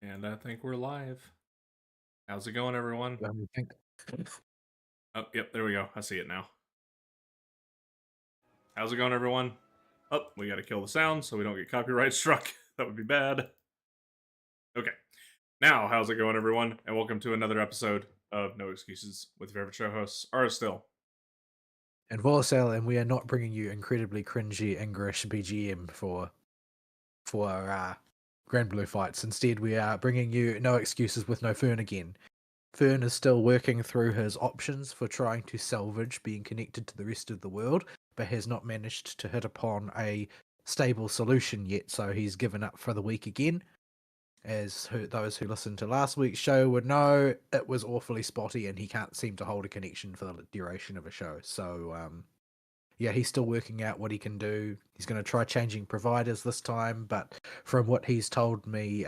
And I think we're live. How's it going, everyone? Let me think. Oh, yep, there we go. I see it now. How's it going, everyone? Oh, we gotta kill the sound so we don't get copyright struck. That would be bad. Okay. Now, how's it going, everyone? And welcome to another episode of No Excuses with your favorite show hosts, Ara Still. And Volcel, and we are not bringing you incredibly cringy English BGM for Grand Blue fights. Instead, we are bringing you No Excuses with No Fern again. Fern is still working through his options for trying to salvage being connected to the rest of the world, but has not managed to hit upon a stable solution yet, so he's given up for the week again. As those who listened to last week's show would know, it was awfully spotty and he can't seem to hold a connection for the duration of a show. So, yeah, he's still working out what he can do. He's going to try changing providers this time, but from what he's told me,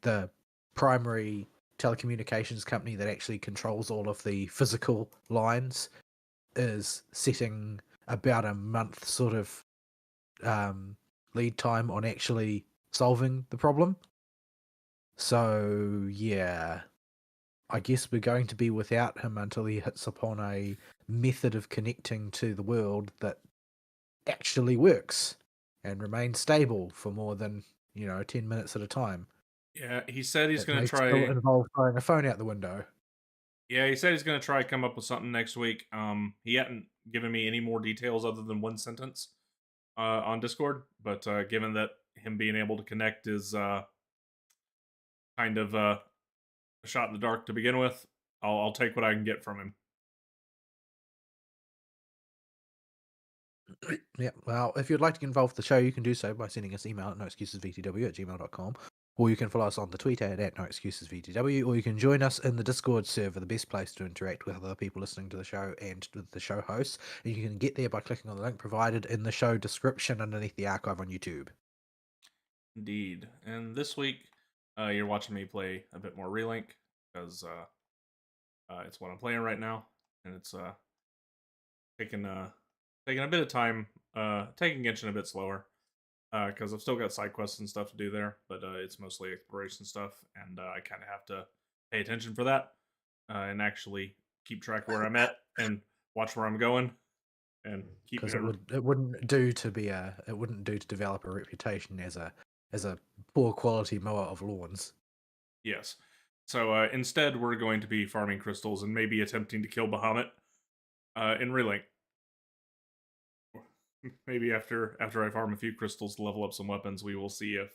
the primary telecommunications company that actually controls all of the physical lines is setting about a month sort of lead time on actually solving the problem. So, yeah, I guess we're going to be without him until he hits upon a method of connecting to the world that actually works and remains stable for more than, 10 minutes at a time. Yeah, he said he's It gonna may still try. involve throwing a phone out the window. Yeah, he said he's gonna try come up with something next week. He hadn't given me any more details other than one sentence on Discord, but given that him being able to connect is kind of a shot in the dark to begin with, I'll take what I can get from him. Yeah, well, if you'd like to get involved with the show, you can do so by sending us email at noexcusesvtw@gmail.com, or you can follow us on the Twitter at noexcusesvtw, or you can join us in the Discord server, the best place to interact with other people listening to the show and with the show hosts. And you can get there by clicking on the link provided in the show description underneath the archive on YouTube. Indeed. And this week, you're watching me play a bit more Relink because it's what I'm playing right now, and it's taking taking a bit of time, taking Genshin a bit slower because I've still got side quests and stuff to do there, but it's mostly exploration stuff, and I kind of have to pay attention for that and actually keep track where I'm at and watch where I'm going and keep. Because it wouldn't do to develop a reputation as a poor quality mower of lawns. Yes. So instead, we're going to be farming crystals and maybe attempting to kill Bahamut in Relink. Maybe after I farm a few crystals to level up some weapons, we will see if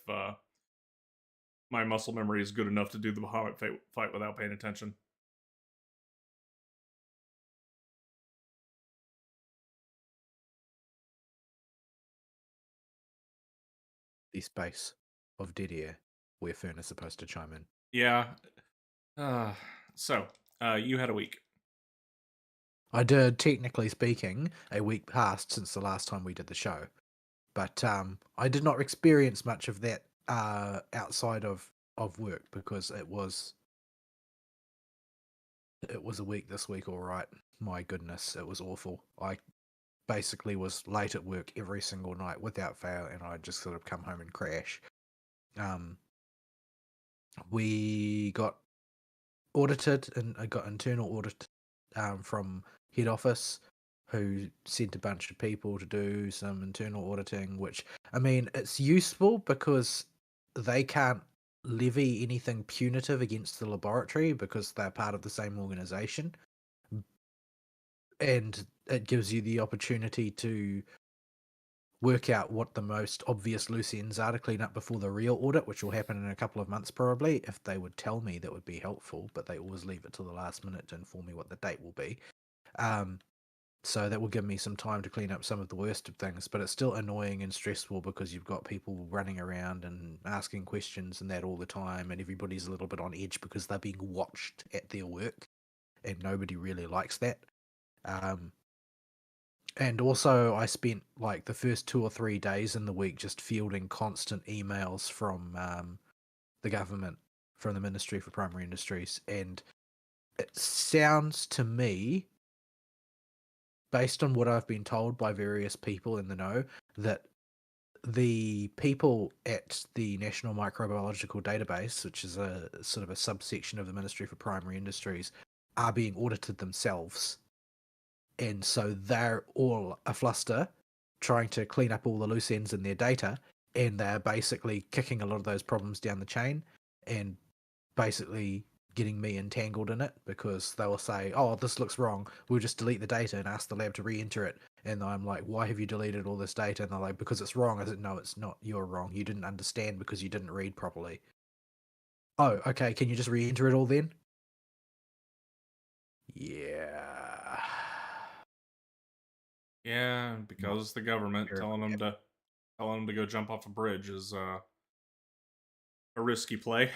my muscle memory is good enough to do the Bahamut fight without paying attention. The space of dead air where Fern is supposed to chime in. Yeah. Uh, so you had a week. I did, technically speaking, a week passed since the last time we did the show, but I did not experience much of that outside of work because it was a week this week. All right, my goodness, it was awful. I basically was late at work every single night without fail, and I just sort of come home and crash. We got audited, and I got internal audit from head office, who sent a bunch of people to do some internal auditing, which, I mean, it's useful because they can't levy anything punitive against the laboratory because they're part of the same organization. And it gives you the opportunity to work out what the most obvious loose ends are to clean up before the real audit, which will happen in a couple of months probably. If they would tell me, that would be helpful, but they always leave it till the last minute to inform me what the date will be. So that will give me some time to clean up some of the worst of things, but it's still annoying and stressful because you've got people running around and asking questions and that all the time, and everybody's a little bit on edge because they're being watched at their work, and nobody really likes that. And also, I spent like the first 2 or 3 days in the week just fielding constant emails from the government, from the Ministry for Primary Industries. And it sounds to me, based on what I've been told by various people in the know, that the people at the National Microbiological Database, which is a sort of a subsection of the Ministry for Primary Industries, are being audited themselves. And so they're all a fluster trying to clean up all the loose ends in their data, and they're basically kicking a lot of those problems down the chain and basically getting me entangled in it because they will say, oh, this looks wrong. We'll just delete the data and ask the lab to re-enter it. And I'm like, why have you deleted all this data? And they're like, because it's wrong. I said, no, it's not. You're wrong. You didn't understand because you didn't read properly. Oh, okay. Can you just re-enter it all then? Yeah. Yeah, Not because the government terribly telling them to go jump off a bridge is a risky play.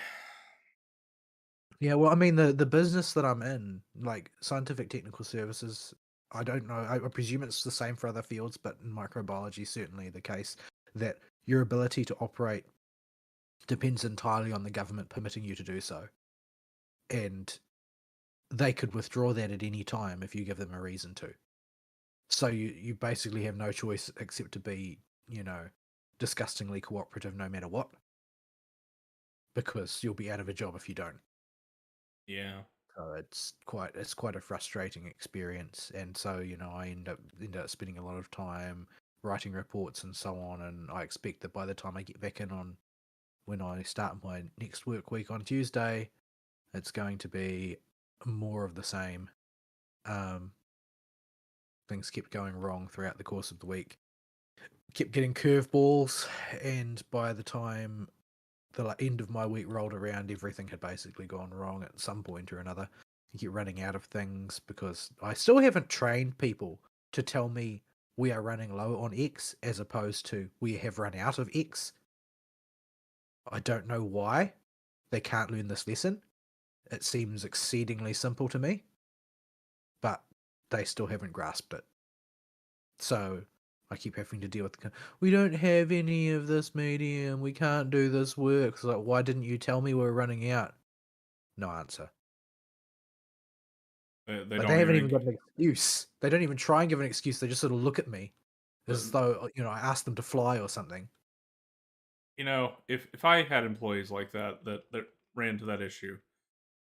Yeah, well, I mean, the business that I'm in, like scientific technical services, I don't know. I presume it's the same for other fields, but in microbiology, certainly the case that your ability to operate depends entirely on the government permitting you to do so, and they could withdraw that at any time if you give them a reason to. So you basically have no choice except to be, disgustingly cooperative no matter what, because you'll be out of a job if you don't. Yeah. So it's quite a frustrating experience, and so I end up spending a lot of time writing reports and so on, and I expect that by the time I get back in on when I start my next work week on Tuesday, it's going to be more of the same. Um, Things kept going wrong throughout the course of the week, kept getting curveballs, and by the time the end of my week rolled around, everything had basically gone wrong at some point or another. You get running out of things because I still haven't trained people to tell me we are running low on X as opposed to we have run out of X. I don't know why they can't learn this lesson. It seems exceedingly simple to me, but they still haven't grasped it. So I keep having to deal with we don't have any of this medium, we can't do this work. So like, why didn't you tell me we're running out? No answer. They Like they don't haven't even even got an excuse. They don't even try and give an excuse. They just sort of look at me as uh, though I asked them to fly or something. if I had employees like that ran into that issue,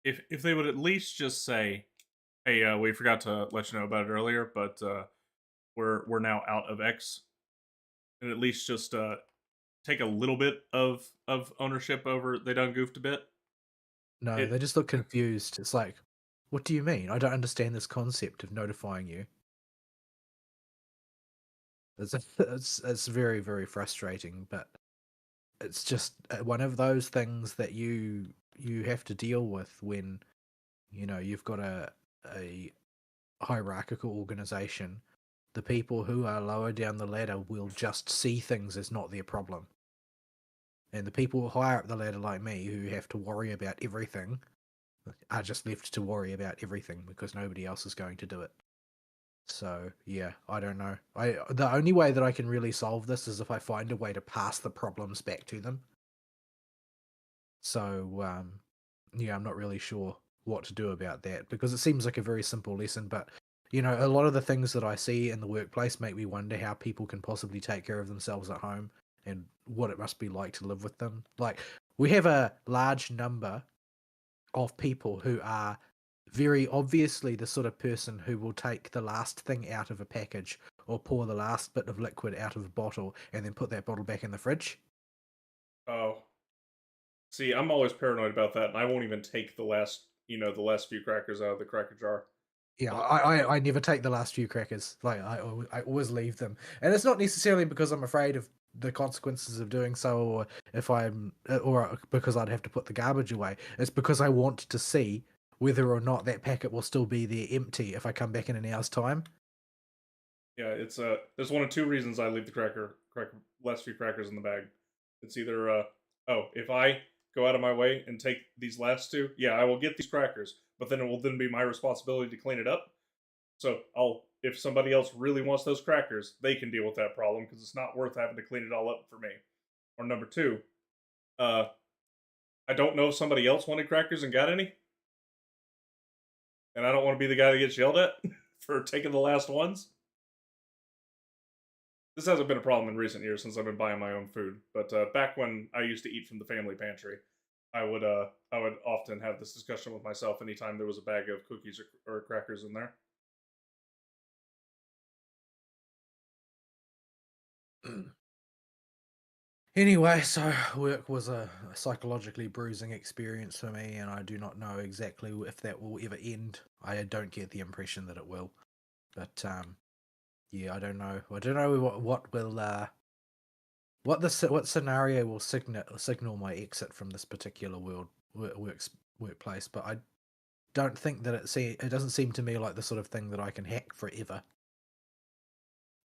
if they would at least just say, "Hey, we forgot to let you know about it earlier, but we're now out of X," and at least just take a little bit of ownership over they done goofed a bit. No, It they just look confused. It's like, what do you mean? I don't understand this concept of notifying you. It's very very frustrating, but it's just one of those things that you have to deal with when you've got a hierarchical organization. The people who are lower down the ladder will just see things as not their problem. And the people higher up the ladder, like me, who have to worry about everything, are just left to worry about everything because nobody else is going to do it. So yeah, I don't know. The only way that I can really solve this is if I find a way to pass the problems back to them. So yeah, I'm not really sure what to do about that because it seems like a very simple lesson, but a lot of the things that I see in the workplace make me wonder how people can possibly take care of themselves at home and what it must be like to live with them. Like we have a large number of people who are very obviously the sort of person who will take the last thing out of a package or pour the last bit of liquid out of a bottle and then put that bottle back in the fridge. oh, see, I'm always paranoid about that, and I won't even take the last few crackers out of the cracker jar. Yeah, I never take the last few crackers. Like I always leave them, and it's not necessarily because I'm afraid of the consequences of doing so, or if I'm, or because I'd have to put the garbage away. It's because I want to see whether or not that packet will still be there empty if I come back in an hour's time. Yeah, it's there's one of two reasons I leave the cracker last few crackers in the bag. It's either oh, if I go out of my way and take these last two, yeah, I will get these crackers, but then it will then be my responsibility to clean it up. So I'll if somebody else really wants those crackers, they can deal with that problem because it's not worth having to clean it all up for me. Or number two, uh, I don't know if somebody else wanted crackers and got any, and I don't want to be the guy that gets yelled at for taking the last ones. this hasn't been a problem in recent years since I've been buying my own food. But back when I used to eat from the family pantry, I would often have this discussion with myself anytime there was a bag of cookies or crackers in there. Anyway, so work was a psychologically bruising experience for me, and I do not know exactly if that will ever end. I don't get the impression that it will, but yeah, I don't know. I don't know what will what scenario will signal my exit from this particular workplace. But I don't think that it doesn't seem to me like the sort of thing that I can hack forever.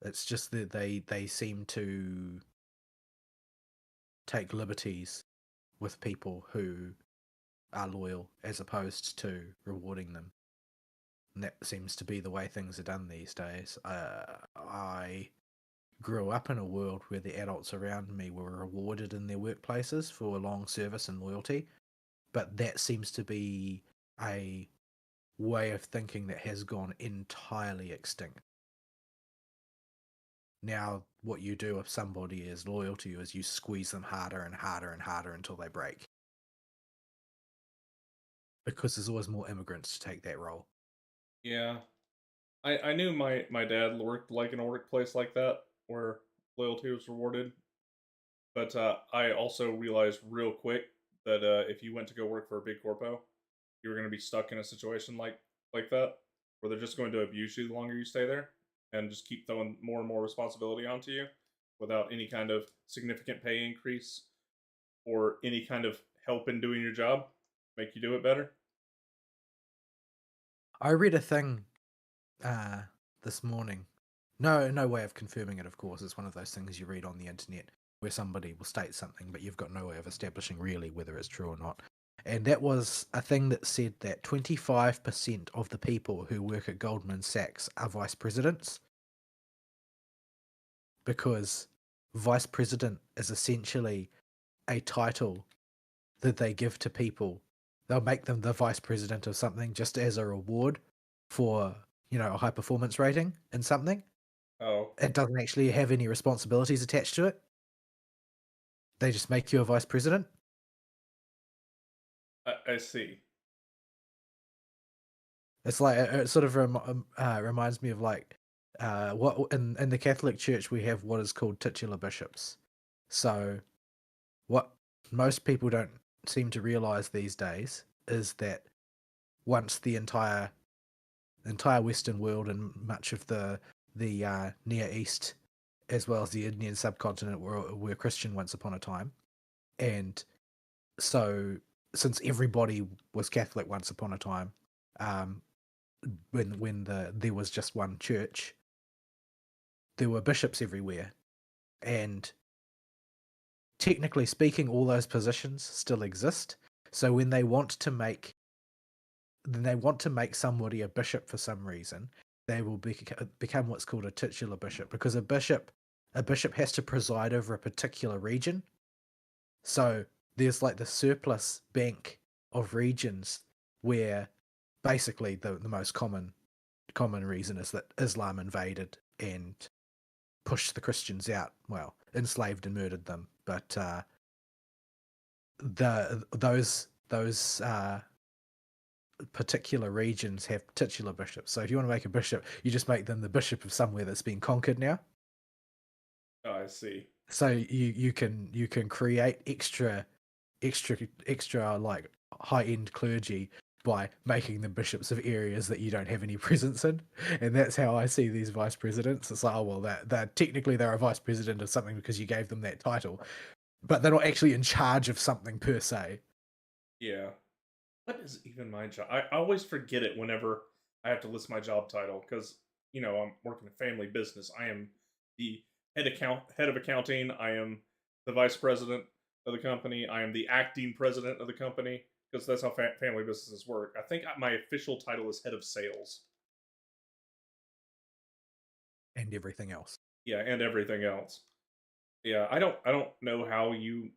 It's just that they seem to take liberties with people who are loyal as opposed to rewarding them. And that seems to be the way things are done these days. I grew up in a world where the adults around me were rewarded in their workplaces for long service and loyalty, but that seems to be a way of thinking that has gone entirely extinct. Now, what you do if somebody is loyal to you is you squeeze them harder and harder and harder until they break. Because there's always more immigrants to take that role. Yeah, I knew my dad worked like in a workplace like that where loyalty was rewarded, but I also realized real quick that if you went to go work for a big corpo, you were going to be stuck in a situation like that, where they're just going to abuse you the longer you stay there, and just keep throwing more and more responsibility onto you, without any kind of significant pay increase or any kind of help in doing your job, make you do it better. I read a thing uh, this morning. No way of confirming it, of course. It's one of those things you read on the internet where somebody will state something, but you've got no way of establishing really whether it's true or not. And that was a thing that said that 25% of the people who work at Goldman Sachs are vice presidents because vice president is essentially a title that they give to people. They'll make them the vice president of something just as a reward for, a high performance rating in something. Oh, It doesn't actually have any responsibilities attached to it. They just make you a vice president. I see. It's like it sort of reminds me of like what in the Catholic Church we have what is called titular bishops. So what most people don't seem to realize these days is that once the entire Western world and much of the Near East, as well as the Indian subcontinent, were Christian once upon a time, and so since everybody was Catholic once upon a time, um, when there was just one church, there were bishops everywhere, and technically speaking, all those positions still exist. So when they want to make somebody a bishop for some reason, they will become what's called a titular bishop because a bishop has to preside over a particular region. So there's like the surplus bank of regions where basically the most common reason is that Islam invaded and pushed the Christians out. Well, enslaved and murdered them, but those particular regions have titular bishops. So if you want to make a bishop, you just make them the bishop of somewhere that's been conquered now. Oh, I see. So you can create extra like high end clergy by making them bishops of areas that you don't have any presence in, and that's how I see these vice presidents. It's like, oh well, that technically they're a vice president of something because you gave them that title, but they're not actually in charge of something per se. Yeah. What is even my job? I always forget it whenever I have to list my job title because I'm working a family business. I am the head of accounting. I am the vice president of the company. I am the acting president of the company because that's how family businesses work. I think my official title is head of sales. And everything else. Yeah, and everything else. Yeah, I don't know how you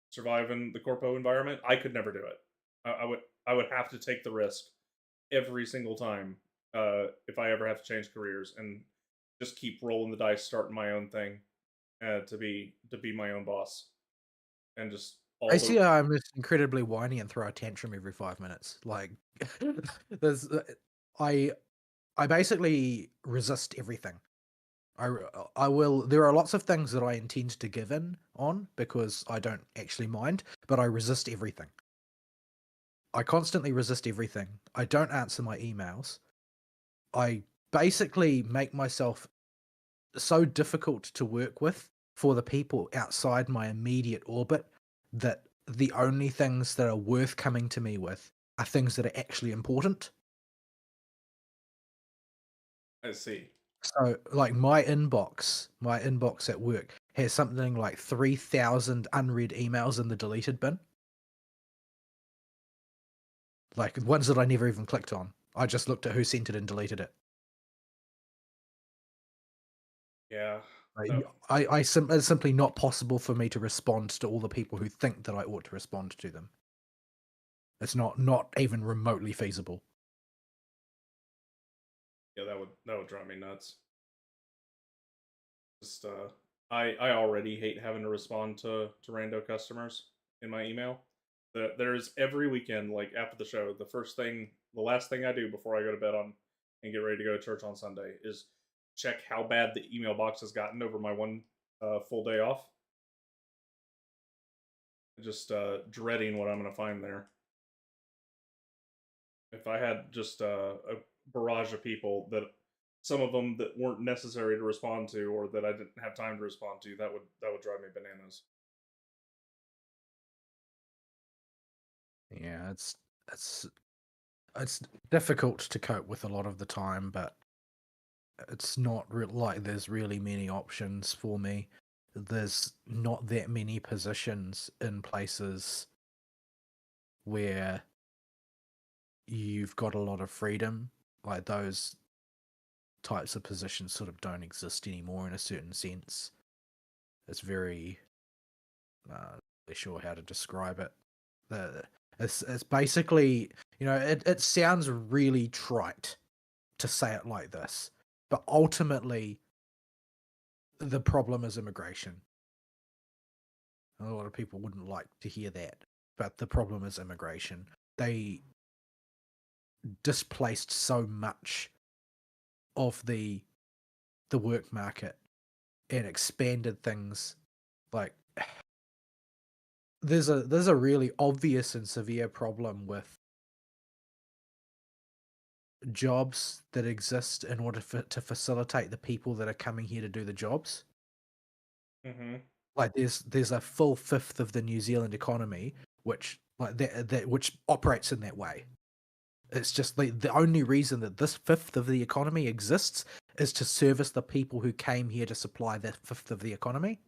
survive in the corpo environment. I could never do it. I would have to take the risk every single time if I ever have to change careers. And just keep rolling the dice, starting my own thing, to be my own boss, and just all the Basically, I'm just incredibly whiny and throw a tantrum every 5 minutes. Like, there's, I, I basically resist everything. I will. There are lots of things that I intend to give in on because I don't actually mind, but I resist everything. I constantly resist everything. I don't answer my emails. I basically make myself so difficult to work with for the people outside my immediate orbit that the only things that are worth coming to me with are things that are actually important. I see. So, like my inbox at work has something like 3,000 unread emails in the deleted bin. Like ones that I never even clicked on. I just looked at who sent it and deleted it. Yeah. Like, No. it's simply not possible for me to respond to all the people who think that I ought to respond to them. It's not even remotely feasible. Yeah, that would drive me nuts. Just I already hate having to respond to rando customers in my email. There's every weekend, like after the show, the last thing I do before I go to bed on and get ready to go to church on Sunday is check how bad the email box has gotten over my one full day off. Just dreading what I'm going to find there. If I had just a barrage of people that some of them that weren't necessary to respond to or that I didn't have time to respond to, that would drive me bananas. Yeah, it's it's difficult to cope with a lot of the time, but it's not like there's really many options for me. There's not that many positions in places where you've got a lot of freedom. Like those types of positions sort of don't exist anymore in a certain sense. It's very really sure how to describe it. The it's basically, it sounds really trite to say it like this, but ultimately the problem is immigration. A lot of people wouldn't like to hear that, but the problem is immigration. They displaced so much of the work market and expanded things. Like there's a really obvious and severe problem with jobs that exist in order to facilitate the people that are coming here to do the jobs. Mm-hmm. Like there's a full fifth of the New Zealand economy which like that which operates in that way. It's just like the only reason that this fifth of the economy exists is to service the people who came here to supply that fifth of the economy.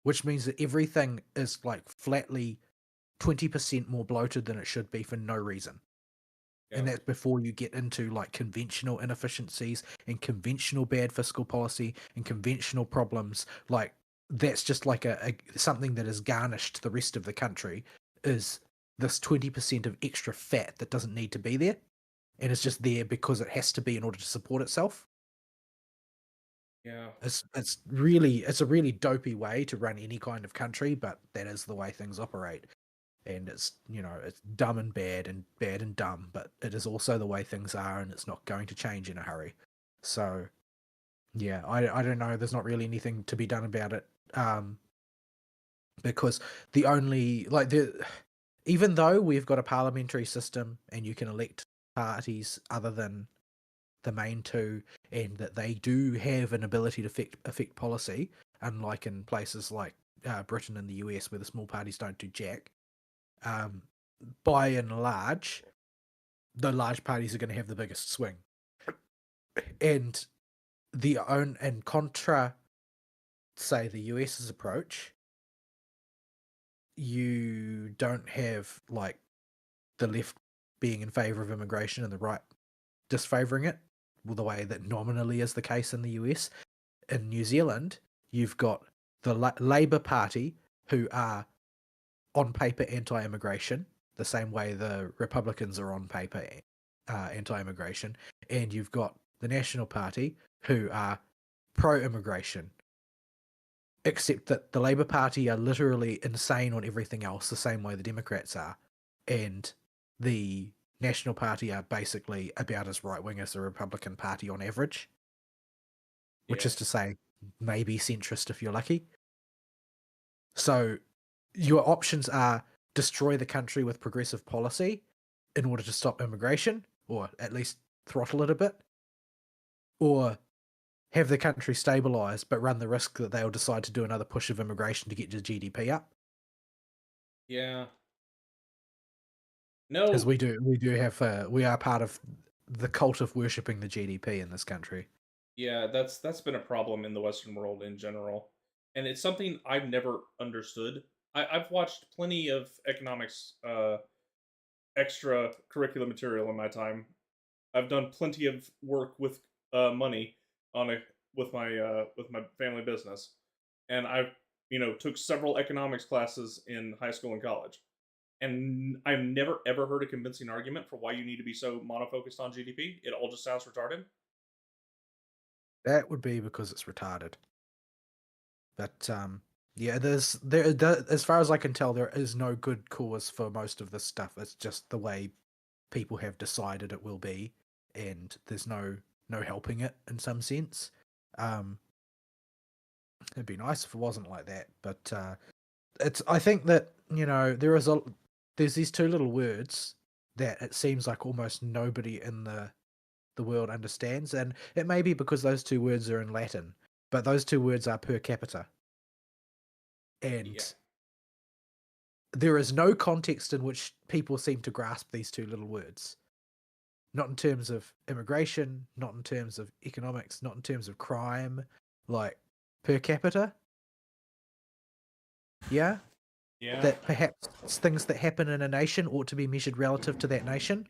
Which means that everything is like flatly 20% more bloated than it should be for no reason. And Yeah. that's before you get into like conventional inefficiencies and conventional bad fiscal policy and conventional problems. Like that's just like a something that has garnished the rest of the country is this 20% of extra fat that doesn't need to be there and it's just there because it has to be in order to support itself. Yeah. It's a really dopey way to run any kind of country, but that is the way things operate. And it's it's dumb and bad and dumb, but it is also the way things are, and it's not going to change in a hurry. So yeah, I don't know. There's not really anything to be done about it, because the only like the even though we've got a parliamentary system and you can elect parties other than the main two, and that they do have an ability to affect policy, unlike in places like Britain and the US where the small parties don't do jack. Um, by and large, the large parties are going to have the biggest swing. And contra, say the US's approach, you don't have like the left being in favor of immigration and the right disfavoring it, well, the way that nominally is the case in the US. In New Zealand, you've got the Labour Party, who are on paper anti-immigration, the same way the Republicans are on paper anti-immigration, and you've got the National Party, who are pro-immigration, except that the Labour Party are literally insane on everything else, the same way the Democrats are, and the National Party are basically about as right-wing as the Republican Party on average, which Yeah. is to say, maybe centrist if you're lucky. So your options are destroy the country with progressive policy in order to stop immigration, or at least throttle it a bit, or have the country stabilize but run the risk that they'll decide to do another push of immigration to get the GDP up. Yeah. Because No. we are part of the cult of worshipping the GDP in this country. Yeah, that's been a problem in the Western world in general, and it's something I've never understood. I've watched plenty of economics extra curricular material in my time. I've done plenty of work with money on a with my family business, and I've took several economics classes in high school and college, and I've never ever heard a convincing argument for why you need to be so monofocused on GDP. It all just sounds retarded. That would be because it's retarded. But yeah, as far as I can tell, there is no good cause for most of this stuff. It's just the way people have decided it will be, and there's no helping it in some sense. Um, it'd be nice if it wasn't like that, but it's. I think that there's these two little words that it seems like almost nobody in the world understands, and it may be because those two words are in Latin, but those two words are per capita, Yeah, and there is no context in which people seem to grasp these two little words. Not in terms of immigration, not in terms of economics, not in terms of crime, like per capita. Yeah, yeah. that perhaps things that happen in a nation ought to be measured relative to that nation,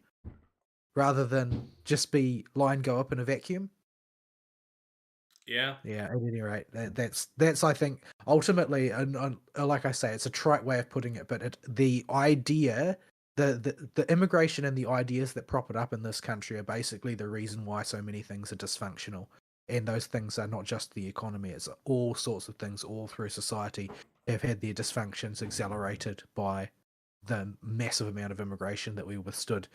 rather than just be line go up in a vacuum. Yeah, Yeah, at any rate, that's I think ultimately, and like I say, it's a trite way of putting it, but the idea, the immigration and the ideas that prop it up in this country are basically the reason why so many things are dysfunctional, and those things are not just the economy; it's all sorts of things all through society have had their dysfunctions accelerated by the massive amount of immigration that we withstood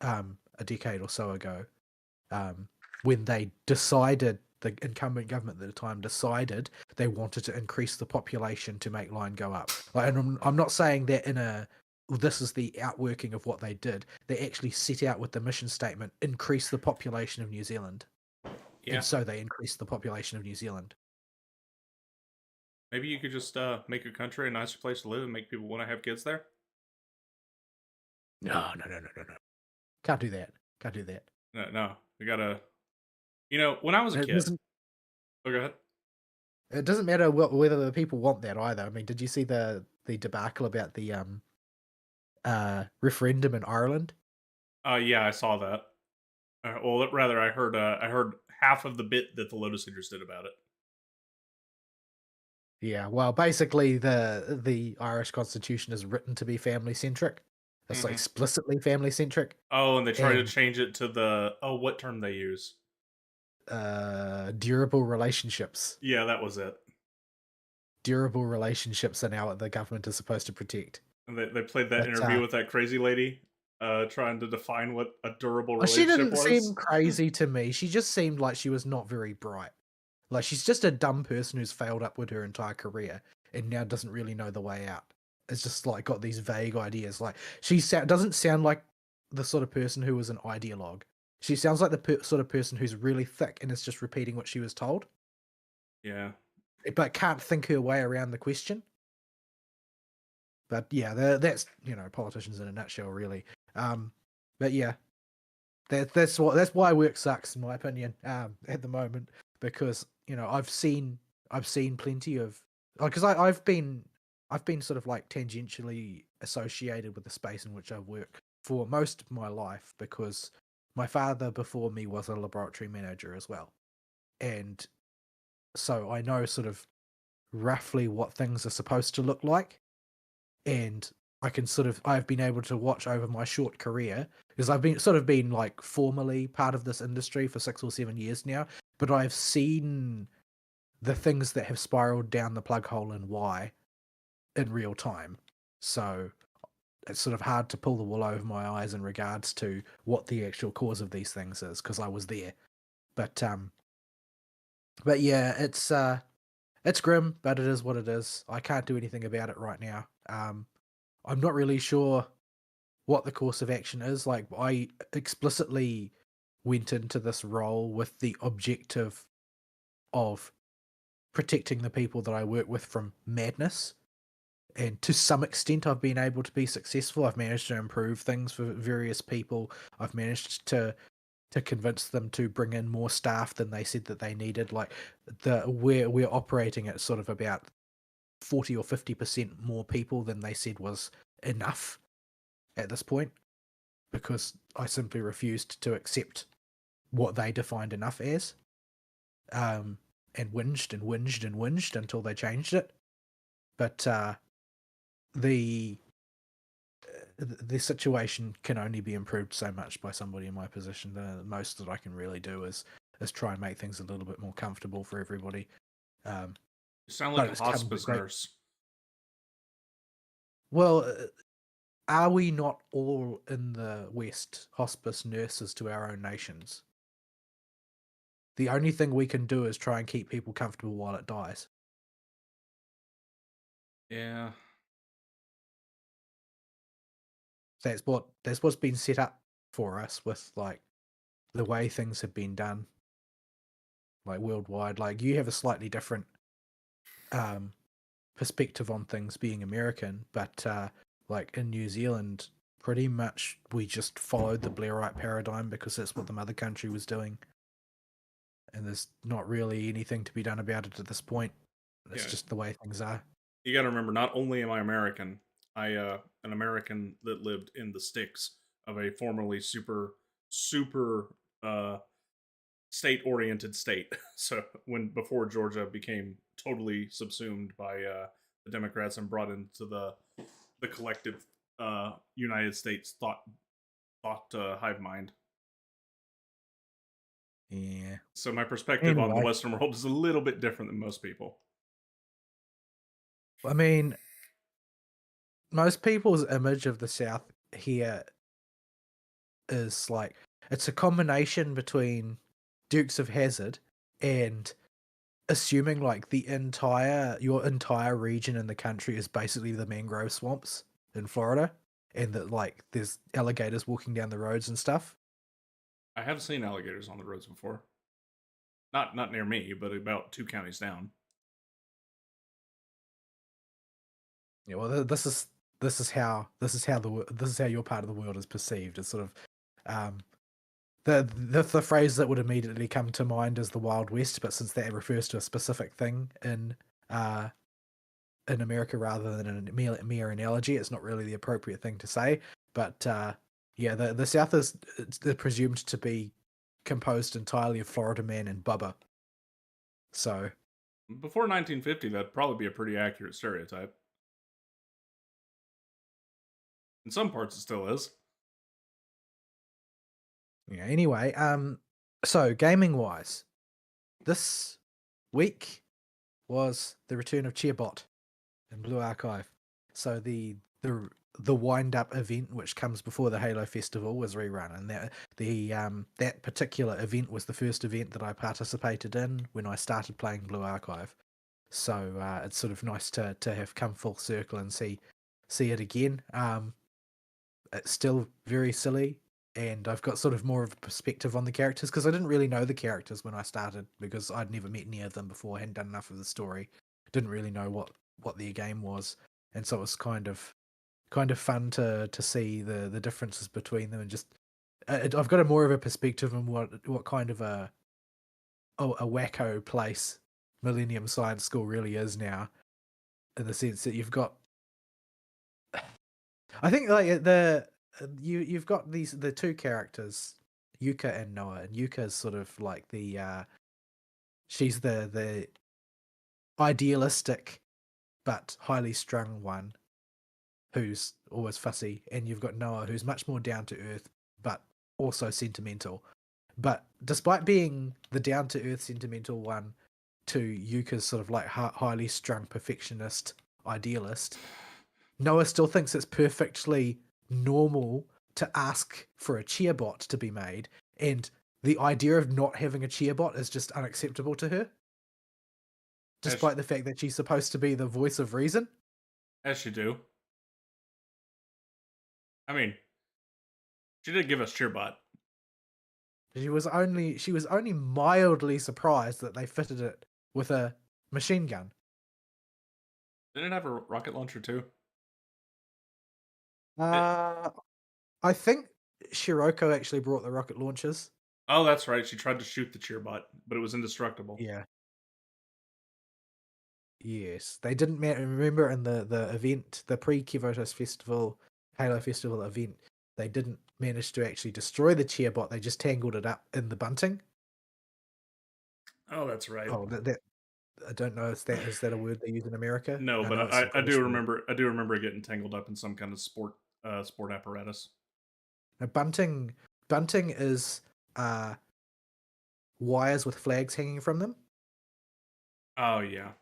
a decade or so ago, when they decided, the incumbent government at the time decided they wanted to increase the population to make line go up. Like, and I'm not saying that this is the outworking of what they did. They actually set out with the mission statement, increase the population of New Zealand. And yeah. so they increased the population of New Zealand. Maybe you could just make your country a nicer place to live and make people want to have kids there. No, no, no, no, no, no. Can't do that. Can't do that. No, no, we gotta. When I was a It kid. doesn't. Oh, go ahead. It doesn't matter whether the people want that either. I mean, did you see the debacle about the referendum in Ireland? Yeah, I saw that. Well, rather, I heard half of the bit that the Lotus Eaters did about it. Yeah, well, basically, the Irish Constitution is written to be family centric. It's like Hmm. explicitly family centric, Oh, and they tried to and change it to the what term they use? durable relationships. Yeah, that was it. Durable relationships are now what the government is supposed to protect. And they played that But interview with that crazy lady, trying to define what a durable she relationship didn't seem was. crazy to me. She just seemed like she was not very bright. Like, she's just a dumb person who's failed upward her entire career and now doesn't really know the way out. It's just like got these vague ideas. Like, doesn't sound like the sort of person who was an ideologue. She sounds like the sort of person who's really thick and is just repeating what she was told, Yeah, but can't think her way around the question. But yeah, that's politicians in a nutshell, really. But yeah, that's why work sucks, in my opinion, at the moment, because I've seen plenty of, because I've been sort of like tangentially associated with the space in which I work for most of my life, because my father before me was a laboratory manager as well, and so I know sort of roughly what things are supposed to look like, and I've been able to watch over my short career, because I've been like formally part of this industry for 6 or 7 years now, but I've seen the things that have spiraled down the plug hole and why in real time. So it's sort of hard to pull the wool over my eyes in regards to what the actual cause of these things is, because I was there. But yeah, it's grim, but it is what it is. I can't do anything about it right now. I'm not really sure what the course of action is. Like, I explicitly went into this role with the objective of protecting the people that I work with from madness. And to some extent, I've been able to be successful. I've managed to improve things for various people. I've managed to convince them to bring in more staff than they said that they needed. Like, we're operating at sort of about 40 or 50% more people than they said was enough at this point, because I simply refused to accept what they defined enough as, and whinged and whinged and whinged until they changed it. But the the situation can only be improved so much by somebody in my position. The most that I can really do is try and make things a little bit more comfortable for everybody. You sound like But a it's come with hospice great. nurse. Well, are we not all in the West hospice nurses to our own nations? The only thing we can do is try and keep people comfortable while it dies. Yeah. That's what's been set up for us with, like, the way things have been done, like, worldwide. Like, you have a slightly different um perspective on things being American, but like in New Zealand, pretty much we just followed the Blairite paradigm because that's what the mother country was doing, and there's not really anything to be done about it at this point. It's Yeah. just the way things are. You got to remember, not only am I American, I an American that lived in the sticks of a formerly super uh state oriented state. So when before Georgia became totally subsumed by the Democrats and brought into the collective United States thought hive mind. Yeah. So my perspective on the Anyway, Western world is a little bit different than most people. I mean, most people's image of the South here is like, it's a combination between Dukes of Hazzard and assuming like your entire region in the country is basically the mangrove swamps in Florida, and that, like, there's alligators walking down the roads and stuff. I have seen alligators on the roads before. Not near me, but about 2 counties down. Yeah, well, this is how your part of the world is perceived. It's sort of um, the phrase that would immediately come to mind is the Wild West, but since that refers to a specific thing uh, in America rather than a mere analogy, it's not really the appropriate thing to say. But yeah, the South is presumed to be composed entirely of Florida Man and Bubba. So Before 1950, that'd probably be a pretty accurate stereotype. In some parts, it still is. yeah. Anyway, so gaming wise, this week was the return of Cheerbot in Blue Archive. So the wind up event, which comes before the Halo Festival, was rerun, and that particular event was the first event that I participated in when I started playing Blue Archive. So it's sort of nice to have come full circle and see it again. It's still very silly, and I've got sort of more of a perspective on the characters, because I didn't really know the characters when I started, because I'd never met any of them before, hadn't done enough of the story, didn't really know what their game was, and so it was kind of fun to see the differences between them, and just I've got a more of a perspective on what kind of a wacko place Millennium Science School really is now, in the sense that you've got, I think, like, you've got the two characters, Yuka and Noah, and Yuka is sort of like she's the idealistic but highly strung one, who's always fussy, and you've got Noah, who's much more down to earth, but also sentimental. But despite being the down to earth, sentimental one to Yuka's sort of like highly strung perfectionist idealist, Noah still thinks it's perfectly normal to ask for a cheerbot to be made, and the idea of not having a cheerbot is just unacceptable to her, As despite the fact that she's supposed to be the voice of reason. as you do. I mean, she did give us Cheerbot. She was only mildly surprised that they fitted it with a machine gun. Didn't it have a rocket launcher too? It, Uh, I think Shiroko actually brought the rocket launchers. oh, that's right. She tried to shoot the Cheerbot, but it was indestructible. Yeah. Yes, they didn't remember in the event, the pre-Kivotos Festival, Halo Festival event. They didn't manage to actually destroy the cheerbot. They just tangled it up in the bunting. Oh, that's right. Oh, that I don't know. Is that a word they use in America? No, I but know it's a I British do word. remember. I do remember getting tangled up in some kind of sport apparatus. Now, bunting is uh wires with flags hanging from them. Oh yeah,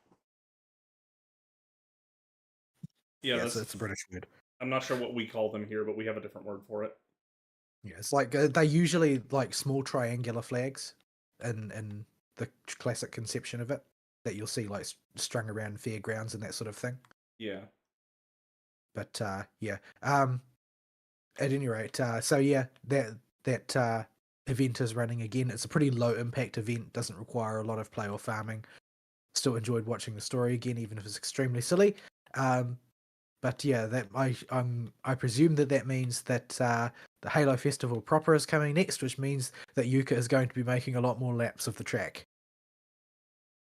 yeah. Yeah, so That's. it's a British word. I'm not sure what we call them here, but we have a different word for it. Yeah, it's like they usually like small triangular flags in the classic conception of it that you'll see like strung around fairgrounds and that sort of thing. Yeah. But yeah, at any rate, so yeah, that event is running again. It's a pretty low impact event, doesn't require a lot of play or farming. Still enjoyed watching the story again, even if it's extremely silly. But yeah, that I presume that means that the Halo Festival proper is coming next, which means that Yuka is going to be making a lot more laps of the track.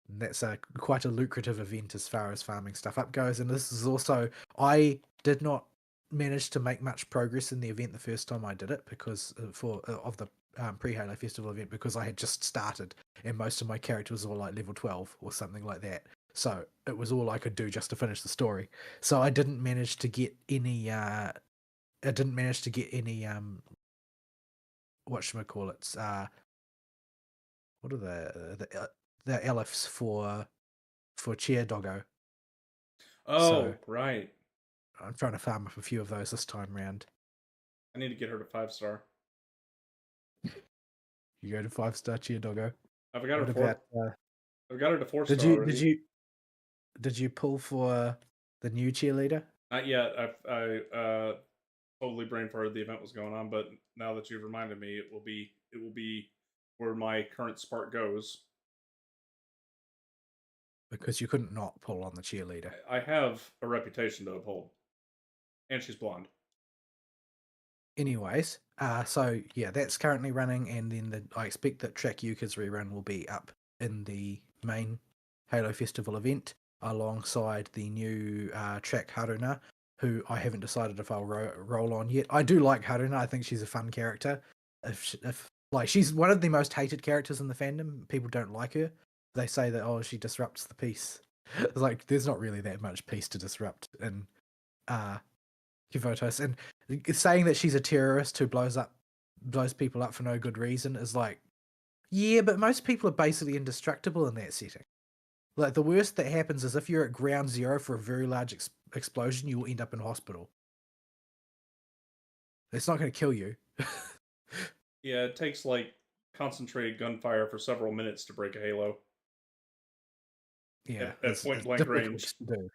And that's quite a lucrative event as far as farming stuff up goes. And this is also, I did not manage to make much progress in the event the first time I did it because of the pre-Halo Festival event, because I had just started and most of my characters were like level 12 or something like that. So it was all I could do just to finish the story. So I didn't manage to get any whatchamacallits, what are the elifs for Cheer Doggo. So Oh right. I'm trying to farm up a few of those this time round. I need to get her to 5-star. You go to 5-star Cheer Doggo. I've got her What about I've got her to did 4-star you did already. you did you pull for the new cheerleader? Not yet. I totally brain farted the event was going on, but now that you've reminded me, it will be where my current spark goes. Because you couldn't not pull on the cheerleader. I have a reputation to uphold, and she's blonde. Anyways, so yeah, that's currently running, and then I expect that Track Yuka's rerun will be up in the main Halo Festival event alongside the new Track Haruna, who I haven't decided if I'll roll on yet. I do like Haruna. I think she's a fun character. If like she's one of the most hated characters in the fandom, people don't like her. They say that she disrupts the peace. It's like there's not really that much peace to disrupt in uh Kivotos, and saying that she's a terrorist who blows people up for no good reason is like, yeah, but most people are basically indestructible in that setting. Like the worst that happens is if you're at ground zero for a very large explosion, you will end up in hospital. It's not going to kill you. Yeah, it takes like concentrated gunfire for several minutes to break a halo Yeah, at point it's blank difficult range. to do.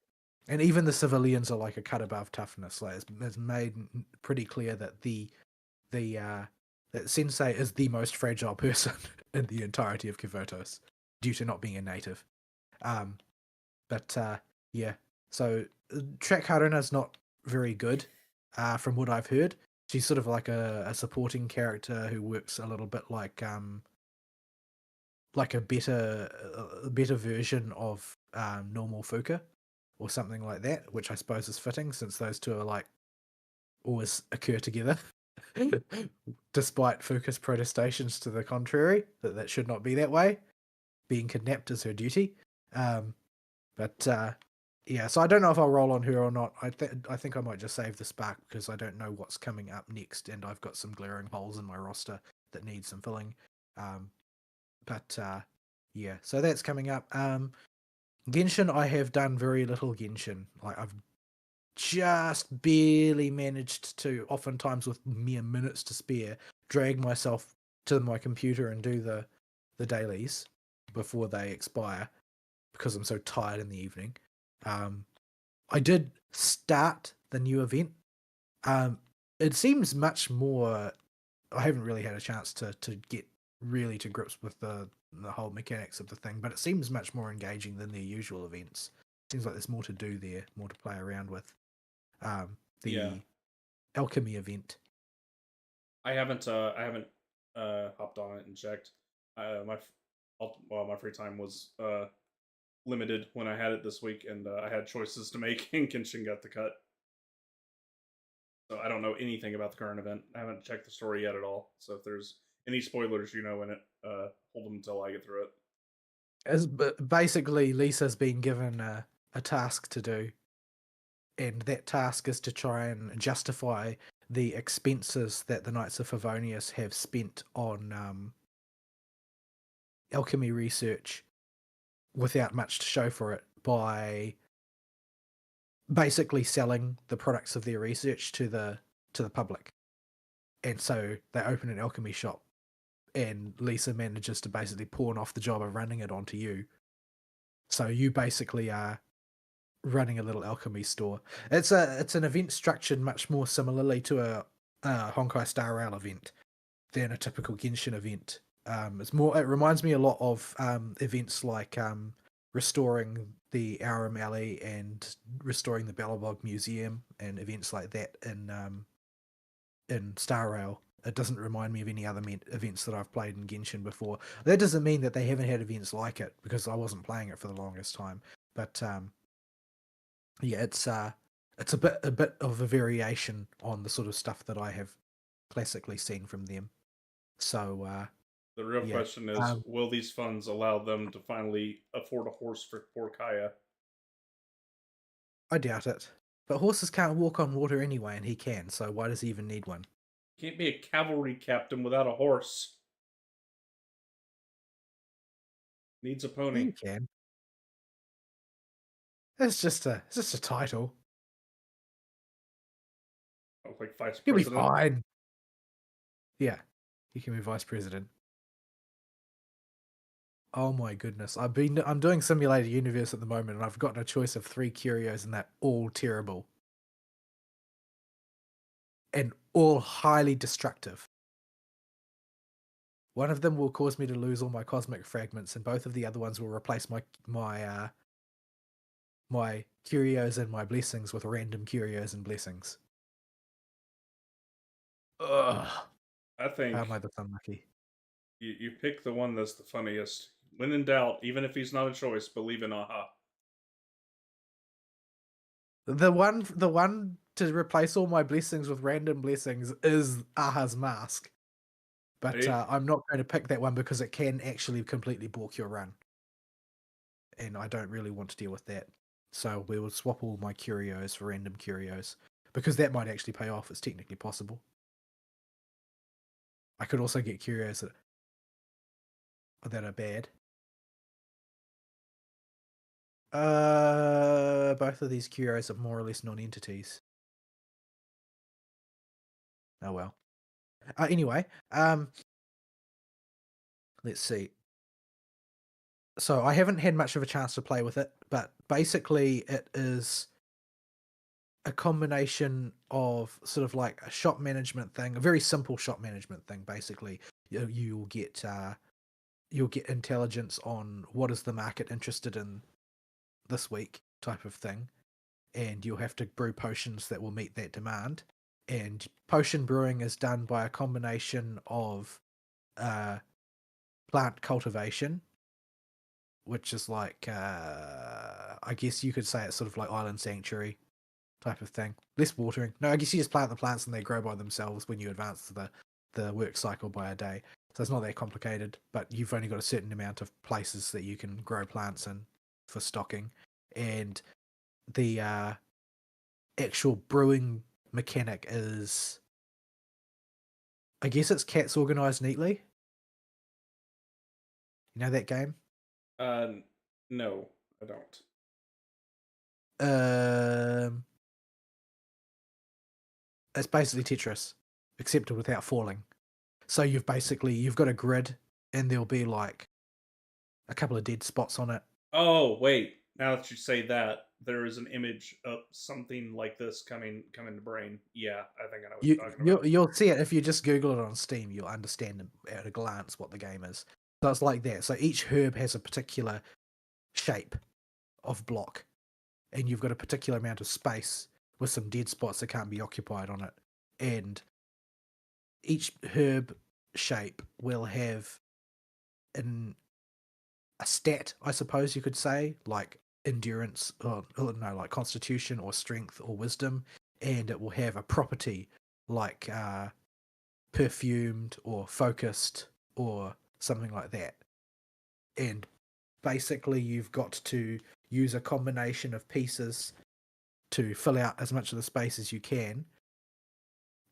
And even the civilians are like a cut above toughness. Like it's made pretty clear that that Sensei is the most fragile person in the entirety of Kivotos due to not being a native. Um, but yeah, so Track Haruna is not very good, from what I've heard. She's sort of like a supporting character who works a little bit like a better version of normal Fuka or something like that, which I suppose is fitting since those two are like always occur together. Despite Fuka's protestations to the contrary, that should not be that way. Being kidnapped is her duty. But Yeah, so I don't know if I'll roll on her or not. I think I might just save the spark because I don't know what's coming up next, and I've got some glaring holes in my roster that need some filling. Um, but yeah, so that's coming up. Genshin, I have done very little Genshin. Like I've just barely managed to, oftentimes with mere minutes to spare, drag myself to my computer and do the dailies before they expire because I'm so tired in the evening. I did start the new event. It seems much more. I haven't really had a chance to get really to grips with the whole mechanics of the thing, but it seems much more engaging than their usual events. Seems like there's more to do there, more to play around with. Yeah, The alchemy event. I haven't hopped on it and checked. My free time was limited when I had it this week, and I had choices to make, and Kenshin got the cut. So I don't know anything about the current event. I haven't checked the story yet at all. So if there's any spoilers in it, hold them until I get through it. As basically, Lisa's been given a task to do, and that task is to try and justify the expenses that the Knights of Favonius have spent on alchemy research without much to show for it by basically selling the products of their research to the public. And so they open an alchemy shop, and Lisa manages to basically pawn off the job of running it onto you. So you basically are running a little alchemy store. It's an event structured much more similarly to a Honkai Star Rail event than a typical Genshin event. It's more. It reminds me a lot of events like restoring the Aram Alley and restoring the Belobog Museum and events like that in Star Rail. It doesn't remind me of any other events that I've played in Genshin before. That doesn't mean that they haven't had events like it because I wasn't playing it for the longest time. But yeah, it's a bit of a variation on the sort of stuff that I have classically seen from them. So The real yeah, question is, will these funds allow them to finally afford a horse for poor Kaya? I doubt it. But horses can't walk on water anyway, and he can. So why does he even need one? Can't be a cavalry captain without a horse. Needs a Yeah, pony. you can. It's just a title. Oh, like vice He'll be president. fine. Yeah, he can be vice president. Oh my goodness. I'm doing Simulator Universe at the moment, and I've gotten a choice of 3 curios, and they're all terrible. And all highly destructive. One of them will cause me to lose all my cosmic fragments, and both of the other ones will replace my curios and my blessings with random curios and blessings. Ugh. I How am I think this unlucky? you pick the one that's the funniest. When in doubt, even if he's not a choice, believe in Aha. The one to replace all my blessings with random blessings is Aha's Mask. But See? I'm not going to pick that one because it can actually completely balk your run. And I don't really want to deal with that. So we will swap all my curios for random curios. Because that might actually pay off. It's technically possible. I could also get curios that are bad. Both of these curios are more or less non-entities. Oh well. Anyway, let's see. So I haven't had much of a chance to play with it, but basically it is a combination of sort of like a shop management thing, a very simple shop management thing. Basically, you'll get intelligence on what is the market interested in this week, type of thing, and you'll have to brew potions that will meet that demand. And potion brewing is done by a combination of plant cultivation, which is like I guess you could say it's sort of like island sanctuary type of thing. Less watering. No, I guess you just plant the plants and they grow by themselves when you advance the work cycle by a day. So it's not that complicated, but you've only got a certain amount of places that you can grow plants in for stocking. And the actual brewing mechanic is, I guess it's cats organized neatly. You know that game? No, I don't. Um, it's basically Tetris, except without falling. So you've got a grid, and there'll be like a couple of dead spots on it. Oh, wait. Now that you say that, there is an image of something like this coming to brain. Yeah, I think I know what you're talking about. You'll see it if you just Google it on Steam. You'll understand at a glance what the game is. So it's like that. So each herb has a particular shape of block, and you've got a particular amount of space with some dead spots that can't be occupied on it. And each herb shape will have an a stat, I suppose you could say, like endurance, or no, like constitution or strength or wisdom, and it will have a property like perfumed or focused or something like that. And basically, you've got to use a combination of pieces to fill out as much of the space as you can,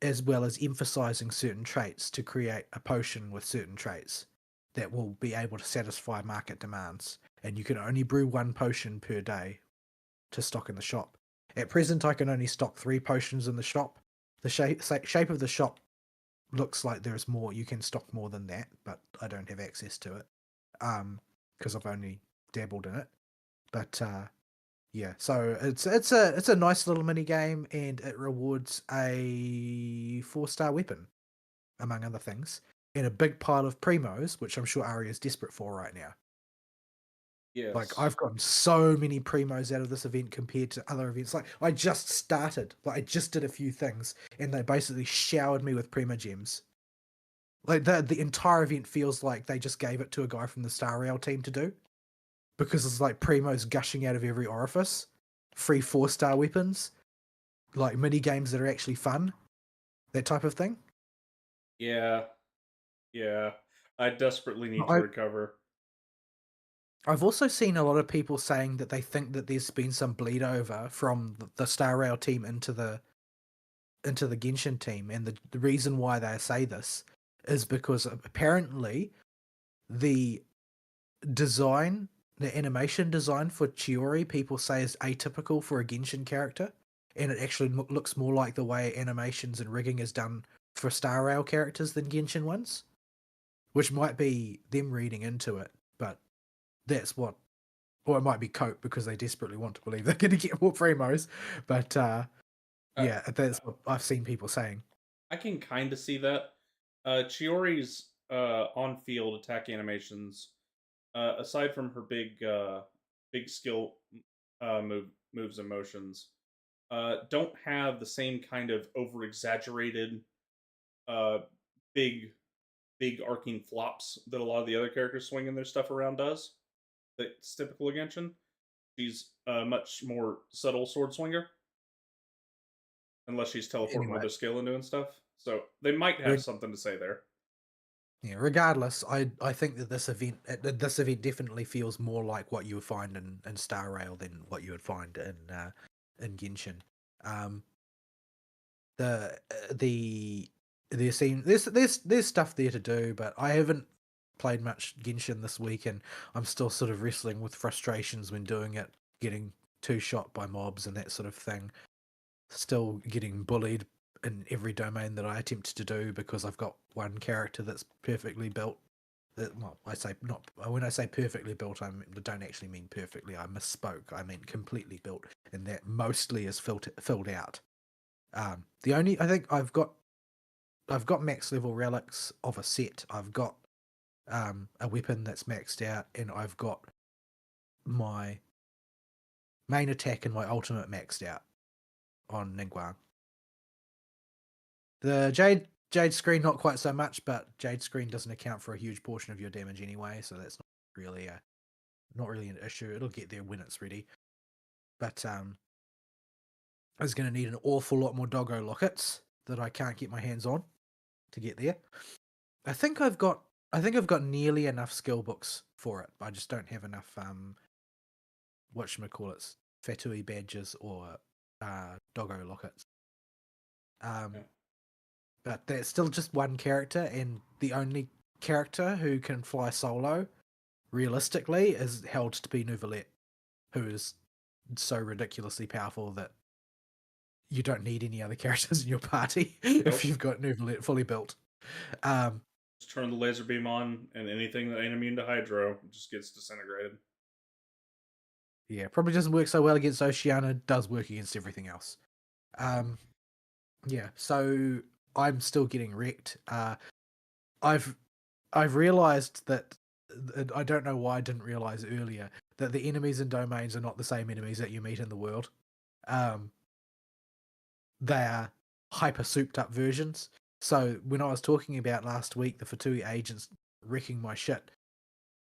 as well as emphasizing certain traits to create a potion with certain traits that will be able to satisfy market demands. And you can only brew one potion per day to stock in the shop. At present, I can only stock 3 potions in the shop. The shape of the shop looks like there's more. You can stock more than that, but I don't have access to it because I've only dabbled in it. But yeah, so it's a nice little mini game, and it rewards a 4-star weapon, among other things, and a big pile of primos, which I'm sure Ari is desperate for right now. Like, Yes. I've gotten so many primos out of this event compared to other events. Like, I just started, like I just did a few things, and they basically showered me with primo gems. Like the entire event feels like they just gave it to a guy from the Star Rail team to do, because it's like primos gushing out of every orifice, free 4-star weapons, like mini games that are actually fun, that type of thing. Yeah. Yeah. I desperately need to I recover. I've also seen a lot of people saying that they think that there's been some bleed over from the Star Rail team into the Genshin team, and the reason why they say this is because apparently the design, the animation design for Chiori, people say is atypical for a Genshin character, and it actually looks more like the way animations and rigging is done for Star Rail characters than Genshin ones, which might be them reading into it, but that's what, or it might be cope because they desperately want to believe they're going to get more primos, but Uh, yeah, that's what I've seen people saying. I can kind of see that. Chiori's on-field attack animations, aside from her big skill moves and motions, don't have the same kind of over exaggerated uh, big big arcing flops that a lot of the other characters swinging their stuff around does. That's typical of Genshin. She's a much more subtle sword swinger, unless she's teleporting with Anyway, her skill into and stuff. So they might have something to say there. yeah, regardless, I think that this event definitely feels more like what you would find in Star Rail than what you would find in Genshin. Um, the there's stuff there to do, but I haven't played much Genshin this week, and I'm still sort of wrestling with frustrations when doing it, getting two shot by mobs and that sort of thing. Still getting bullied in every domain that I attempt to do because I've got one character that's perfectly built. Well, I say not when I say perfectly built, I don't actually mean perfectly. I misspoke. I mean completely built, and that mostly is filled out. The only I think I've got max level relics of a set. I've got a weapon that's maxed out, and I've got my main attack and my ultimate maxed out on Ningguang. The Jade screen not quite so much, but Jade screen doesn't account for a huge portion of your damage anyway, so that's not really an issue. It'll get there when it's ready. But I was going to need an awful lot more doggo lockets that I can't get my hands on to get there. I think I've got nearly enough skill books for it. I just don't have enough whatchamacallits, Fatui badges or doggo lockets. Yeah. But there's still just one character, and the only character who can fly solo, realistically, is held to be Nouvelette, who is so ridiculously powerful that you don't need any other characters in your party if Nope. you've got Nouvelette fully built. Um, Just turn the laser beam on, and anything that ain't immune to hydro just gets disintegrated. yeah, probably doesn't work so well against Oceania, does work against everything else. Yeah, so I'm still getting wrecked. I've realized that I don't know why I didn't realize earlier that the enemies and domains are not the same enemies that you meet in the world. Um, they are hyper souped up versions. So when I was talking about last week the Fatui agents wrecking my shit,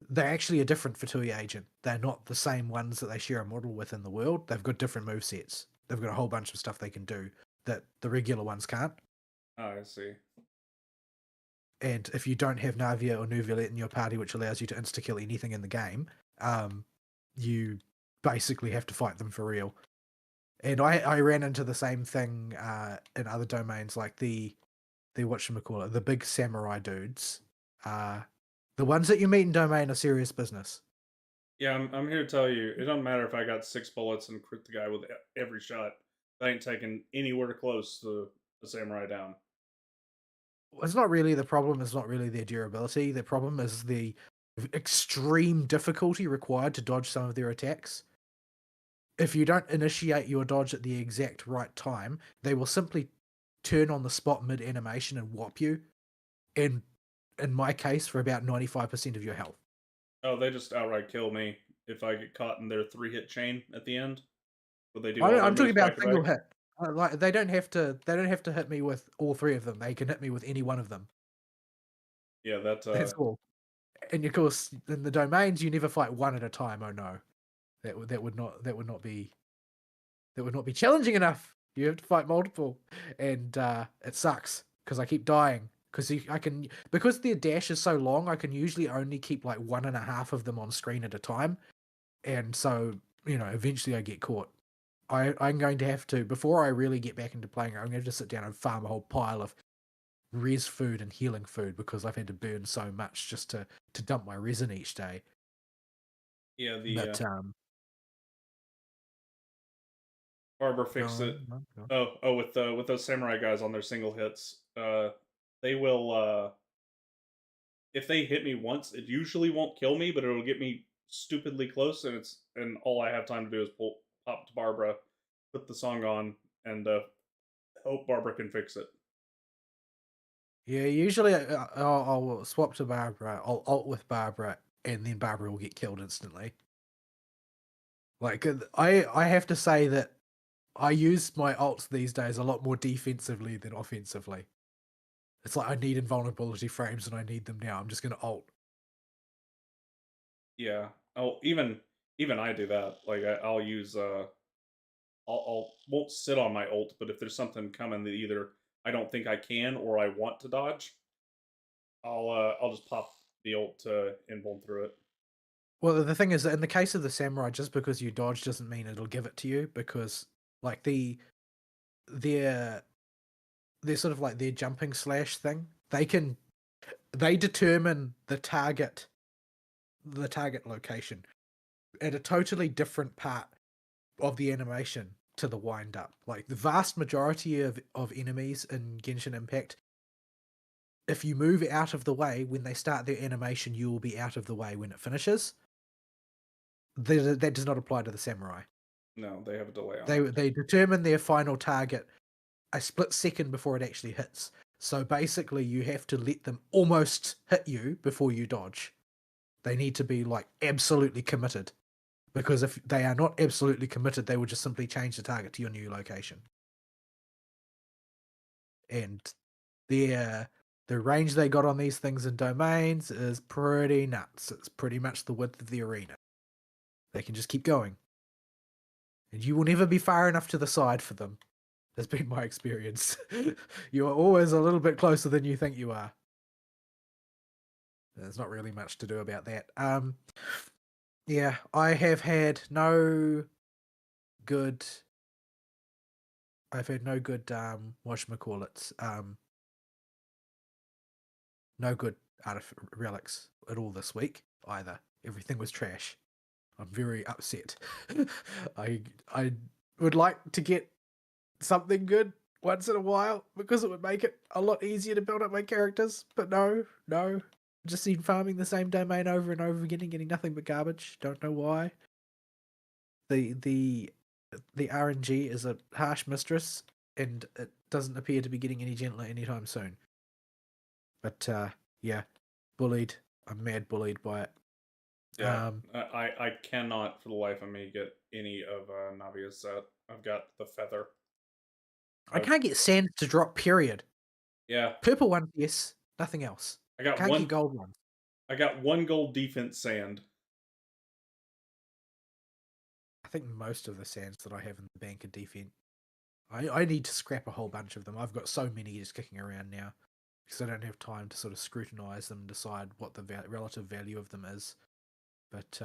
they're actually a different Fatui agent. They're not the same ones that they share a model with in the world. They've got different movesets. They've got a whole bunch of stuff they can do that the regular ones can't. Oh, I see. And if you don't have Navia or Nouvelette in your party, which allows you to insta-kill anything in the game, you basically have to fight them for real. And I ran into the same thing in other domains, like the whatchamacallit, the big samurai dudes. The ones that you meet in domain are serious business. Yeah, I'm here to tell you, it doesn't matter if I got 6 bullets and crit the guy with every shot. I ain't taking anywhere close to the samurai down. It's not really the problem. It's not really their durability. The problem is the extreme difficulty required to dodge some of their attacks. If you don't initiate your dodge at the exact right time, they will simply turn on the spot mid animation and whop you. And in my case, for about 95% of your health. Oh, they just outright kill me if I get caught in their 3-hit chain at the end. But they do I, all their I'm talking moves about back to single back. hit. Like they don't have to. They don't have to hit me with all three of them. They can hit me with any one of them. Yeah, that That's all. And of course, in the domains, you never fight one at a time. Oh no, that would not be challenging enough. You have to fight multiple, and it sucks because I keep dying. Because their dash is so long, I can usually only keep like 1.5 of them on screen at a time, and so eventually I get caught. I'm going to have to, before I really get back into playing, I'm going to sit down and farm a whole pile of res food and healing food because I've had to burn so much just to dump my resin each day. yeah, the But Barber go fixed it. on, go on. Oh, with those samurai guys on their single hits, they will if they hit me once, it usually won't kill me, but it'll get me stupidly close, and all I have time to do is pop to Barbara, put the song on, and hope Barbara can fix it. Yeah, usually I'll swap to Barbara, I'll ult with Barbara, and then Barbara will get killed instantly. Like, I have to say that I use my ults these days a lot more defensively than offensively. It's like I need invulnerability frames and I need them now. I'm just going to ult. Yeah. Oh, even I do that. Like I'll use I'll won't sit on my ult, but if there's something coming that either I don't think I can or I want to dodge, I'll just pop the ult to invuln through it. Well, the thing is that in the case of the samurai, just because you dodge doesn't mean it'll give it to you, because like their sort of like their jumping slash thing, they determine the target location at a totally different part of the animation to the wind up. Like the vast majority of enemies in Genshin Impact, if you move out of the way when they start their animation, you will be out of the way when it finishes. That does not apply to the samurai. No, they have a delay on it. They determine their final target a split second before it actually hits. So basically, you have to let them almost hit you before you dodge. They need to be like absolutely committed, because if they are not absolutely committed, they will just simply change the target to your new location. And the range they got on these things in domains is pretty nuts. It's pretty much the width of the arena. They can just keep going. And you will never be far enough to the side for them. That's been my experience. You are always a little bit closer than you think you are. There's not really much to do about that. Yeah, I have had no good. I've had no good whatchamacallits, no good relics at all this week either. Everything was trash. I'm very upset. I would like to get something good once in a while because it would make it a lot easier to build up my characters. But no. Just seen farming the same domain over and over again and getting nothing but garbage. Don't know why. The RNG is a harsh mistress, and it doesn't appear to be getting any gentler anytime soon. But yeah, bullied. I'm mad bullied by it. Yeah, I cannot for the life of me get any of Navia's set. I've got the feather. I can't get sand to drop. Period. Yeah, Purple one, yes. Nothing else. I got Can't one. get gold ones. I got one gold defense sand. I think most of the sands that I have in the bank are defense. I need to scrap a whole bunch of them. I've got so many just kicking around now because I don't have time to sort of scrutinize them and decide what the relative value of them is. But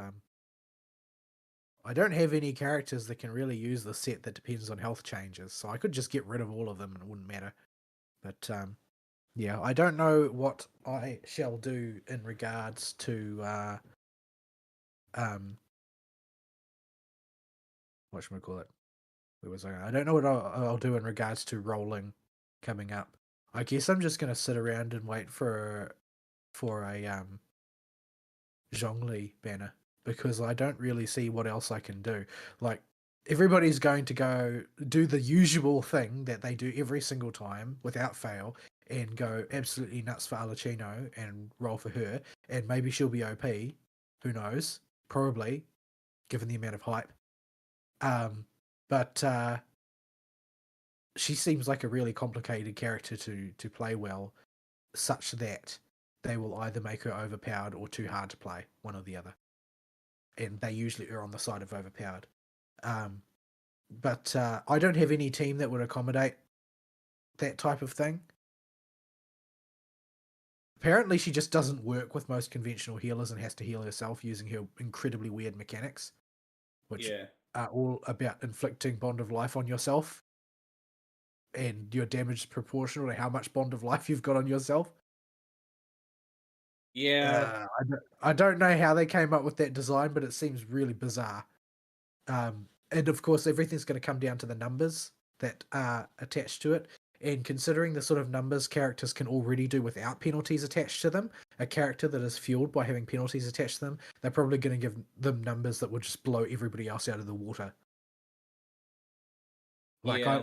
I don't have any characters that can really use the set that depends on health changes, so I could just get rid of all of them and it wouldn't matter. But yeah, I don't know what I shall do in regards to whatchamacallit. Where was I? I don't know what I'll do in regards to rolling coming up. I guess I'm just gonna sit around and wait for a Zhongli banner because I don't really see what else I can do. Like everybody's going to go do the usual thing that they do every single time without fail and go absolutely nuts for Alachino and roll for her, and maybe she'll be OP. Who knows? Probably, given the amount of hype. But she seems like a really complicated character to play well, such that they will either make her overpowered or too hard to play, one or the other. And they usually are on the side of overpowered. But I don't have any team that would accommodate that type of thing. Apparently, she just doesn't work with most conventional healers and has to heal herself using her incredibly weird mechanics, which are all about inflicting Bond of Life on yourself. And your damage is proportional to how much Bond of Life you've got on yourself. Yeah. I don't know how they came up with that design, but it seems really bizarre. And of course, everything's going to come down to the numbers that are attached to it. And considering the sort of numbers characters can already do without penalties attached to them, a character that is fueled by having penalties attached to them, they're probably going to give them numbers that would just blow everybody else out of the water. Like Yeah.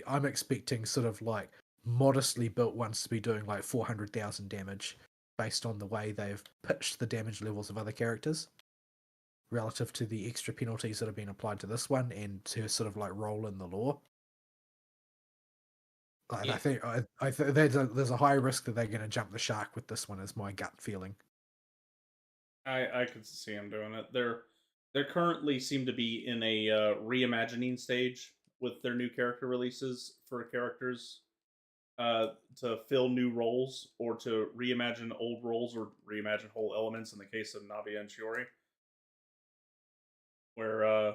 I'm expecting sort of like modestly built ones to be doing like 400,000 damage based on the way they've pitched the damage levels of other characters relative to the extra penalties that have been applied to this one and to sort of like role in the lore. Like, Yeah. I think there's a high risk that they're going to jump the shark with this one, is my gut feeling. I could see them doing it. They're currently seem to be in a reimagining stage with their new character releases for characters to fill new roles or to reimagine old roles or reimagine whole elements in the case of Navia and Shiori. Where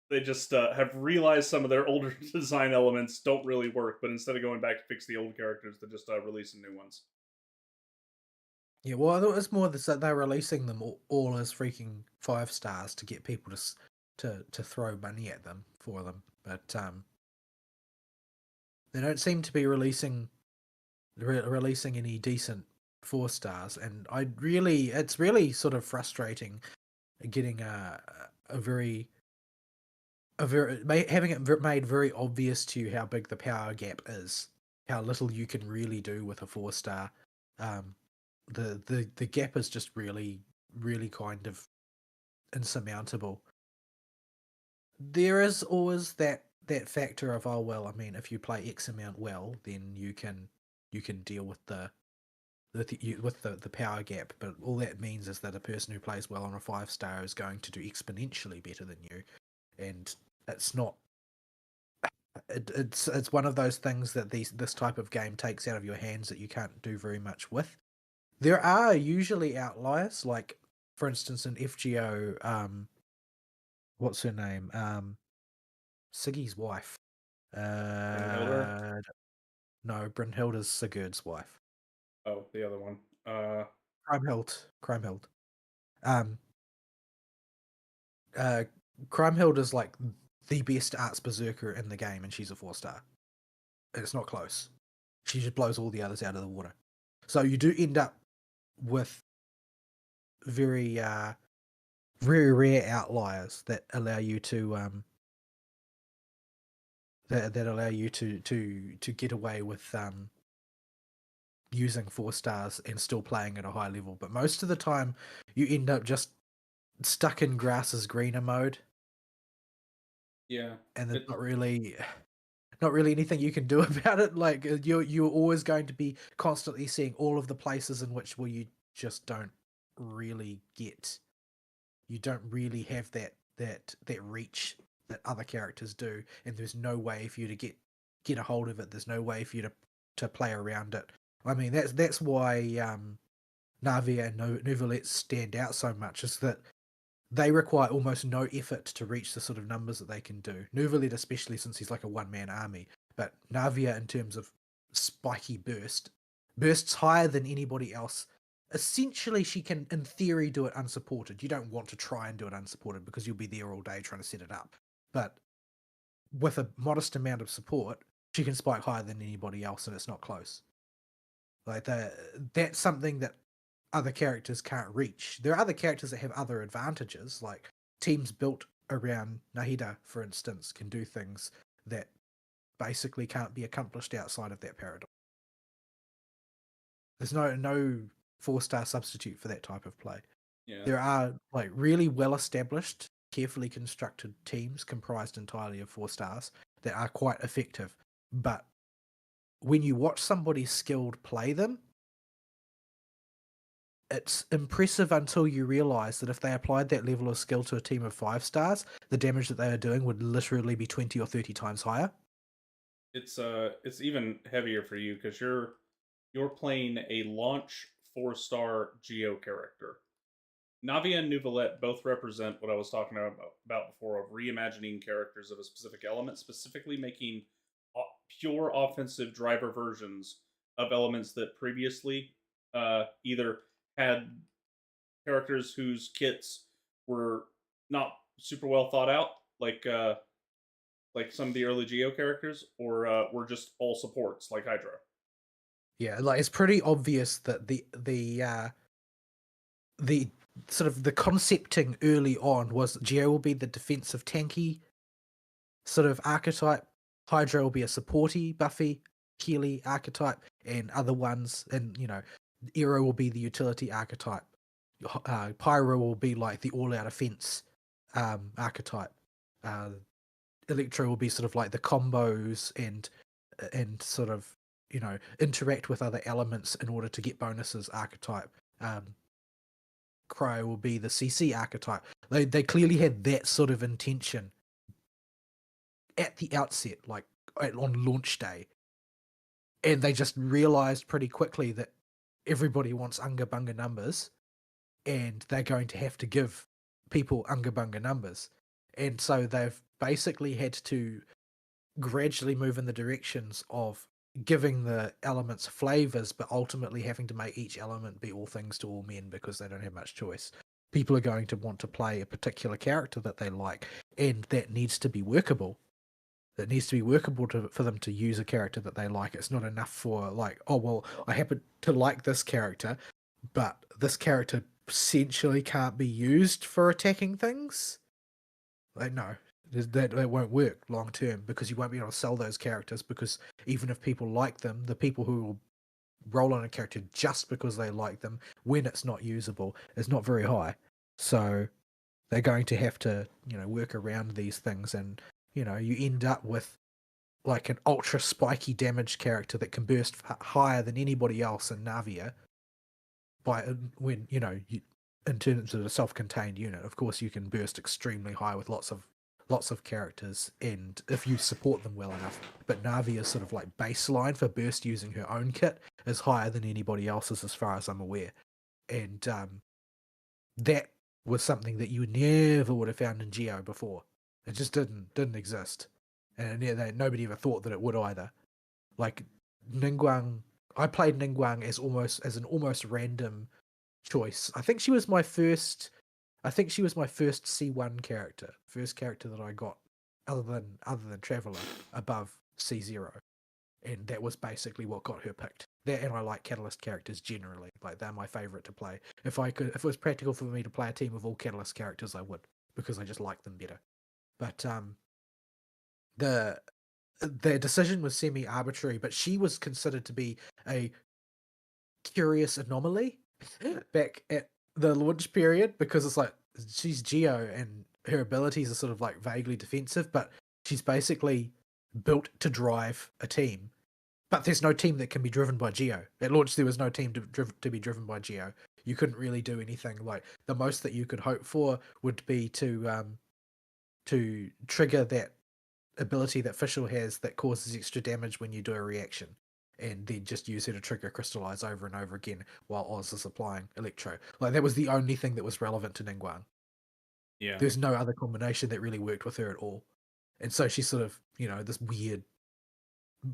they just have realized some of their older design elements don't really work, but instead of going back to fix the old characters, they're just releasing new ones. Yeah, well, I thought it's more that they're releasing them all as freaking 5 stars to get people to throw money at them for them, but they don't seem to be releasing any decent 4 stars, and it's really sort of frustrating getting having it made very obvious to you how big the power gap is, how little you can really do with a 4 star. The gap is just really kind of insurmountable. There is always that factor of, oh well, I mean, if you play X amount well, then you can deal with the power gap, but all that means is that a person who plays well on a 5 star is going to do exponentially better than you, and it's not. It's one of those things that this type of game takes out of your hands that you can't do very much with. There are usually outliers, like for instance in FGO, what's her name? Siggy's wife. Brynhildr? Uh, no, Brynhilda's Sigurd's wife. Oh, the other one. Crimehild. Um, uh, Crimehild is like the best arts berserker in the game, and she's a 4-star. It's not close. She just blows all the others out of the water. So you do end up with very very rare outliers that allow you to that allow you to get away with using 4-stars and still playing at a high level. But most of the time, you end up just stuck in grass is greener mode, Yeah. and there's It not really anything you can do about it. Like you're always going to be constantly seeing all of the places in which you just don't really get. You don't really have that reach that other characters do, and there's no way for you to get a hold of it. There's no way for you to play around it. I mean, that's why Navia and Nouvellette stand out so much, is that they require almost no effort to reach the sort of numbers that they can do. Nouvellette, especially since he's like a one-man army, but Navia, in terms of spiky bursts higher than anybody else. Essentially, she can, in theory, do it unsupported. You don't want to try and do it unsupported because you'll be there all day trying to set it up. But with a modest amount of support, she can spike higher than anybody else, and it's not close. Like that's something that other characters can't reach. There are other characters that have other advantages, like teams built around Nahida, for instance, can do things that basically can't be accomplished outside of that paradigm. There's no 4-star substitute for that type of play. yeah. There are like really well established, carefully constructed teams comprised entirely of 4-stars that are quite effective. But when you watch somebody skilled play them, it's impressive until you realize that if they applied that level of skill to a team of 5-stars, the damage that they are doing would literally be 20 or 30 times higher. It's even heavier for you because you're playing a launch 4-star Geo character. Navi and Nouvellette both represent what I was talking about before of reimagining characters of a specific element, specifically making pure offensive driver versions of elements that previously either had characters whose kits were not super well thought out, like some of the early Geo characters, or were just all supports like Hydra. Yeah, like it's pretty obvious that the sort of the concepting early on was Geo will be the defensive tanky sort of archetype, Hydra will be a supporty, buffy, healy archetype, and other ones, and Aero will be the utility archetype. Pyro will be like the all-out offense archetype. Electro will be sort of like the combos and sort of interact with other elements in order to get bonuses archetype. Cryo will be the CC archetype. They clearly had that sort of intention at the outset, like on launch day, and they just realized pretty quickly that everybody wants Unga Bunga numbers, and they're going to have to give people Unga Bunga numbers, and so they've basically had to gradually move in the directions of giving the elements flavors, but ultimately having to make each element be all things to all men because they don't have much choice. People are going to want to play a particular character that they like, and that needs to be workable. It needs to be workable for them to use a character that they like. It's not enough for like, oh well, I happen to like this character, but this character essentially can't be used for attacking things. Like no, that won't work long term because you won't be able to sell those characters, because even if people like them, the people who will roll on a character just because they like them when it's not usable is not very high. So they're going to have to work around these things, and you end up with like an ultra spiky damage character that can burst higher than anybody else in Navia by when in terms of a self-contained unit. Of course you can burst extremely high with lots of characters, and if you support them well enough, but Navia's sort of like baseline for burst using her own kit is higher than anybody else's as far as I'm aware, and that was something that you never would have found in Geo before. It just didn't exist, and nobody ever thought that it would either. Like Ningguang, I played Ningguang as an almost random choice. I think she was my first. I think she was my first C1 character, first character that I got other than Traveler above C0, and that was basically what got her picked. That, and I like Catalyst characters generally, like they're my favorite to play. If it was practical for me to play a team of all Catalyst characters, I would, because I just like them better. But the their decision was semi-arbitrary, but she was considered to be a curious anomaly back at the launch period, because it's like she's Geo and her abilities are sort of like vaguely defensive, but she's basically built to drive a team. But there's no team that can be driven by Geo. At launch, there was no team to be driven by Geo. You couldn't really do anything. Like the most that you could hope for would be to trigger that ability that Fischl has that causes extra damage when you do a reaction, and then just use her to trigger Crystallize over and over again while Oz is applying Electro. Like that was the only thing that was relevant to Ningguang. Yeah. There's no other combination that really worked with her at all. And so she's sort of, this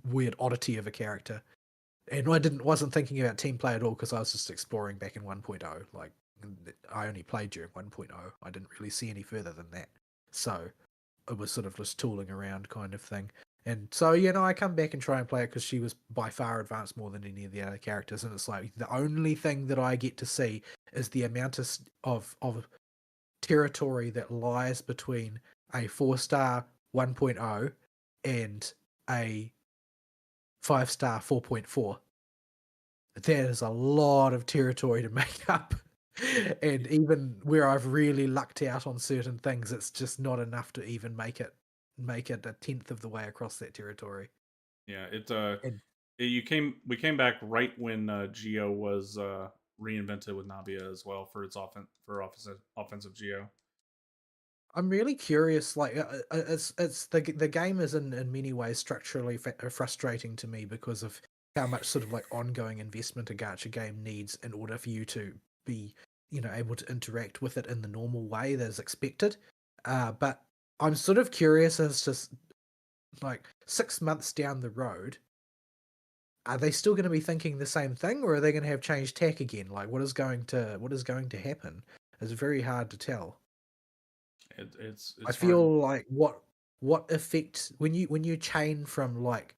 weird oddity of a character. And wasn't thinking about team play at all, because I was just exploring back in 1.0. Like I only played during 1.0. I didn't really see any further than that. So it was sort of just tooling around kind of thing. And so, I come back and try and play it because she was by far advanced more than any of the other characters. And it's like the only thing that I get to see is the amount of territory that lies between a 4-star 1.0 and a 5-star 4.4. That is a lot of territory to make up. And even where I've really lucked out on certain things, it's just not enough to even make it a tenth of the way across that territory. Yeah, And we came back right when Geo was reinvented with Navia as well for its offensive Geo. I'm really curious. Like, it's the game is in many ways structurally frustrating to me because of how much sort of like ongoing investment a gacha game needs in order for you to be able to interact with it in the normal way that is expected. But I'm sort of curious as to like 6 months down the road, are they still going to be thinking the same thing, or are they going to have changed tack again? Like, what is going to happen? It's very hard to tell. It's I hard. feel like what effect when you chain from like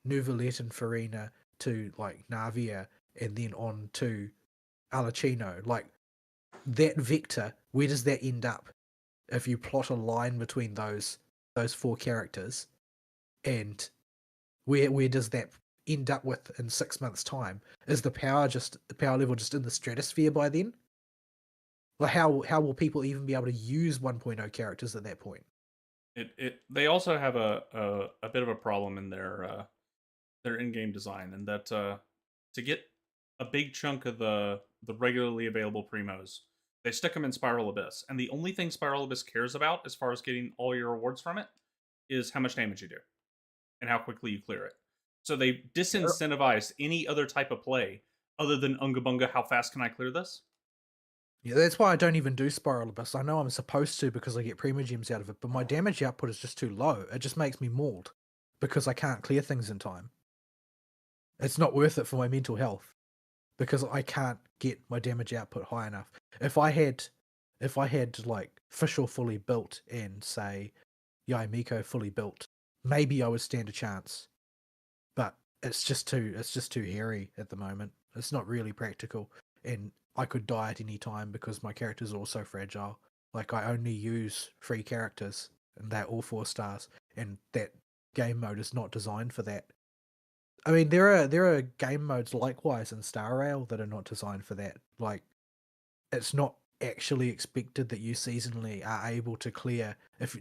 Nuvolette and Farina to like Navia and then on to Alicino, like that vector, where does that end up if you plot a line between those four characters, and where does that end up with in 6 months' time? Is the power level just in the stratosphere by then? Like how will people even be able to use 1.0 characters at that point? They also have a bit of a problem in their in-game design, and that to get a big chunk of the regularly available primos, they stick them in Spiral Abyss, and the only thing Spiral Abyss cares about as far as getting all your rewards from it is how much damage you do and how quickly you clear it. So they disincentivize any other type of play other than Unga Bunga. How fast can I clear this? Yeah, that's why I don't even do Spiral Abyss. I know I'm supposed to because I get Primogems out of it, but my damage output is just too low. It just makes me mauled because I can't clear things in time. It's not worth it for my mental health because I can't get my damage output high enough. If I had like Fischl fully built and say Yaimiko fully built, maybe I would stand a chance. But it's just too hairy at the moment. It's not really practical, and I could die at any time because my characters are all so fragile. Like I only use 3 characters, and they're all 4 stars, and that game mode is not designed for that. I mean, there are game modes likewise in Star Rail that are not designed for that. Like it's not actually expected that you seasonally are able to clear if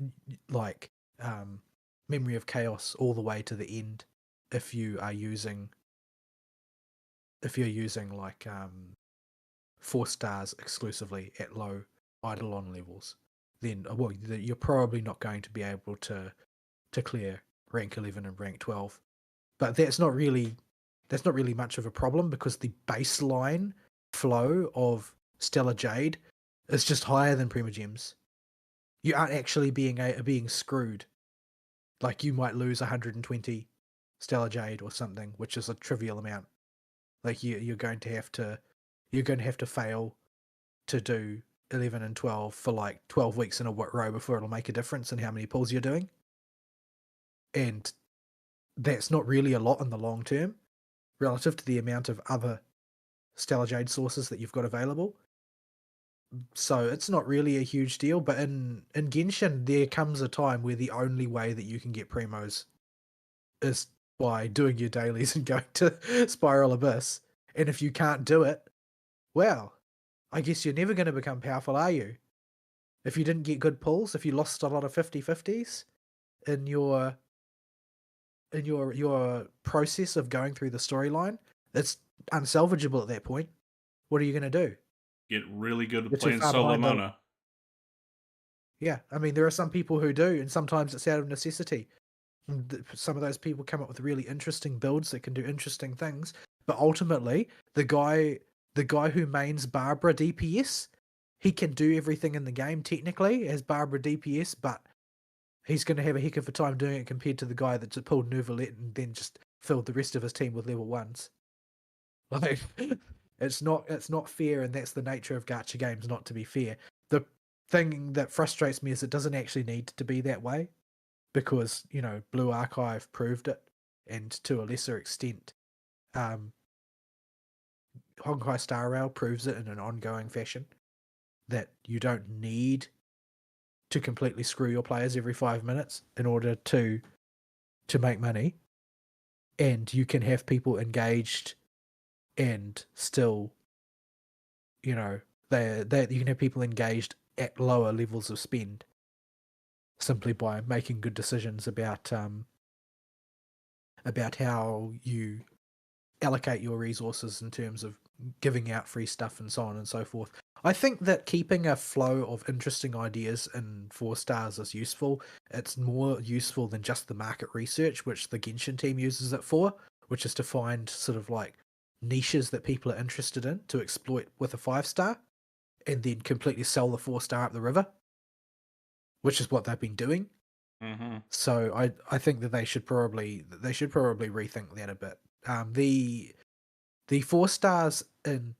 like um Memory of Chaos all the way to the end if you are using if you're using like 4 stars exclusively at low Eidolon levels, then well you're probably not going to be able to clear rank 11 and rank 12. But that's not really much of a problem because the baseline flow of Stellar Jade is just higher than Primogems. You aren't actually being screwed. Like you might lose 120 Stellar Jade or something, which is a trivial amount. Like you're going to have to fail to do 11 and 12 for like 12 weeks in a row before it'll make a difference in how many pulls you're doing. And that's not really a lot in the long term relative to the amount of other Stellar Jade sources that you've got available. So it's not really a huge deal, but in Genshin there comes a time where the only way that you can get primos is by doing your dailies and going to Spiral Abyss. And if you can't do it, well, I guess you're never going to become powerful, are you? If you didn't get good pulls, if you lost a lot of 50/50s in your process of going through the storyline, it's unsalvageable at that point. What are you going to do? Get really good at You're too playing far solo behind the. Mona. Yeah, I mean, there are some people who do, and sometimes it's out of necessity. Some of those people come up with really interesting builds that can do interesting things, but ultimately, the guy who mains Barbara DPS, he can do everything in the game technically as Barbara DPS, but he's going to have a heck of a time doing it compared to the guy that just pulled Neuvillette and then just filled the rest of his team with level ones. Like, it's not fair, and that's the nature of gacha games. Not to be fair, the thing that frustrates me is it doesn't actually need to be that way because Blue Archive proved it, and to a lesser extent, um, Honkai Star Rail proves it in an ongoing fashion that you don't need to completely screw your players every 5 minutes in order to make money, and you can have people engaged and still, they you can have people engaged at lower levels of spend simply by making good decisions about how you allocate your resources in terms of giving out free stuff and so on and so forth. I think that keeping a flow of interesting ideas in 4 stars is useful. It's more useful than just the market research, which the Genshin team uses it for, which is to find sort of like niches that people are interested in to exploit with a 5 star and then completely sell the 4 star up the river, which is what they've been doing. Mm-hmm. So I think that they should probably rethink that a bit. The 4 stars in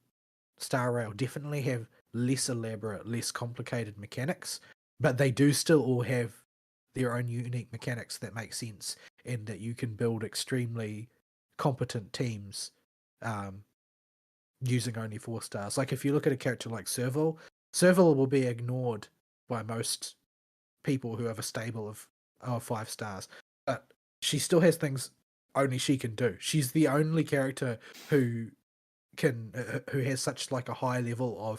Star Rail definitely have less elaborate, less complicated mechanics, but they do still all have their own unique mechanics that make sense, and that you can build extremely competent teams um, using only 4 stars. Like if you look at a character like Serval, Serval will be ignored by most people who have a stable of 5 stars, but she still has things only she can do. She's the only character who who has such like a high level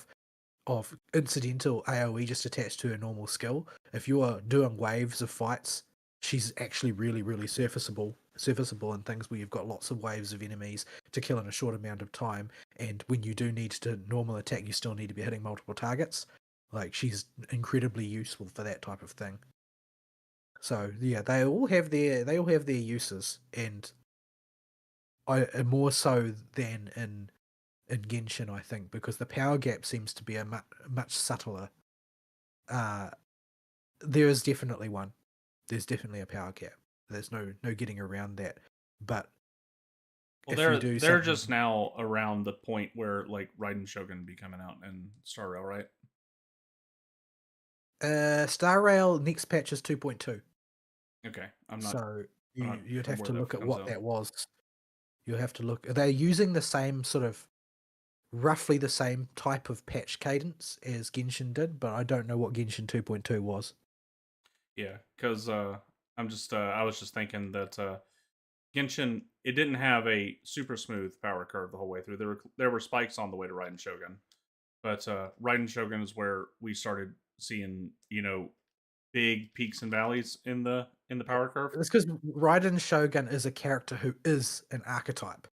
of incidental AoE just attached to her normal skill. If you are doing waves of fights, she's actually really, really surfaceable in things where you've got lots of waves of enemies to kill in a short amount of time. And when you do need to normal attack, you still need to be hitting multiple targets. Like she's incredibly useful for that type of thing. So yeah, they all have their uses, and more so than in Genshin, I think, because the power gap seems to be a much subtler. Uh, there is definitely one. There's definitely a power gap. There's no getting around that. But Well, if you do they're just something, now around the point where like Raiden Shogun be coming out in Star Rail, right? Star Rail next patch is 2.2. Okay, So I'm not you'd from have where to that look at comes what out. that was. You'll have to look. They're using the same sort of roughly the same type of patch cadence as Genshin did, but I don't know what Genshin 2.2 was. Yeah, because I was just thinking that Genshin, it didn't have a super smooth power curve the whole way through. There were spikes on the way to Raiden Shogun, but Raiden Shogun is where we started seeing big peaks and valleys in the power curve. It's because Raiden Shogun is a character who is an archetype.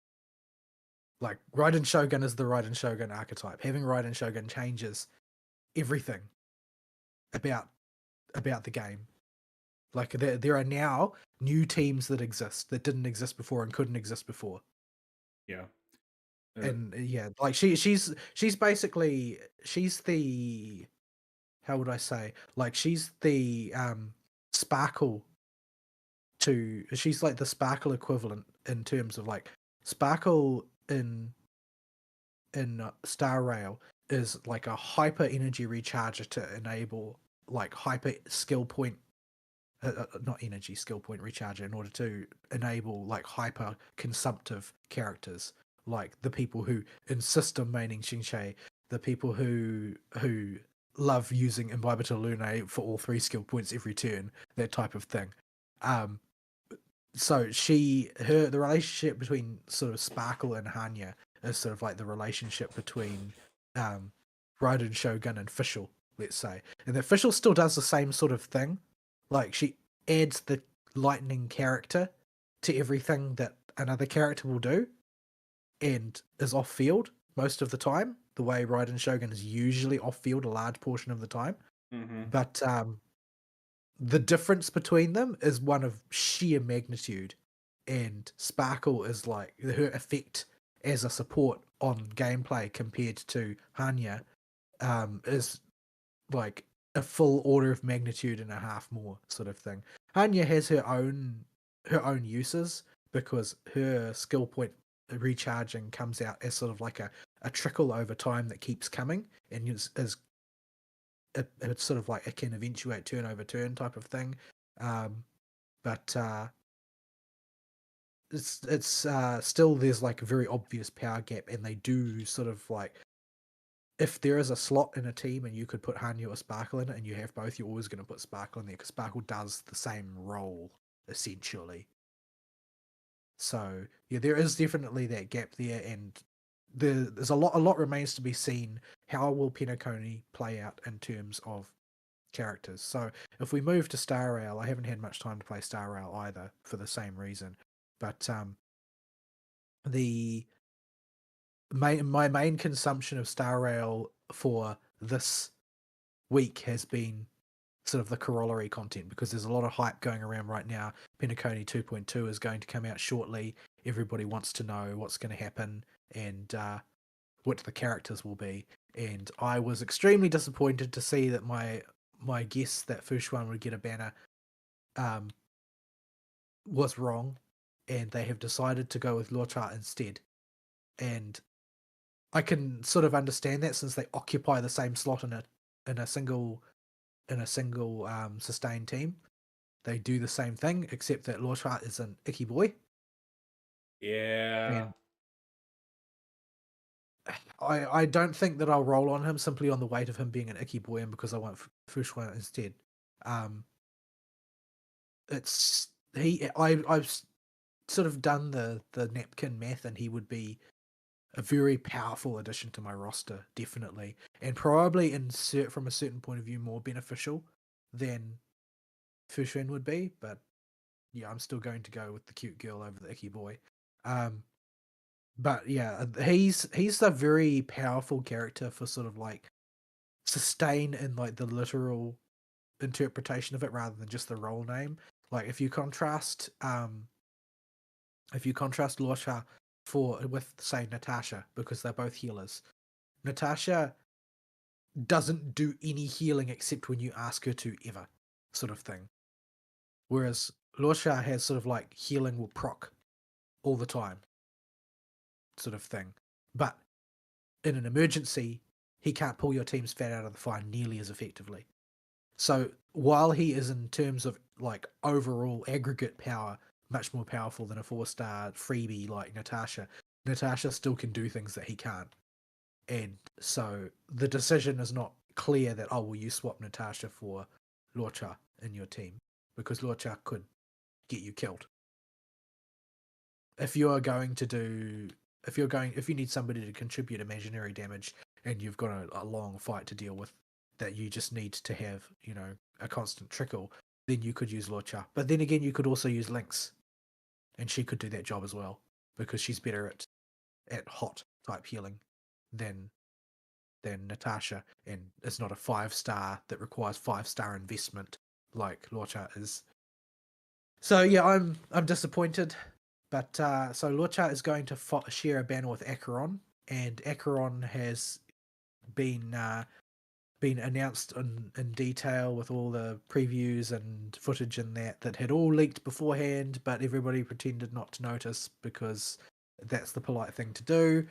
Like Raiden Shogun is the Raiden Shogun archetype. Having Raiden Shogun changes everything about the game. Like there are now new teams that exist that didn't exist before and couldn't exist before. Yeah, Uh, And yeah, like she's basically she's the how would I say, like she's the sparkle to she's like the sparkle equivalent in terms of like sparkle in Star Rail is like a hyper energy recharger to enable like hyper skill point not energy skill point recharger in order to enable like hyper consumptive characters like the people who insist on maining Xingqiu, the people who love using Imbibitor Lunae for all three skill points every turn, that type of thing. Um, so the relationship between sort of Sparkle and Hanya is sort of like the relationship between um Raiden Shogun and Fischl, let's say. And that Fischl still does the same sort of thing. Like she adds the lightning character to everything that another character will do and is off field most of the time, the way Raiden Shogun is usually off field a large portion of the time. mm-hmm. But the difference between them is one of sheer magnitude, and Sparkle is like her effect as a support on gameplay compared to Hanya is like a full order of magnitude and a half more sort of thing. Hanya has her own uses because her skill point recharging comes out as sort of like a trickle over time that keeps coming and is it's sort of like it can eventuate turn over turn type of thing. But it's still there's like a very obvious power gap, and they do sort of like if there is a slot in a team and you could put Hanyu or Sparkle in it, and you have both, you're always going to put Sparkle in there because Sparkle does the same role essentially. So yeah, there is definitely that gap there, and there's a lot remains to be seen. How will Penacony play out in terms of characters? So if we move to Star Rail, I haven't had much time to play Star Rail either for the same reason, but the my main consumption of Star Rail for this week has been sort of the corollary content because there's a lot of hype going around right now. Penacony 2.2 is going to come out shortly. Everybody wants to know what's going to happen and what the characters will be. And I was extremely disappointed to see that my guess that Fushuan would get a banner um, was wrong, and they have decided to go with Luocha instead. And I can sort of understand that since they occupy the same slot in a single sustained team. They do the same thing, except that Luocha is an icky boy, Yeah. and I don't think that I'll roll on him simply on the weight of him being an icky boy, and because I want Fushua instead. Um, it's I've sort of done the napkin math, and he would be a very powerful addition to my roster, definitely, and probably from a certain point of view more beneficial than Fushuan would be. But yeah, I'm still going to go with the cute girl over the icky boy. Um, but yeah, he's a very powerful character for sort of like sustain in like the literal interpretation of it rather than just the role name. Like if you contrast Losha with say Natasha, because they're both healers. Natasha doesn't do any healing except when you ask her to ever, sort of thing. Whereas Losha has sort of like healing will proc all the time, sort of thing. But in an emergency, he can't pull your team's fat out of the fire nearly as effectively. So while he is in terms of like overall aggregate power much more powerful than a 4-star freebie like Natasha, Natasha still can do things that he can't. And so the decision is not clear that will you swap Natasha for Lorcha in your team because Lorcha could get you killed. If you are going to do if you need somebody to contribute imaginary damage and you've got a long fight to deal with that you just need to have, a constant trickle, then you could use Lorcha. But then again you could also use Lynx and she could do that job as well because she's better at hot type healing than Natasha, and it's not a 5-star that requires 5-star investment like Lorcha is. So yeah, I'm disappointed But so Lucha is going to share a banner with Acheron, and Acheron has been been announced in detail with all the previews and footage and that had all leaked beforehand, but everybody pretended not to notice because that's the polite thing to do.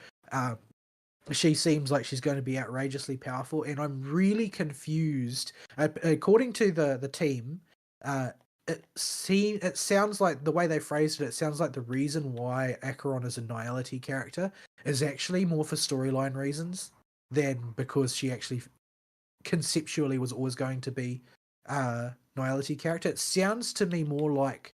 She seems like she's going to be outrageously powerful, and I'm really confused. According to the team, uh, it sounds like the way they phrased it. It sounds like the reason why Acheron is a Nihility character is actually more for storyline reasons than because she actually conceptually was always going to be a Nihility character. It sounds to me more like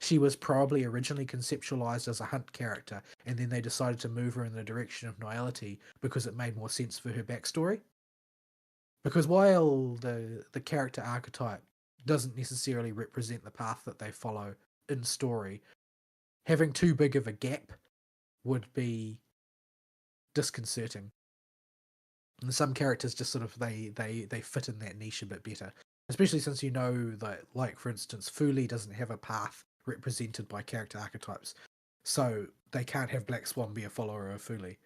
she was probably originally conceptualized as a hunt character, and then they decided to move her in the direction of Nihility because it made more sense for her backstory. Because while the character archetype doesn't necessarily represent the path that they follow in story, having too big of a gap would be disconcerting. And some characters just sort of they fit in that niche a bit better, especially since you know that, like for instance, Fuli doesn't have a path represented by character archetypes, so they can't have Black Swan be a follower of Fuli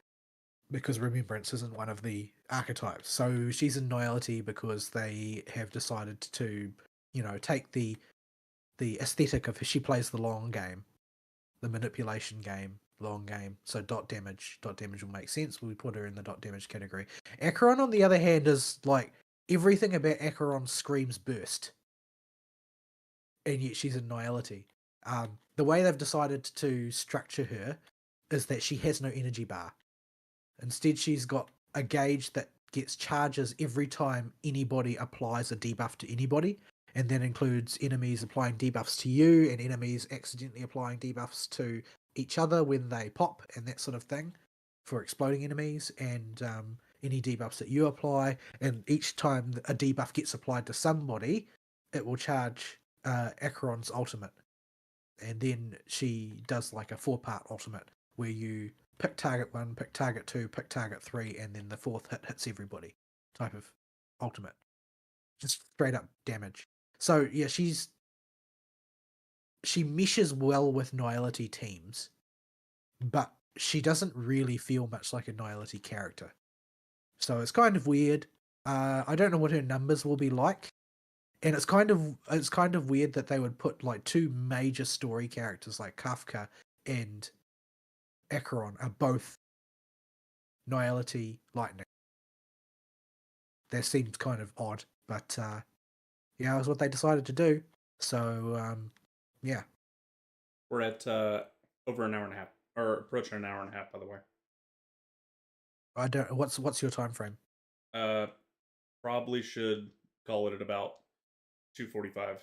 because Remembrance isn't one of the archetypes. So she's in Nihility because they have decided to, take the aesthetic of she plays the long game, the manipulation game, long game. So dot damage will make sense. We put her in the dot damage category. Acheron, on the other hand, is like everything about Acheron screams burst, and yet she's in Nihility. The way they've decided to structure her is that she has no energy bar. Instead, she's got a gauge that gets charges every time anybody applies a debuff to anybody, and that includes enemies applying debuffs to you and enemies accidentally applying debuffs to each other when they pop and that sort of thing for exploding enemies, and any debuffs that you apply. And each time a debuff gets applied to somebody, it will charge Acheron's ultimate. And then she does like a 4-part ultimate where you pick target 1, pick target 2, pick target 3, and then the 4th hit hits everybody type of ultimate. Just straight up damage. So yeah, she meshes well with Nihility teams, but she doesn't really feel much like a Nihility character. So it's kind of weird. I don't know what her numbers will be like. And it's kind of weird that they would put like two major story characters like Kafka and Acheron are both Nihility Lightning. That seems kind of odd, but yeah, it was what they decided to do. So yeah, We're at over an hour and a half, or approaching an hour and a half, by the way. I don't. What's your time frame? Uh, Probably should call it at about 2:45.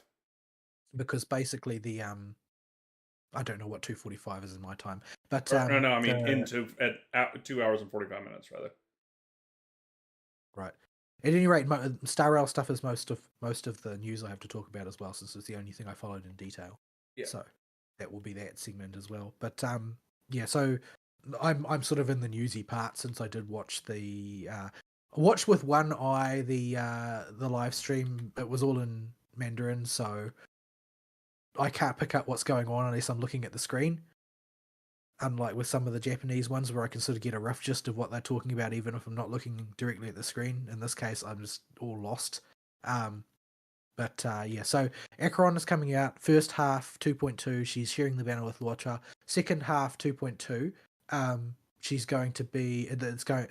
Because basically the I don't know what 2:45 is in my time, but Or no, I mean the into at 2 hours and 45 minutes rather. right. At any rate, Star Rail stuff is most of the news I have to talk about as well, since it's the only thing I followed in detail. Yeah. So that will be that segment as well. But yeah, so I'm sort of in the newsy part since I did watch the watch with one eye the live stream. It was all in Mandarin, so I can't pick up what's going on unless I'm looking at the screen. Unlike with some of the Japanese ones where I can sort of get a rough gist of what they're talking about, even if I'm not looking directly at the screen. In this case, I'm just all lost. But yeah, so Acheron is coming out. First half 2.2, she's sharing the banner with Luocha. Second half 2.2, she's going to be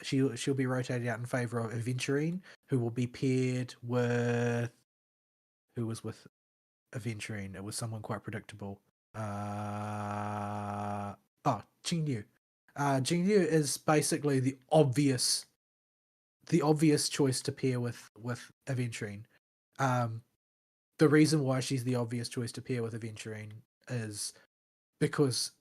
she'll be rotated out in favor of Aventurine, who will be paired with who was with Aventurine. It was someone quite predictable. Jingyu. Jingyu is basically the obvious choice to pair with Aventurine. The reason why she's the obvious choice to pair with Aventurine is because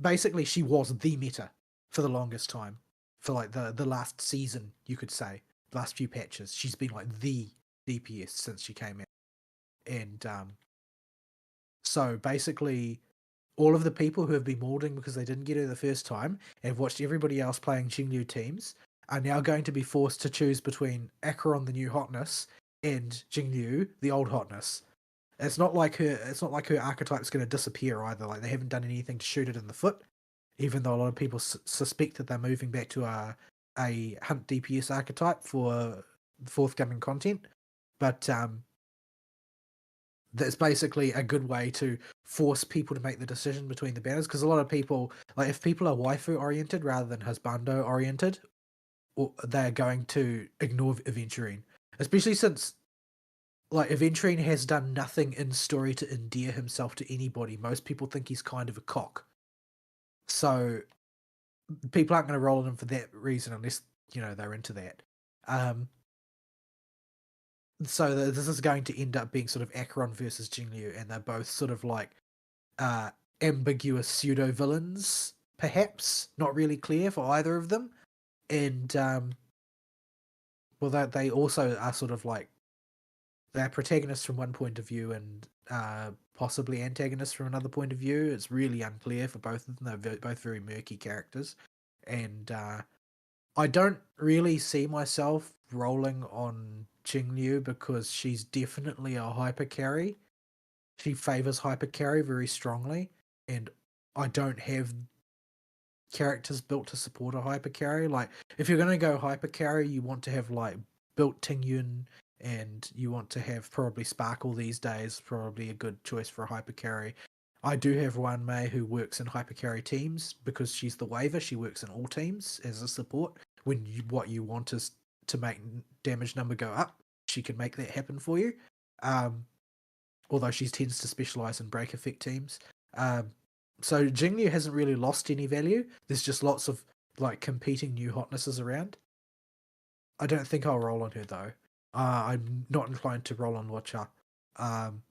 basically she was the meta for the longest time. For like the last season, you could say, last few patches, she's been like the DPS since she came out. And so basically all of the people who have been molding because they didn't get her the first time and have watched everybody else playing Xingyu teams are now going to be forced to choose between Acheron, the new hotness, and Xingyu, the old hotness. It's not like her archetype's going to disappear either. Like they haven't done anything to shoot it in the foot, even though a lot of people suspect that they're moving back to a hunt DPS archetype for forthcoming content. But that's basically a good way to force people to make the decision between the banners, because a lot of people, like if people are waifu oriented rather than husbando oriented, they're going to ignore Aventurine, especially since like Aventurine has done nothing in story to endear himself to anybody. Most people think he's kind of a cock, so people aren't going to roll on him for that reason unless they're into that. Um, so this is going to end up being sort of Acheron versus Jingliu, and they're both sort of like uh, ambiguous pseudo villains, perhaps not really clear for either of them, and well, they also are sort of like they're protagonists from one point of view and possibly antagonists from another point of view. It's really unclear for both of them. They're both very murky characters, and I don't really see myself rolling on Qingliu because she's definitely a hyper carry. She favors hyper carry very strongly, and I don't have characters built to support a hyper carry. Like, if you're going to go hyper carry, you want to have like built Tingyun, and you want to have probably Sparkle these days, probably a good choice for a hyper carry. I do have one Mei who works in hyper carry teams because she's the waiver. She works in all teams as a support. When what you want is to make damage number go up, she can make that happen for you. Um, Although she tends to specialize in break effect teams. So Jingyu hasn't really lost any value. There's just lots of like competing new hotnesses around. I don't think I'll roll on her though. I'm not inclined to roll on Watcha. Um,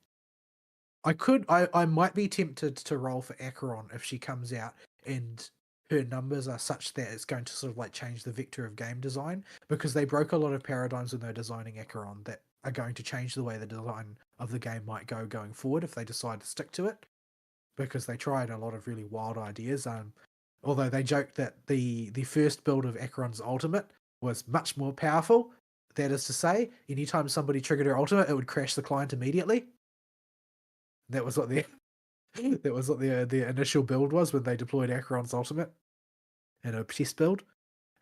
I might be tempted to roll for Acheron if she comes out and her numbers are such that it's going to sort of like change the vector of game design, because they broke a lot of paradigms when they're designing Acheron that are going to change the way the design of the game might go going forward if they decide to stick to it, because they tried a lot of really wild ideas. Although they joked that the first build of Acheron's ultimate was much more powerful. That is to say, anytime somebody triggered her ultimate, it would crash the client immediately. That was what the that was what the initial build was when they deployed Acheron's ultimate in a test build.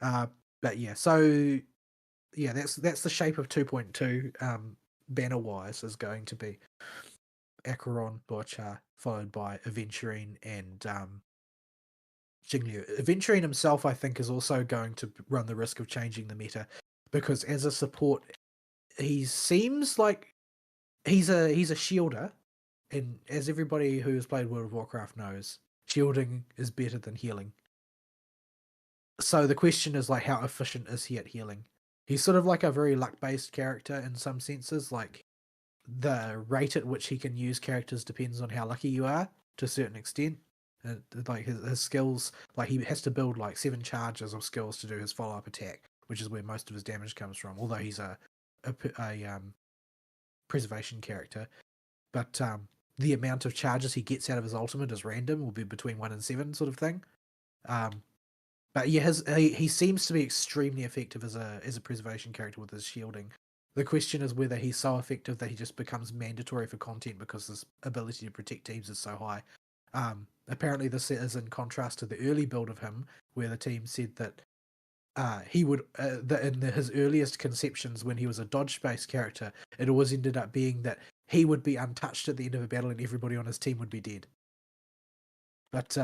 Uh, but yeah, so yeah, that's the shape of 2.2 banner wise is going to be Acheron, Borcha, followed by Aventurine and Jingyu. Aventurine himself, I think, is also going to run the risk of changing the meta, because as a support, he seems like he's a shielder, and as everybody who has played World of Warcraft knows, shielding is better than healing. So the question is like, how efficient is he at healing? He's sort of like a very luck-based character in some senses. Like the rate at which he can use characters depends on how lucky you are to a certain extent. Like his skills, like he has to build like 7 charges of skills to do his follow-up attack, which is where most of his damage comes from. Although he's a preservation character, but the amount of charges he gets out of his ultimate is random. Will be between 1 and 7 sort of thing. But yeah, he seems to be extremely effective as a preservation character with his shielding. The question is whether he's so effective that he just becomes mandatory for content because his ability to protect teams is so high. Apparently, this is in contrast to the early build of him, where the team said that he would, his earliest conceptions when he was a dodge space character, it always ended up being that he would be untouched at the end of a battle and everybody on his team would be dead. But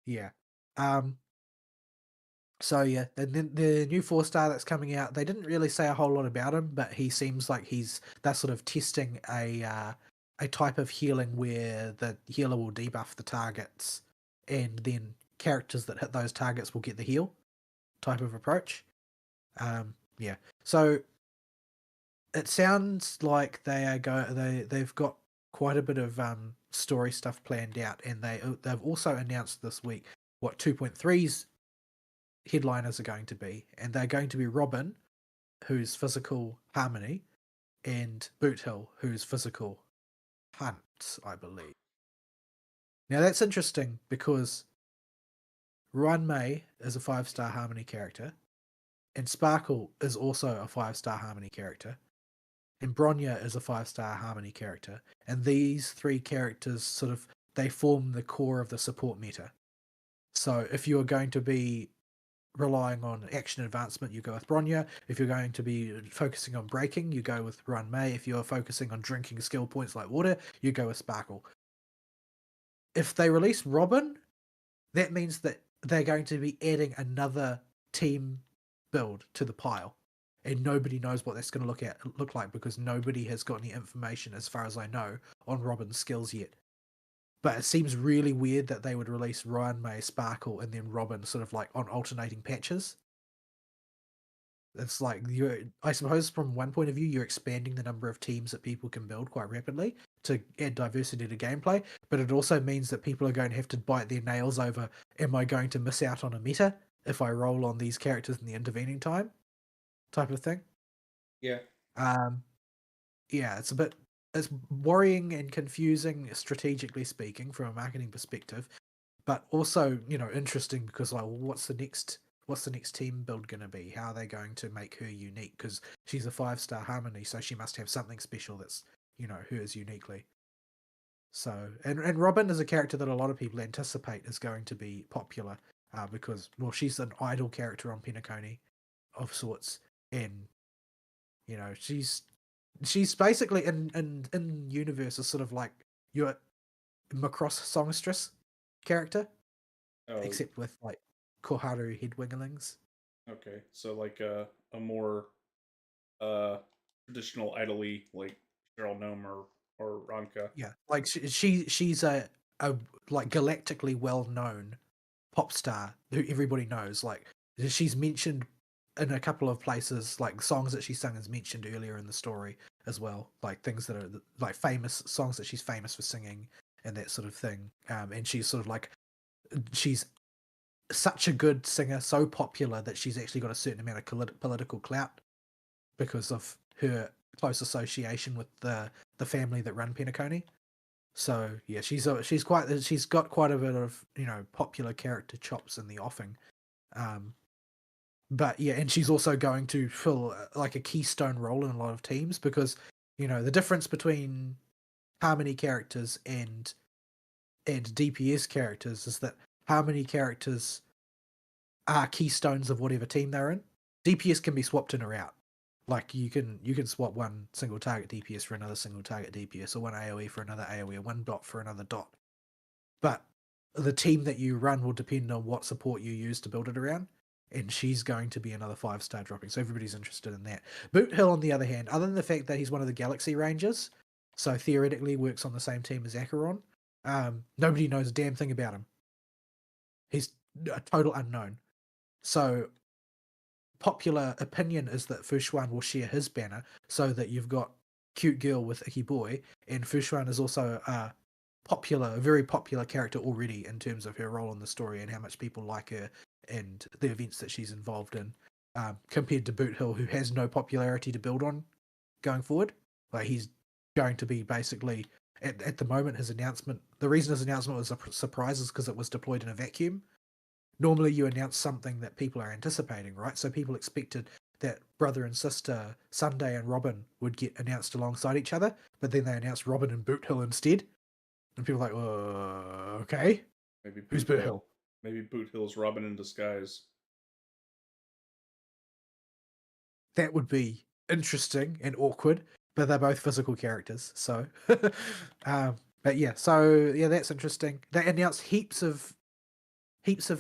yeah. So yeah, then the new 4-star that's coming out, they didn't really say a whole lot about him, but he seems like they're sort of testing a type of healing where the healer will debuff the targets, and then characters that hit those targets will get the heal type of approach. Yeah, so it sounds like they've got quite a bit of story stuff planned out, and they've also announced this week what 2.3's headliners are going to be, and they're going to be Robin, who's physical Harmony, and Boot Hill, who's physical Hunt, I believe. Now that's interesting because Ruan Mei is a 5-star Harmony character, and Sparkle is also a 5-star Harmony character. and Bronya is a 5-star Harmony character. And these three characters sort of they form the core of the support meta. So if you are going to be relying on action advancement, you go with Bronya. If you're going to be focusing on breaking, you go with Ruan Mei. If you're focusing on drinking skill points like water, you go with Sparkle. If they release Robin, that means that they're going to be adding another team build to the pile. And nobody knows what that's going to look like because nobody has got any information, as far as I know, on Robin's skills yet. But it seems really weird that they would release Ryan May, Sparkle, and then Robin sort of like on alternating patches. It's like I suppose from one point of view, you're expanding the number of teams that people can build quite rapidly to add diversity to gameplay, but it also means that people are going to have to bite their nails over, am I going to miss out on a meta if I roll on these characters in the intervening time type of thing. Yeah. Yeah, it's worrying and confusing strategically speaking from a marketing perspective, but also, interesting because like, what's the next team build going to be? How are they going to make her unique? Because she's a 5-star Harmony, so she must have something special that's, hers uniquely. So, and Robin is a character that a lot of people anticipate is going to be popular because, well, she's an idol character on Penacony of sorts, and she's basically in universe is sort of like your Macross songstress character, Oh, except with like Koharu head wigglings. okay. So like a more uh traditional idol-y, like Cheryl Gnome or Ranka. Yeah, like she's a like galactically well known pop star who everybody knows. Like she's mentioned in a couple of places, like songs that she sung is mentioned earlier in the story as well. Like things that are like famous songs that she's famous for singing and that sort of thing. And she's sort of like she's such a good singer, so popular that she's actually got a certain amount of political clout because of her close association with the family that run Penacony. So yeah, she's got quite a bit of popular character chops in the offing. But yeah, and she's also going to fill like a keystone role in a lot of teams because the difference between Harmony characters and DPS characters is that Harmony characters are keystones of whatever team they're in. DPS can be swapped in or out. Like you can swap one single target DPS for another single target DPS, or one AoE for another AoE, or one dot for another dot. But the team that you run will depend on what support you use to build it around. And she's going to be another 5-star dropping, so everybody's interested in that. Boot Hill, on the other hand, other than the fact that he's one of the Galaxy Rangers, so theoretically works on the same team as Acheron, nobody knows a damn thing about him. He's a total unknown. So popular opinion is that Fushuan will share his banner so that you've got cute girl with icky boy, and Fushuan is also a very popular character already in terms of her role in the story and how much people like her and the events that she's involved in, compared to Boot Hill, who has no popularity to build on going forward. Like he's going to be basically at the moment the reason his announcement was a surprise is because it was deployed in a vacuum. Normally you announce something that people are anticipating, right? So people expected that brother and sister Sunday and Robin would get announced alongside each other, but then they announced Robin and Boot Hill instead. And people are like, okay. Maybe Who's Boot Boot Hill. Hill? Maybe Boot Hill's Robin in disguise. That would be interesting and awkward, but they're both physical characters. So, but yeah, that's interesting. They announced heaps of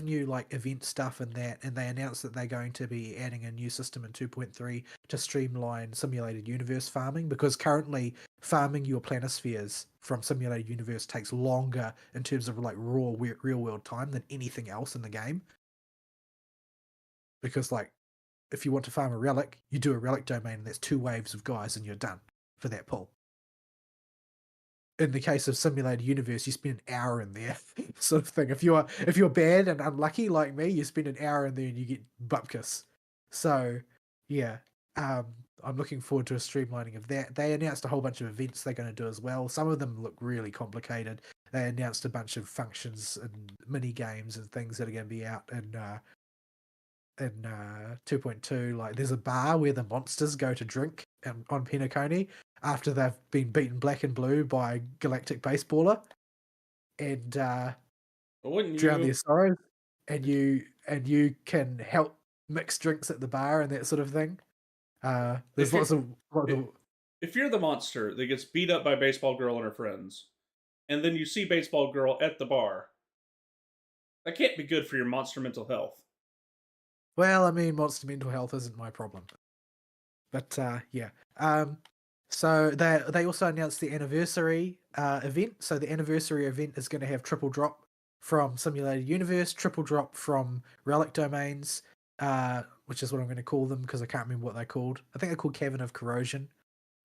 new like event stuff and that, and they announced that they're going to be adding a new system in 2.3 to streamline simulated universe farming, because currently farming your planispheres from simulated universe takes longer in terms of like raw real world time than anything else in the game. Because like if you want to farm a relic, you do a relic domain and that's 2 waves of guys and you're done for that pull. In the case of simulated universe, you spend an hour in there, sort of thing. If you're bad and unlucky like me, you spend an hour in there and you get bupkis. So yeah, I'm looking forward to a streamlining of that. They announced a whole bunch of events they're going to do as well. Some of them look really complicated. They announced a bunch of functions and mini games and things that are going to be out in in 2.2, like there's a bar where the monsters go to drink on Penacony after they've been beaten black and blue by a galactic baseballer and But wouldn't drown their you? sorrows, and you can help mix drinks at the bar and that sort of thing. There's If you're lots of if you're the monster that gets beat up by Baseball Girl and her friends, and then you see Baseball Girl at the bar, that can't be good for your monster mental health. well, I mean, monster mental health isn't my problem. But yeah. So they also announced the anniversary event. So the anniversary event is going to have triple drop from Simulated Universe, triple drop from Relic Domains, which is what I'm going to call them because I can't remember what they're called. I think they're called Cavern of Corrosion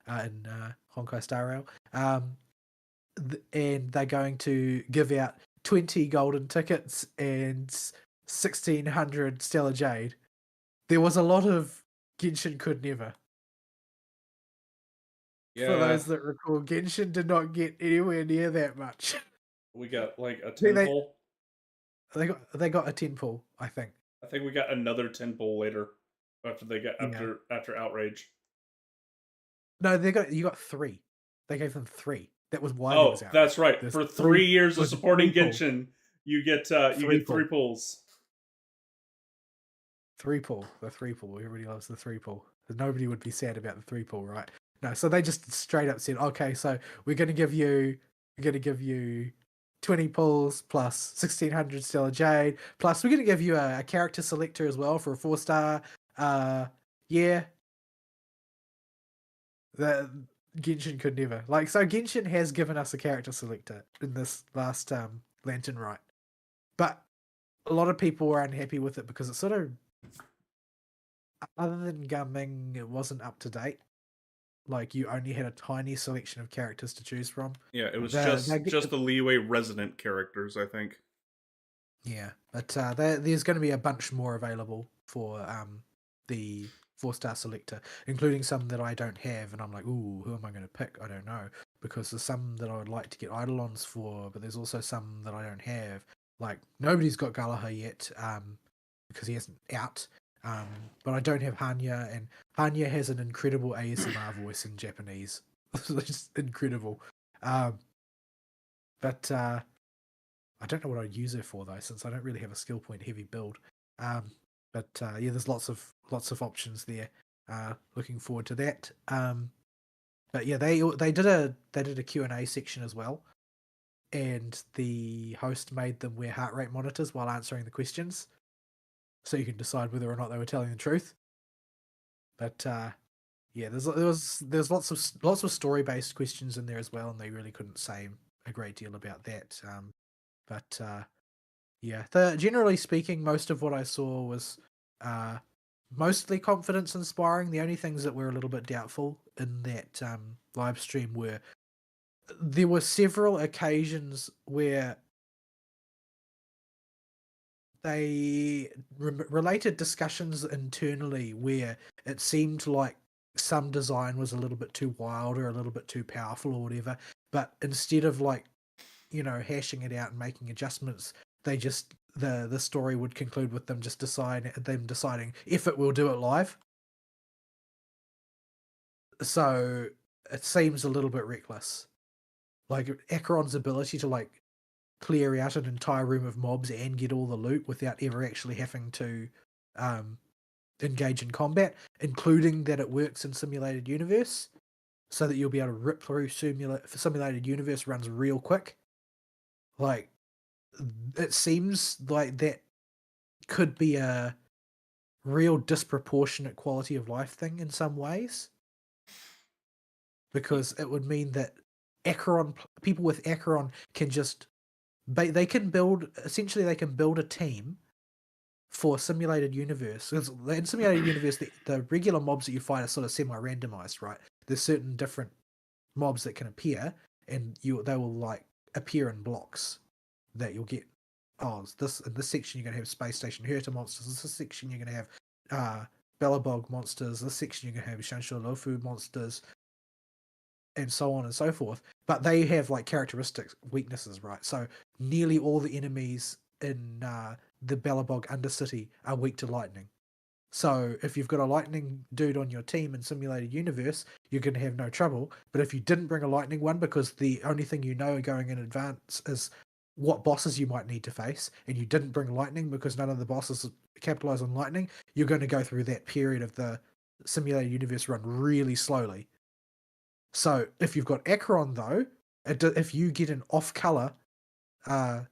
in Honkai Star Rail. And they're going to give out 20 golden tickets and 1,600 Stellar Jade. There was a lot of Genshin could never. For Yeah, those that recall, Genshin did not get anywhere near that much. we got like a I think 10 pull. they got a 10 pull, I think. I think we got another 10 pull later after they got Yeah. after outrage. No, you got 3. They gave them 3. That was why there was Oh, outrage. that's right. There's For 3 years of was supporting 3 pull. Genshin, you get 3 3 pull. pulls. 3 pull. The 3 pull. Everybody loves the 3 pull. Nobody would be sad about the 3 pull, right? No, so they just straight up said, okay, so we're gonna give you 20 pulls plus 1,600 Stellar Jade, plus we're gonna give you a character selector as well for a 4-star. Yeah. The Genshin could never. Like, so Genshin has given us a character selector in this last Lantern Rite. But a lot of people were unhappy with it because it's sort of, other than Gumming, it wasn't up to date. Like, you only had a tiny selection of characters to choose from. Yeah, it was The- just the leeway resident characters, I think. Yeah, but there's going to be a bunch more available for the 4-star selector, including some that I don't have, and I'm like, ooh, who am I going to pick? I don't know, because there's some that I would like to get Eidolons for, but there's also some that I don't have. Like, nobody's got Galaha yet, because he isn't out. But I don't have Hanya, and Hanya has an incredible ASMR voice in Japanese. It's just incredible. But I don't know what I'd use her for though, since I don't really have a skill point heavy build. But yeah, there's lots of options there. Looking forward to that. But yeah, they did a Q&A section as well, and the host made them wear heart rate monitors while answering the questions, so you can decide whether or not they were telling the truth. But yeah, there's lots of story based questions in there as well, and they really couldn't say a great deal about that. But yeah, generally speaking, most of what I saw was mostly confidence inspiring. The only things that were a little bit doubtful in that live stream were there were several occasions where they related discussions internally where it seemed like some design was a little bit too wild or a little bit too powerful or whatever, but instead of like, hashing it out and making adjustments, they just the story would conclude with them just deciding if it will do it live. So it seems a little bit reckless. Like Acheron's ability to like clear out an entire room of mobs and get all the loot without ever actually having to engage in combat, including that it works in Simulated Universe, so that you'll be able to rip through Simulated Universe runs real quick. Like, it seems like that could be a real disproportionate quality of life thing in some ways, because it would mean that people with Acheron can just they can build a team for Simulated Universe. In Simulated Universe, the regular mobs that you fight are sort of semi-randomized, right? There's certain different mobs that can appear, and they will like appear in blocks that you'll get. Oh, in this section you're gonna have Space Station Herta monsters. This section you're gonna have Bellabog monsters. This section you're gonna have Shanshu Lofu monsters, and so on and so forth. But they have like characteristics, weaknesses, right? So nearly all the enemies in the Bellabog Undercity are weak to lightning. So if you've got a lightning dude on your team in simulated universe, you're going to have no trouble. But if you didn't bring a lightning one because the only thing you know going in advance is what bosses you might need to face, and you didn't bring lightning because none of the bosses capitalize on lightning, you're going to go through that period of the simulated universe run really slowly. So if you've got Acheron though, if you get an off-color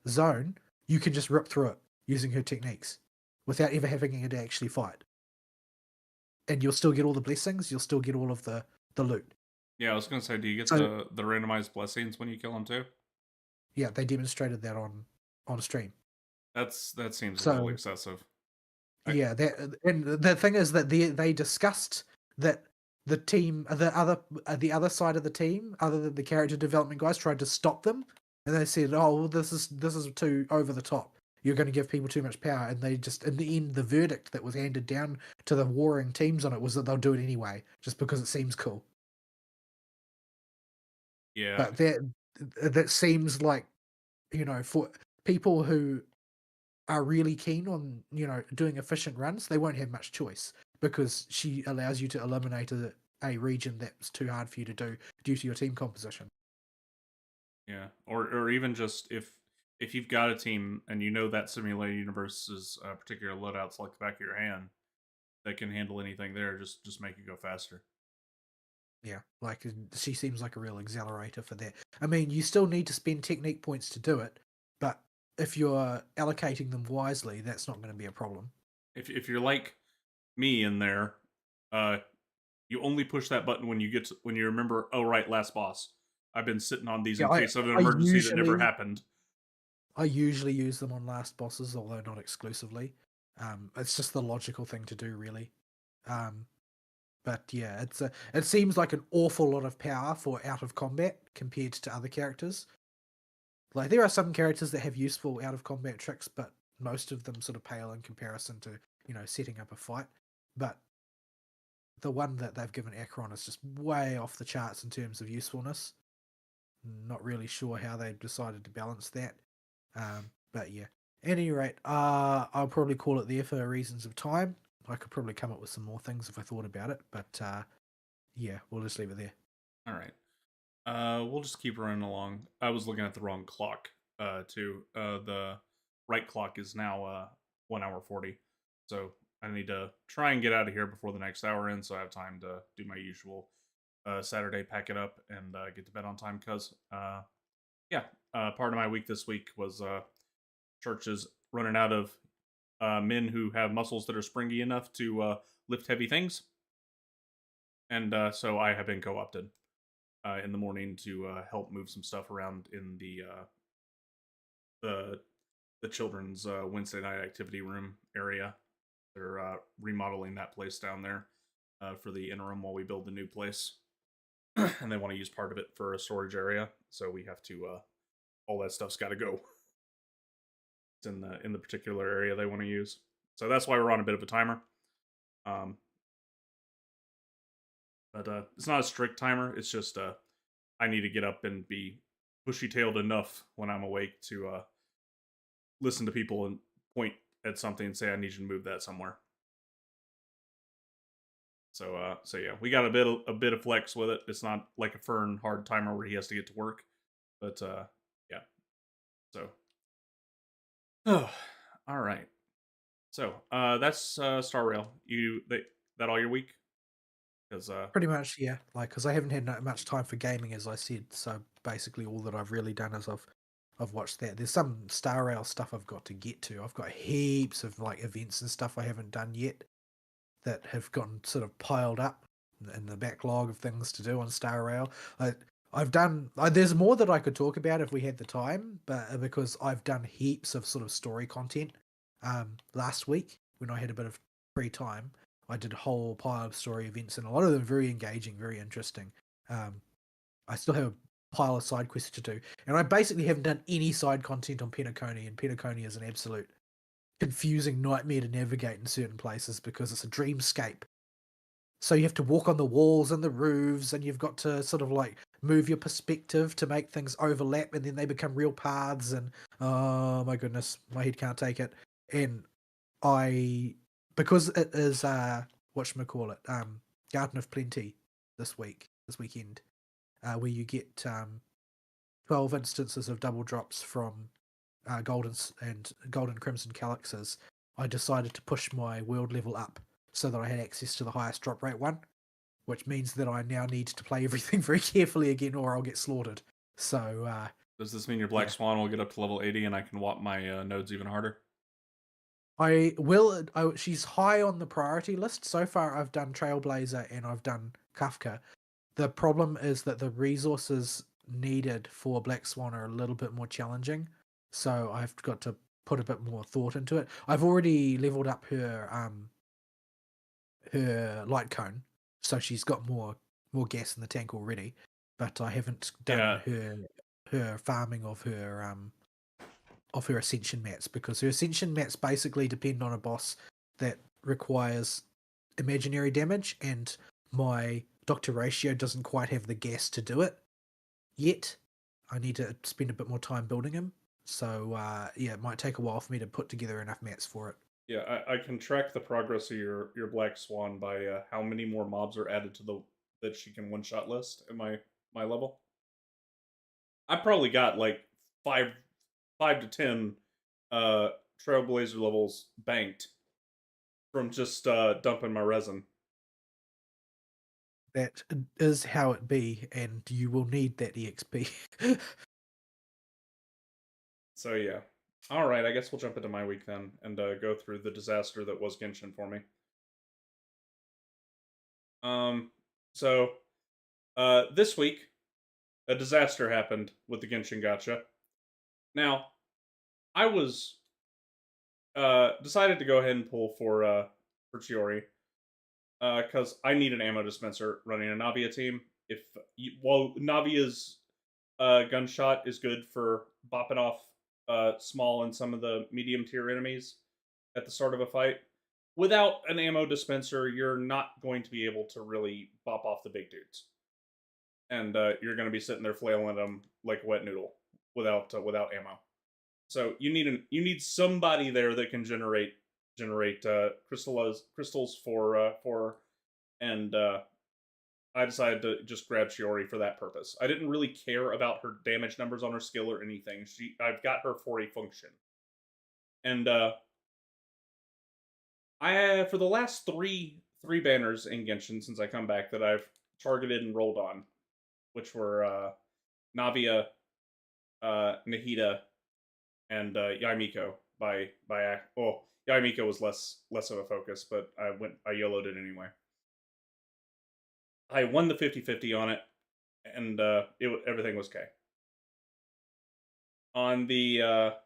zone, you can just rip through it using her techniques without ever having to actually fight, and you'll still get all the blessings. You'll still get all of the loot. Yeah, I was gonna say, do you get So the randomized blessings when you kill them too? yeah, they demonstrated that on stream. That seems a little So excessive. I, yeah, that and the thing is that they discussed that the team, the other side of the team, other than the character development guys, tried to stop them, and they said, "Oh, well, this is too over the top. You're going to give people too much power." And they just, in the end, the verdict that was handed down to the warring teams on it was that they'll do it anyway, just because it seems cool. yeah, But that seems like, for people who are really keen on, doing efficient runs, they won't have much choice because she allows you to eliminate a region that's too hard for you to do due to your team composition. yeah, or even just if you've got a team and you know that simulated universe's particular loadouts like the back of your hand that can handle anything there, just make it go faster. Yeah, like she seems like a real accelerator for that. I mean, you still need to spend technique points to do it, but if you're allocating them wisely, that's not going to be a problem. If you're like me in there, uh, you only push that button when when you remember. Oh right, last boss. I've been sitting on these Yeah, in I case of an I emergency that never usually happened. I usually use them on last bosses, although not exclusively. It's just the logical thing to do, really. Um, But yeah, it seems like an awful lot of power for out of combat compared to other characters. Like there are some characters that have useful out of combat tricks, but most of them sort of pale in comparison to, setting up a fight. But the one that they've given Acheron is just way off the charts in terms of usefulness. Not really sure how they decided to balance that. But yeah. At any rate, I'll probably call it there for reasons of time. I could probably come up with some more things if I thought about it, but yeah, we'll just leave it there. All right. We'll just keep running along. I was looking at the wrong clock, too. The right clock is now 1 hour 40. So I need to try and get out of here before the next hour ends, so I have time to do my usual Saturday, pack it up, and get to bed on time. Cause yeah, part of my week this week was churches running out of men who have muscles that are springy enough to lift heavy things, and so I have been co-opted in the morning to help move some stuff around in the the children's Wednesday night activity room area. They're remodeling that place down there for the interim while we build the new place, and they want to use part of it for a storage area. So we have to all that stuff's got to go. It's in the particular area they want to use. So that's why we're on a bit of a timer. Um, but it's not a strict timer. It's just I need to get up and be bushy tailed enough when I'm awake to listen to people and point at something and say I need you to move that somewhere. So yeah, we got a bit of flex with it. It's not like a Fern hard timer where he has to get to work, but yeah. So oh, all right. So that's Star Rail. That all your week? Because Pretty much, yeah. Like, because I haven't had much time for gaming, as I said. So basically, all that I've really done is I've watched that. There's some Star Rail stuff I've got to get to. I've got heaps of like events and stuff I haven't done yet that have gotten sort of piled up in the backlog of things to do on Star Rail. I've done. There's more that I could talk about if we had the time, but because I've done heaps of sort of story content. Last week when I had a bit of free time, I did a whole pile of story events, and a lot of them very engaging, very interesting. Um, I still have a pile of side quests to do, and I basically haven't done any side content on Penacony, and Penacony is an absolute confusing nightmare to navigate in certain places because it's a dreamscape. So you have to walk on the walls and the roofs, and you've got to sort of like move your perspective to make things overlap, and then they become real paths. And oh my goodness, my head can't take it. And I because it is whatchamacallit, Garden of Plenty this weekend, where you get 12 instances of double drops from golden crimson calyxes. I decided to push my world level up so that I had access to the highest drop rate one, which means that I now need to play everything very carefully again, or I'll get slaughtered. So Does this mean your Black yeah. Swan will get up to level 80 and I can whop my nodes even harder? I will. She's high on the priority list. So far, I've done Trailblazer and I've done Kafka. The problem is that the resources needed for Black Swan are a little bit more challenging, so I've got to put a bit more thought into it. I've already leveled up her light cone, so she's got more gas in the tank already. But I haven't done her farming of her ascension mats, because her ascension mats basically depend on a boss that requires imaginary damage, and my Doctor Ratio doesn't quite have the gas to do it yet. I need to spend a bit more time building him. So yeah, it might take a while for me to put together enough mats for it. Yeah, I can track the progress of your Black Swan by how many more mobs are added to the that she can one shot list in my level. I probably got like five to 10 Trailblazer levels banked from just dumping my resin. That is how it be, and you will need that EXP. So yeah. All right, I guess we'll jump into my week then and go through the disaster that was Genshin for me. Um, so this week a disaster happened with the Genshin Gacha. Now, I was decided to go ahead and pull for Chiori because I need an ammo dispenser running a Navia team. If while Navia's gunshot is good for bopping off small and some of the medium tier enemies at the start of a fight, without an ammo dispenser, you're not going to be able to really bop off the big dudes, and you're going to be sitting there flailing at them like a wet noodle without ammo. So you need somebody there that can generate crystals for and I decided to just grab Shiori for that purpose. I didn't really care about her damage numbers on her skill or anything. I've got her for a function, and I for the last three banners in Genshin since I come back that I've targeted and rolled on, which were Navia, Nahida, and Yaimiko well, Yaimiko was less of a focus, but I YOLO'd it anyway. I won the 50-50 on it, and everything was okay. On the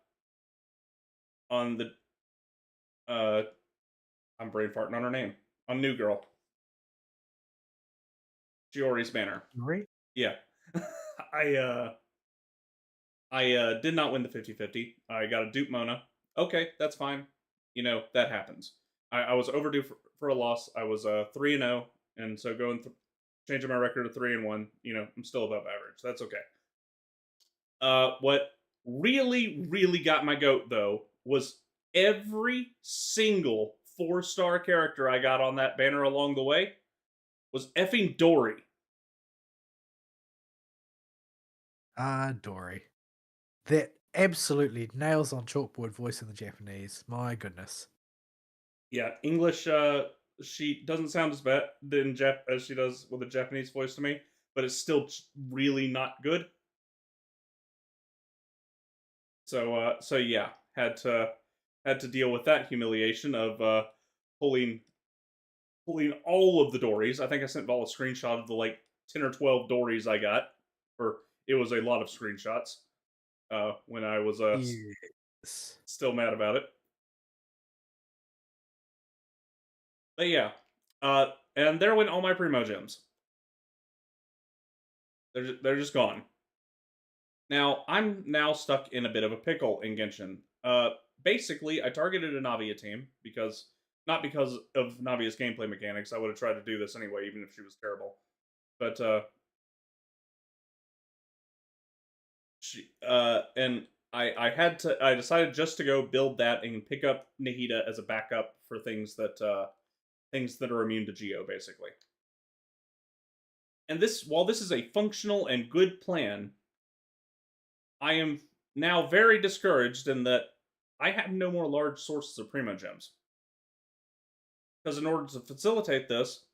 I'm brain farting on her name. On New Girl, Shiori's banner. Right? Yeah. I did not win the 50-50. I got a dupe Mona. Okay, that's fine. You know, that happens. I was overdue for a loss. I was 3-0, and so changing my record to 3-1, you know, I'm still above average. That's okay. What really got my goat though was every single 4-star character I got on that banner along the way was effing Dory. Dory. That absolutely nails on chalkboard voice in the Japanese. My goodness. Yeah, English. She doesn't sound as bad as she does with a Japanese voice to me, but it's still really not good. So yeah, had to deal with that humiliation of pulling all of the dories. I think I sent Vol a screenshot of the like 10 or 12 dories I got, or it was a lot of screenshots. When I was Yes. still mad about it. But yeah, and there went all my primo gems. They're just gone. Now I'm now stuck in a bit of a pickle in Genshin. Basically, I targeted a Navia team not because of Navia's gameplay mechanics. I would have tried to do this anyway, even if she was terrible. But and I decided just to go build that and pick up Nahida as a backup for things that are immune to Geo, basically. And this, while this is a functional and good plan, I am now very discouraged in that I have no more large sources of Primo Gems. Because in order to facilitate this,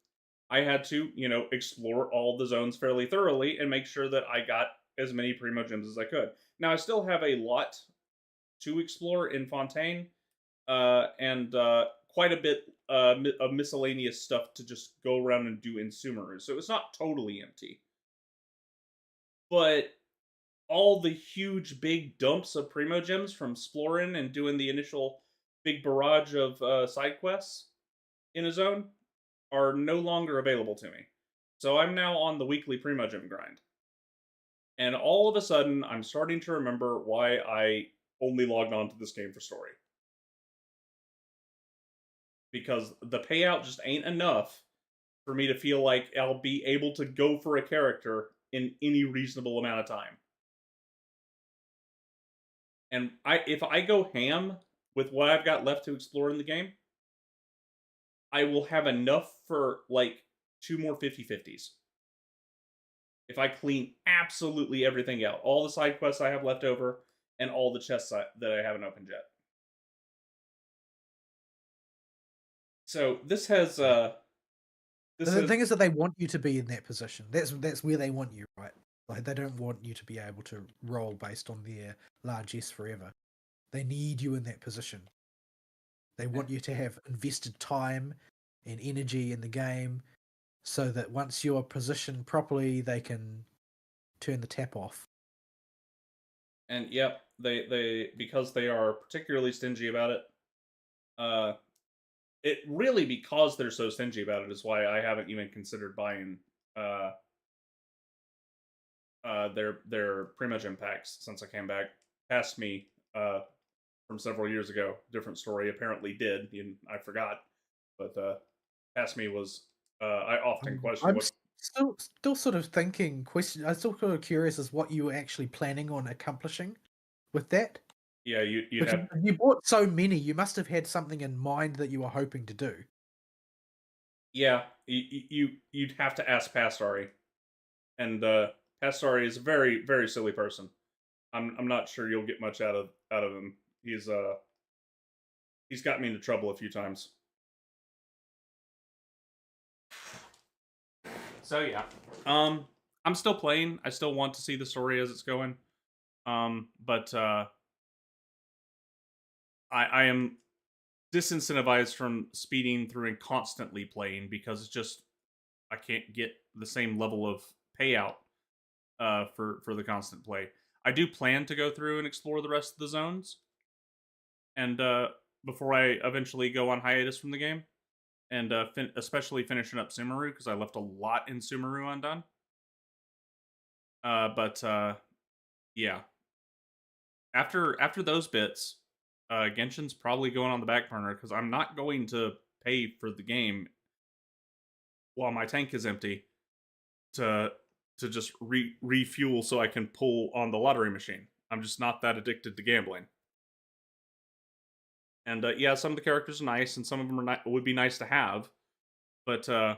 I had to, explore all the zones fairly thoroughly and make sure that I got as many Primo Gems as I could. Now, I still have a lot to explore in Fontaine, and quite a bit of miscellaneous stuff to just go around and do in Sumeru. So it's not totally empty. But all the huge big dumps of Primo Gems from exploring and doing the initial big barrage of side quests in a zone are no longer available to me. So I'm now on the weekly Primo Gem grind. And all of a sudden, I'm starting to remember why I only logged on to this game for story. Because the payout just ain't enough for me to feel like I'll be able to go for a character in any reasonable amount of time. And if I go ham with what I've got left to explore in the game, I will have enough for like 2 more 50/50s. If I clean absolutely everything out, all the side quests I have left over, and all the chests that I haven't opened yet. So this has The thing is that they want you to be in that position. That's where they want you, right? Like they don't want you to be able to roll based on their largesse forever. They need you in that position. They want you to have invested time and energy in the game so that once you're positioned properly, they can turn the tap off. And yep, they because they are particularly stingy about it. It really, because they're so stingy about it, is why I haven't even considered buying their Primo Gem packs since I came back. Past me from several years ago. Different story. Apparently did, and I forgot. But past me was I often question I'm what. still sort of thinking. I'm still sort of curious as what you were actually planning on accomplishing with that. Yeah, you'd Because have. you bought so many, you must have had something in mind that you were hoping to do. Yeah, you'd have to ask Pastari, and Pastari is a very very silly person. I'm not sure you'll get much out of him. He's got me into trouble a few times. So yeah, I'm still playing. I still want to see the story as it's going. But I am disincentivized from speeding through and constantly playing because it's just I can't get the same level of payout for the constant play. I do plan to go through and explore the rest of the zones, and before I eventually go on hiatus from the game, and especially finishing up Sumeru because I left a lot in Sumeru undone. But yeah, after those bits, Genshin's probably going on the back burner because I'm not going to pay for the game while my tank is empty to just refuel so I can pull on the lottery machine. I'm just not that addicted to gambling. And yeah, some of the characters are nice, and some of them would be nice to have, but I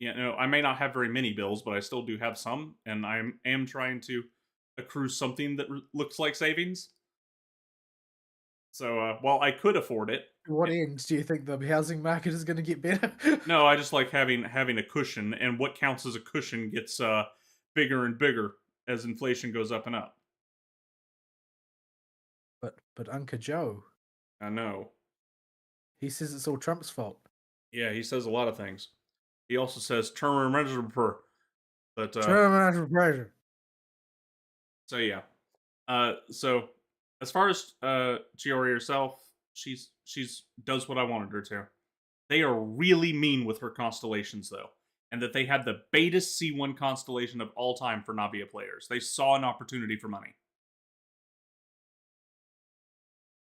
may not have very many bills, but I still do have some, and I am trying to accrue something that looks like savings. So while I could afford it, To what end do you think the housing market is going to get better? no, I just like having a cushion, and what counts as a cushion gets bigger and bigger as inflation goes up and up. But Uncle Joe, I know. he says it's all Trump's fault. Yeah, he says a lot of things. He also says term measurable, but Pressure. so yeah. So as far as Chiori herself, she's does what I wanted her to. They are really mean with her constellations though, and that they had the beta C1 constellation of all time for Navia players. They saw an opportunity for money.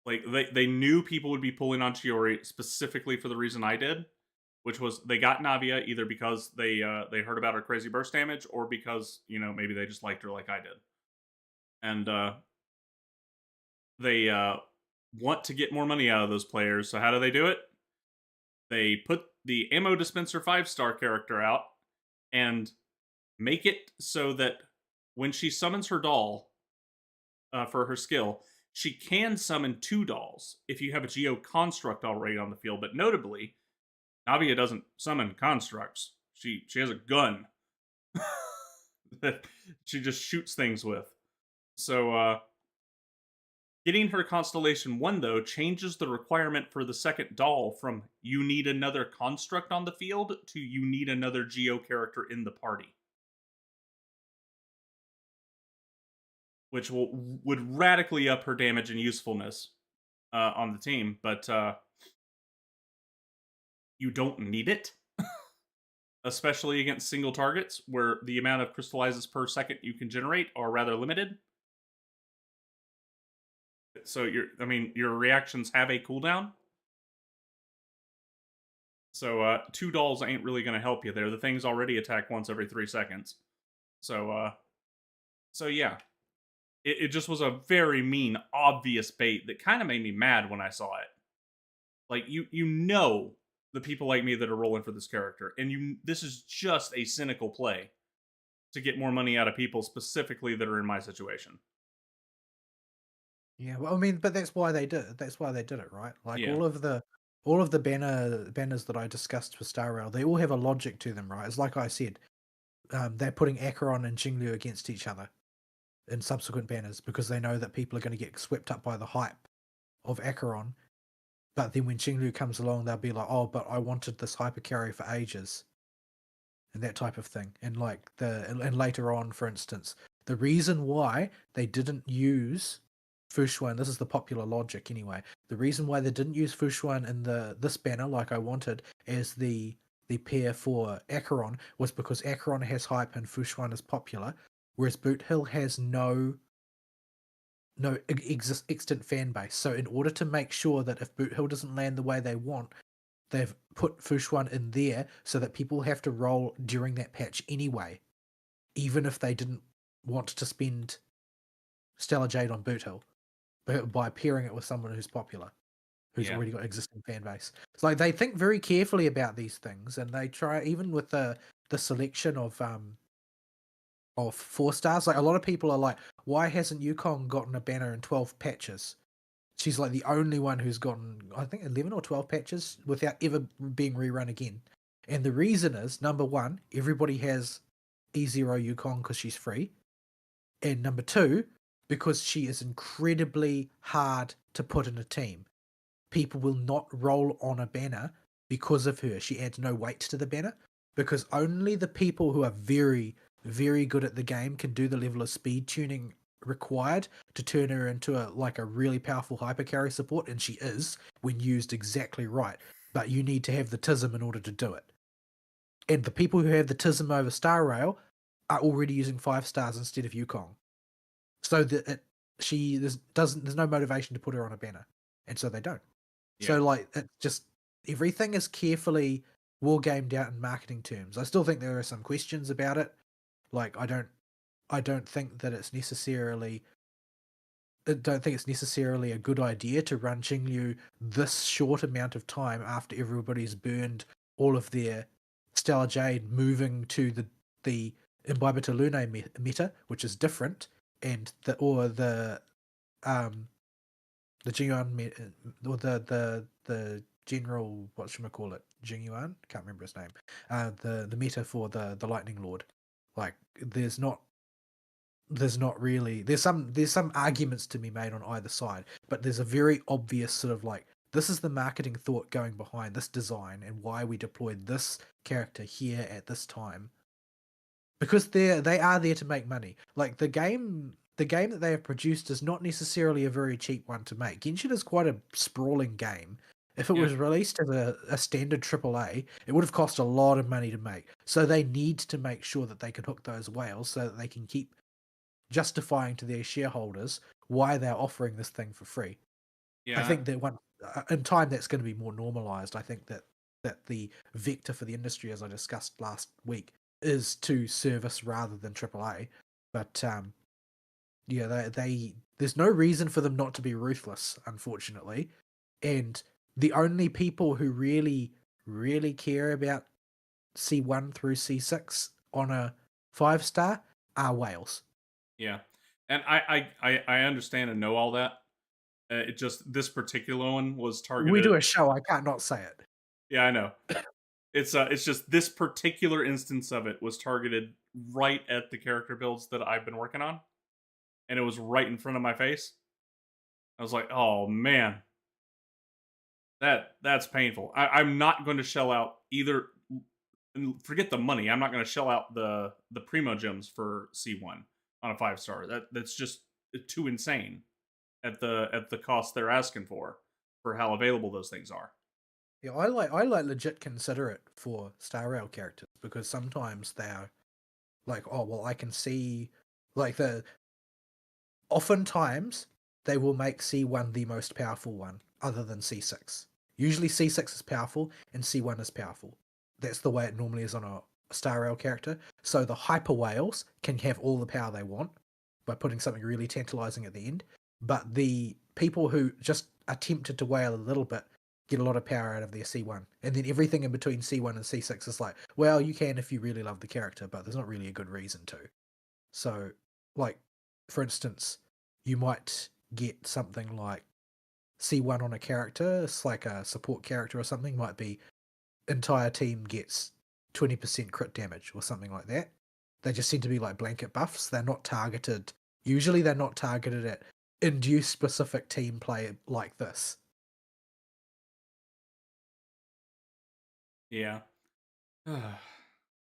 Like they knew people would be pulling on Chiori specifically for the reason I did, which was they got Navia either because they heard about her crazy burst damage or because maybe they just liked her like I did. And they want to get more money out of those players. So how do they do it? They put the ammo dispenser 5-star character out and make it so that when she summons her doll for her skill, she can summon 2 dolls if you have a Geo construct already on the field. But notably, Navia doesn't summon constructs. She has a gun that she just shoots things with. So getting her Constellation 1, though, changes the requirement for the second doll from you need another construct on the field to you need another Geo character in the party. Which would radically up her damage and usefulness on the team, but you don't need it, especially against single targets where the amount of crystallizes per second you can generate are rather limited. So your reactions have a cooldown. So 2 dolls ain't really going to help you there. The things already attack once every 3 seconds. So yeah, it just was a very mean, obvious bait that kind of made me mad when I saw it. Like you know the people like me that are rolling for this character, and this is just a cynical play to get more money out of people specifically that are in my situation. Yeah, well, I mean, but that's why they did it. That's why they did it, right? Like Yeah. all of the banners that I discussed for Star Rail, they all have a logic to them, right? It's like I said, they're putting Acheron and Jinglu against each other in subsequent banners because they know that people are going to get swept up by the hype of Acheron. But then when Jinglu comes along, they'll be like, "Oh, but I wanted this hyper carry for ages," and that type of thing. And and later on, for instance, the reason why they didn't use Fushuan, this is the popular logic anyway. The reason why they didn't use Fushuan in this banner like I wanted as the pair for Acheron was because Acheron has hype and Fushuan is popular, whereas Boot Hill has no extant fan base. So in order to make sure that if Boot Hill doesn't land the way they want, they've put Fushuan in there so that people have to roll during that patch anyway, even if they didn't want to spend Stellar Jade on Boot Hill by pairing it with someone who's popular, who's Yeah. already got existing fan base. It's like they think very carefully about these things, and they try even with the selection of 4 stars. Like a lot of people are like, why hasn't Yukong gotten a banner in 12 patches? She's like the only one who's gotten, I think, 11 or 12 patches without ever being rerun again. And the reason is, number one, everybody has E0 Yukong because she's free. And number two, because she is incredibly hard to put in a team. People will not roll on a banner because of her. She adds no weight to the banner because only the people who are very, very good at the game can do the level of speed tuning required to turn her into a really powerful hyper carry support, and she is when used exactly right. But you need to have the tism in order to do it. And the people who have the tism over Star Rail are already using 5 stars instead of Yukong. So that there's no motivation to put her on a banner. And so they don't. Yeah. So like it's just everything is carefully war gamed out in marketing terms. I still think there are some questions about it. Like I don't think that it's necessarily I don't think it's necessarily a good idea to run Qingyu this short amount of time after everybody's burned all of their Stellar Jade, moving to the Imbibitor Lune meta, which is different, and the Jingyuan or the general whatchamacallit, Jingyuan, can't remember his name. The meta for the Lightning Lord. Like there's not really there's some arguments to be made on either side, but there's a very obvious sort of like this is the marketing thought going behind this design and why we deployed this character here at this time. Because they are there to make money. Like the game that they have produced is not necessarily a very cheap one to make. Genshin is quite a sprawling game. If it Yeah. was released as a standard AAA, it would have cost a lot of money to make. So they need to make sure that they can hook those whales so that they can keep justifying to their shareholders why they're offering this thing for free. I Yeah. think that in time that's going to be more normalized. I think that the vector for the industry, as I discussed last week, is to service rather than AAA. But Yeah, they there's no reason for them not to be ruthless, unfortunately. And the only people who really care about C1 through C6 on a 5 star are whales. Yeah, and I understand and know all that. It just this particular one was We targeted. do a show, I can't not say it. Yeah, I know. It's just this particular instance of it was targeted right at the character builds that I've been working on, and it was right in front of my face. I was like, oh man, that's painful. I'm not going to shell out either. Forget the money. I'm not going to shell out the primo gems for C1 on a 5 star. That's just too insane at the cost they're asking for how available those things are. Yeah, I like legit consider it for Star Rail characters because sometimes they're like, oh well, I can see like the oftentimes they will make C1 the most powerful one, other than C6. Usually C6 is powerful and C1 is powerful. That's the way it normally is on a Star Rail character. So the hyper whales can have all the power they want by putting something really tantalizing at the end. But the people who just are tempted to whale a little bit get a lot of power out of their C1. And then everything in between C1 and C6 is like, well, you can if you really love the character, but there's not really a good reason to. So, like, for instance, you might get something like C1 on a character, it's like a support character or something, might be entire team gets 20% crit damage or something like that. They just seem to be like blanket buffs. They're not targeted. Usually, they're not targeted at induce specific team play like this. Yeah.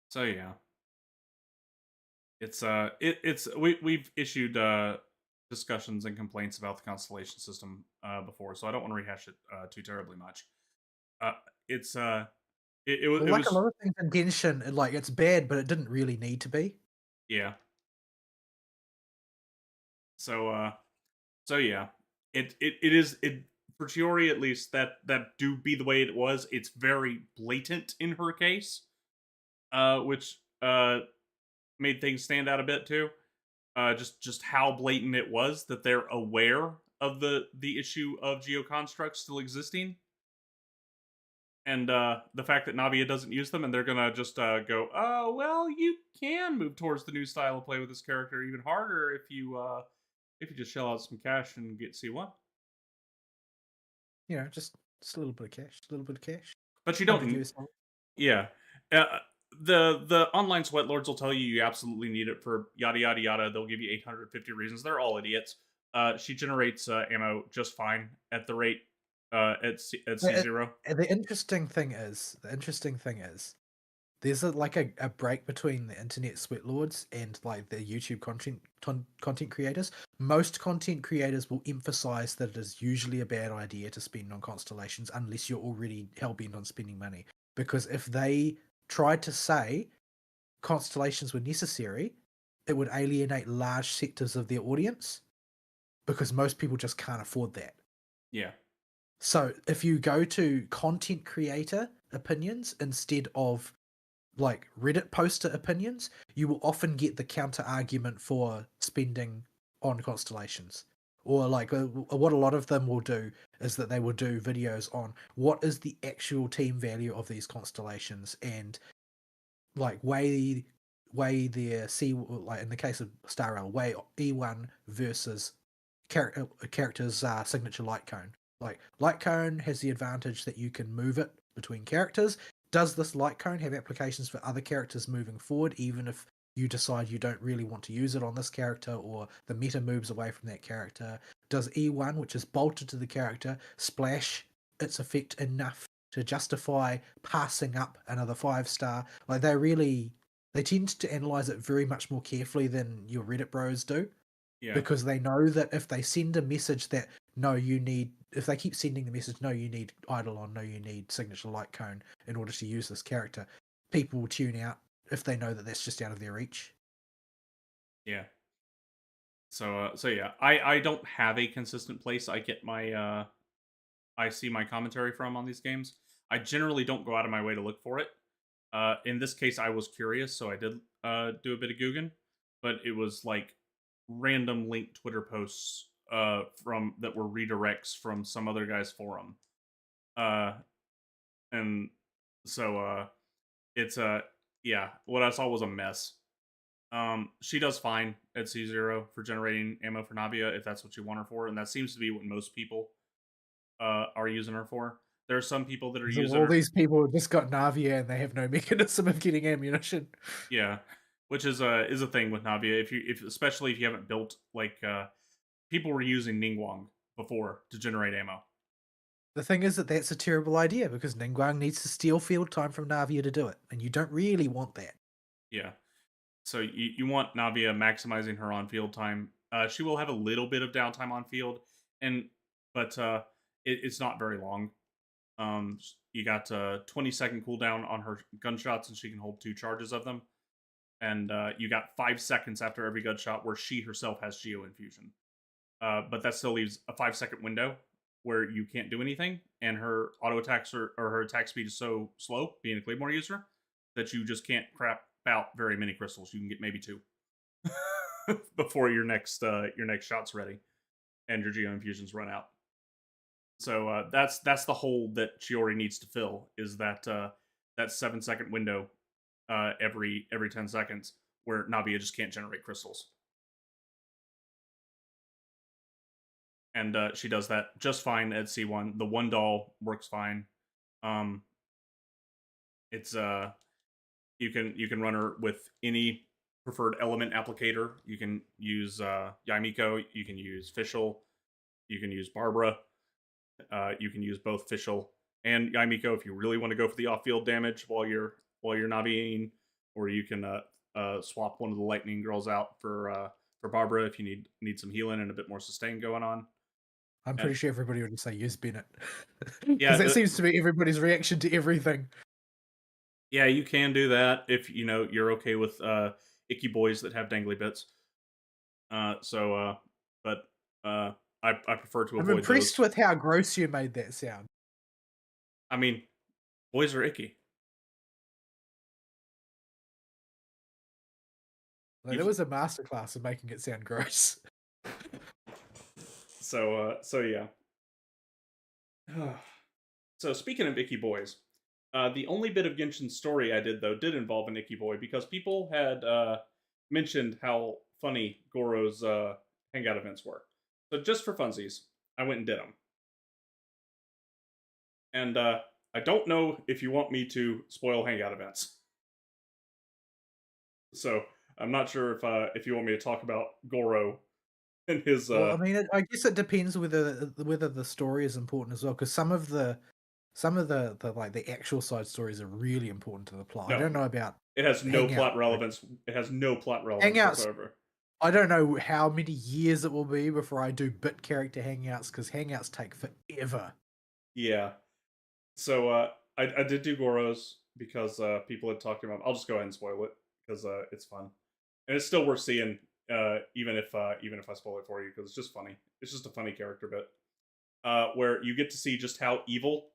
So yeah, it's we've issued discussions and complaints about the constellation system before, so I don't want to rehash it too terribly much. Uh, it's Well, it like a was lot of things in Genshin, like it's bad, but it didn't really need to be. yeah. So so yeah, it is it for Chiori at least that do be the way it was. It's very blatant in her case, which made things stand out a bit too. Just how blatant it was that they're aware of the issue of geoconstructs still existing, and the fact that Navia doesn't use them, and they're gonna just go, oh well, you can move towards the new style of play with this character even harder if you just shell out some cash and get C1. You know, just a little bit of cash, a little bit of cash. But you 100 don't. US dollars. Yeah. The online sweat lords will tell you you absolutely need it for yada yada yada. They'll give you 850 reasons. They're all idiots. She generates ammo just fine at the rate at Uh, C0. the interesting thing is, there's a break between the internet sweat lords and like the YouTube content creators. Most content creators will emphasize that it is usually a bad idea to spend on constellations unless you're already hell bent on spending money. Because if they tried to say constellations were necessary, it would alienate large sectors of their audience because most people just can't afford that. Yeah. So if you go to content creator opinions instead of like Reddit poster opinions, you will often get the counter argument for spending on constellations. Or like what a lot of them will do is that they will do videos on what is the actual team value of these constellations and like weigh their C, like in the case of Star Rail, weigh E1 versus character's signature light cone. Like light cone has the advantage that you can move it between characters. Does this light cone have applications for other characters moving forward, even if you decide you don't really want to use it on this character or the meta moves away from that character? Does E1, which is bolted to the character, splash its effect enough to justify passing up another 5 star? Like they tend to analyze it very much more carefully than your Reddit bros do Yeah. because they know that if they send a message that no, you need, if they keep sending the message, no, you need Eidolon, no, you need Signature Light Cone in order to use this character, people will tune out if they know that that's just out of their reach. Yeah. So yeah, I don't have a consistent place I get my I see my commentary from on these games. I generally don't go out of my way to look for it. In this case, I was curious, so I did do a bit of googling, but it was like random linked Twitter posts from that were redirects from some other guy's forum. Uh, and so it's yeah, what I saw was a mess. She does fine at C0 for generating ammo for Navia if that's what you want her for, and that seems to be what most people are using her for. There are some people that are So using all her, these people have just got Navia and they have no mechanism of getting ammunition. yeah, which is a thing with Navia. If especially if you haven't built like people were using Ningguang before to generate ammo. The thing is that that's a terrible idea because Ningguang needs to steal field time from Navia to do it, and you don't really want that. Yeah, so you want Navia maximizing her on field time. She will have a little bit of downtime on field, and but it's not very long. You got a 20-second cooldown on her gunshots, and she can hold 2 charges of them. And you got 5 seconds after every gunshot where she herself has Geo Infusion. But that still leaves a 5 second window where you can't do anything, and her auto attacks or her attack speed is so slow, being a Claymore user, that you just can't crap out very many crystals. You can get maybe 2 before your next shot's ready and your Geo Infusions run out. So that's the hole that Chiori needs to fill is that 7 second window every 10 seconds where Nabia just can't generate crystals, and she does that just fine at C1. The one doll works fine. Um, it's you can run her with any preferred element applicator. You can use Yaimiko. You can use Fischl. You can use Barbara. You can use both Fischl and Yaimiko if you really want to go for the off-field damage while you're naviing, or you can swap one of the lightning girls out for Barbara if you need some healing and a bit more sustain going on. I'm And pretty sure everybody would just say use Bennett yeah, because that seems to be everybody's reaction to everything. yeah, you can do that if you're okay with icky boys that have dangly bits. So, but I prefer to I'm avoid impressed those. with how gross you made that sound. I mean, boys are icky. Like You there was a masterclass in making it sound gross. so yeah. So speaking of icky boys, the only bit of Genshin's story I did though did involve an icky boy because people had mentioned how funny Goro's hangout events were. So just for funsies, I went and did them. And I don't know if you want me to spoil hangout events. So I'm not sure if you want me to talk about Goro and his Well, I mean, I guess it depends whether the story is important as well. Because some of the like the actual side stories are really important to the plot. I no, don't know about it has no Hangout. plot relevance. It has no plot relevance Hangouts. whatsoever. I don't know how many years it will be before I do bit character hangouts because hangouts take forever. Yeah. So I did do Goros because people had talked about. I'll just go ahead and spoil it because it's fun, and it's still worth seeing. Even if I spoil it for you because it's just funny. It's just a funny character bit where you get to see just how evil,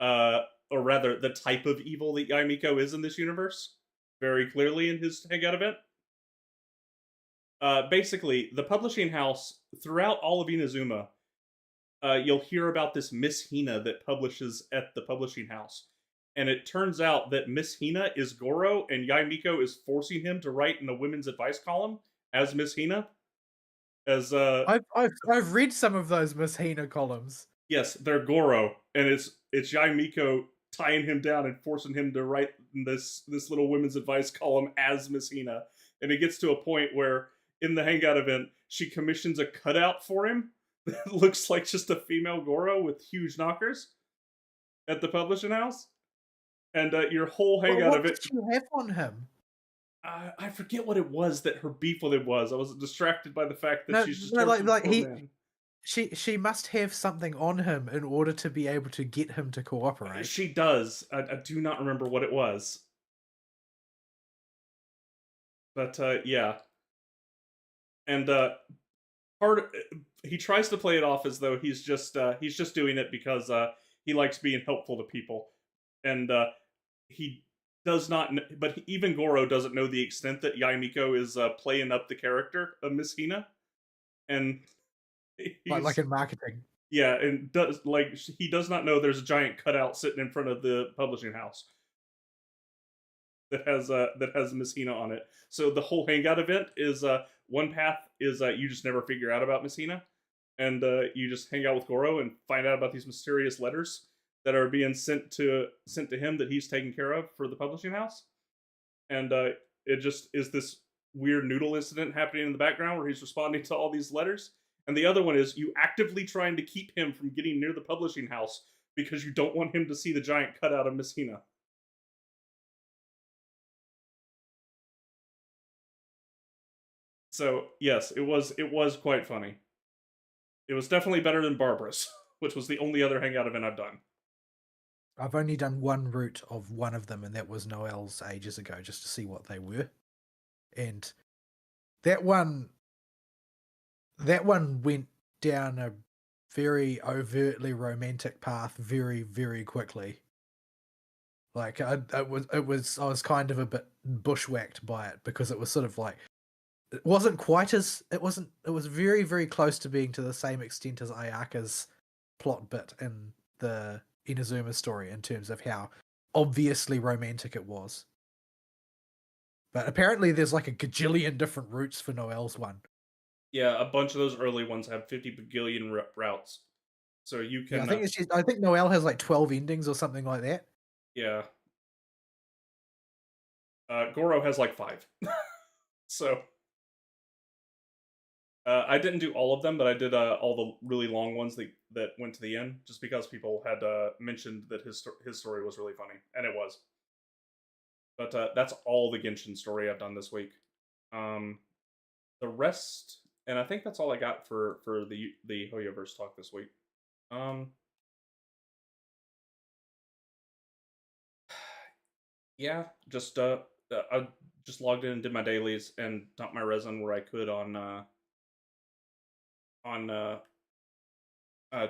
uh, or rather, the type of evil that Yaimiko is in this universe, very clearly in his hangout event. Basically, the publishing house throughout all of Inazuma, you'll hear about this Miss Hina that publishes at the publishing house. And it turns out that Miss Hina is Goro, and Yaimiko is forcing him to write in a women's advice column as Miss Hina. As I've read some of those Miss Hina columns. yes, they're Goro, and it's Yaimiko tying him down and forcing him to write this little women's advice column as Miss Hina. And it gets to a point where in the hangout event, she commissions a cutout for him that looks like just a female Goro with huge knockers at the publishing house. And your whole Well, hangout what of did it, she have on him? I forget what it was that her beef with him was. I was distracted by the fact that No, she's just no, tortured the like poor man. she must have something on him in order to be able to get him to cooperate. She does. I do not remember what it was. But yeah. And part he tries to play it off as though he's just doing it because he likes being helpful to people. And he does not, but even Goro doesn't know the extent that Yaimiko is playing up the character of Miss Hina, and Like he's in marketing. yeah, and he does not know there's a giant cutout sitting in front of the publishing house that has Miss Hina on it. So the whole hangout event is one path is you just never figure out about Miss Hina, and you just hang out with Goro and find out about these mysterious letters that are being sent to him that he's taking care of for the publishing house, and it just is this weird noodle incident happening in the background where he's responding to all these letters. And the other one is you actively trying to keep him from getting near the publishing house because you don't want him to see the giant cutout of Miss Hina. So yes, it was quite funny. It was definitely better than Barbara's, which was the only other hangout event I've done. I've only done one route of one of them, and that was Noel's ages ago, just to see what they were. And that one, that one went down a very overtly romantic path very, very quickly. Like I was kind of a bit bushwhacked by it because it was sort of like it wasn't quite as it wasn't it was very, very close to being to the same extent as Ayaka's plot bit in the Inazuma story in terms of how obviously romantic it was. But apparently there's like a gajillion different routes for Noel's one. Yeah, a bunch of those early ones have 50 bagillion routes, so you Yeah, can I think Noel has like 12 endings or something like that. yeah. Goro has like 5, so I didn't do all of them, but I did all the really long ones that went to the end, just because people had mentioned that his story was really funny, and it was. But that's all the Genshin story I've done this week. Um, the rest, and I think that's all I got for the Hoyoverse talk this week. Um, yeah, I just logged in and did my dailies and dumped my resin where I could on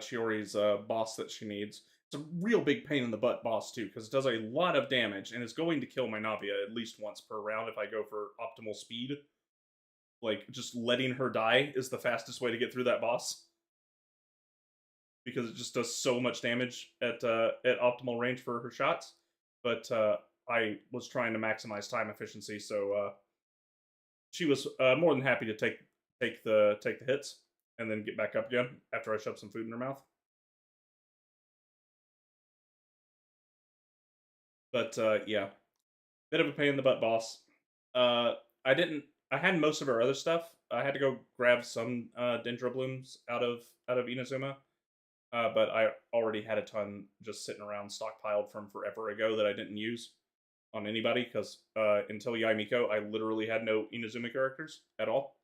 Chiori's boss that she needs. It's a real big pain in the butt boss too, because it does a lot of damage and is going to kill my Navia at least once per round if I go for optimal speed. Like just letting her die is the fastest way to get through that boss because it just does so much damage at optimal range for her shots. But I was trying to maximize time efficiency, so she was more than happy to take the hits and then get back up again after I shoved some food in her mouth. But yeah, bit of a pain in the butt boss. Uh, I didn't. I had most of her other stuff. I had to go grab some dendro blooms out of Inazuma, but I already had a ton just sitting around stockpiled from forever ago that I didn't use on anybody because until Yaimiko, I literally had no Inazuma characters at all.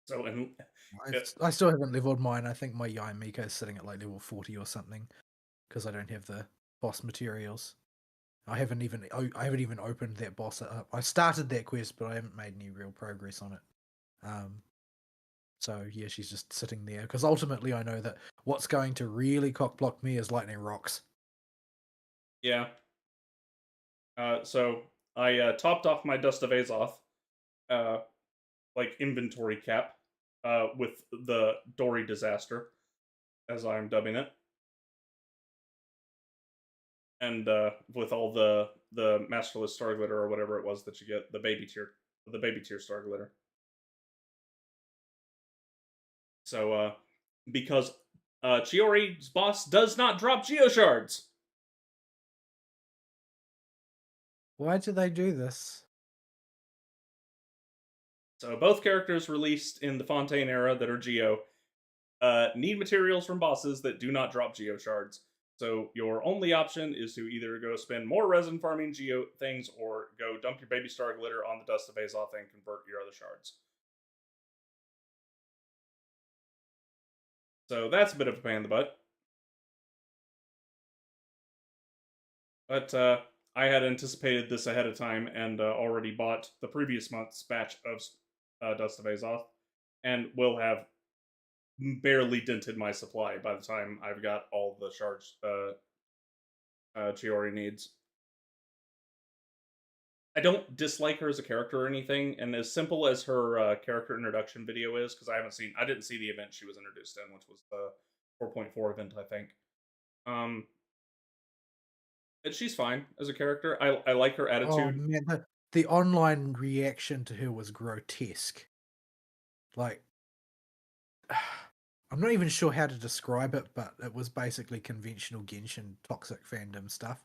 So and I still haven't leveled mine. I think my Yai Miko is sitting at like level 40 or something because I don't have the boss materials. I haven't even opened that boss up. I started that quest, but I haven't made any real progress on it. So yeah, she's just sitting there because ultimately I know that what's going to really cockblock me is lightning rocks. yeah, so I topped off my Dust of Azoth, uh, like inventory cap, with the Dory disaster, as I'm dubbing it, and with all the masterless star glitter or whatever it was that you get, the baby tier star glitter. So because Chiori's boss does not drop geoshards. Why do they do this? So both characters released in the Fontaine era that are Geo need materials from bosses that do not drop geoshards. So your only option is to either go spend more resin farming geo things or go dump your baby star glitter on the Dust of Azoth and convert your other shards. So that's a bit of a pain in the butt. But I had anticipated this ahead of time and already bought the previous month's batch of Dust of Azoth and will have barely dented my supply by the time I've got all the shards Chiori needs. I don't dislike her as a character or anything, and as simple as her character introduction video is, because I didn't see the event she was introduced in, which was the 4.4 event, I think. Um, and she's fine as a character. I like her Oh attitude. man, the online reaction to her was grotesque. Like, I'm not even sure how to describe it, but it was basically conventional Genshin toxic fandom stuff.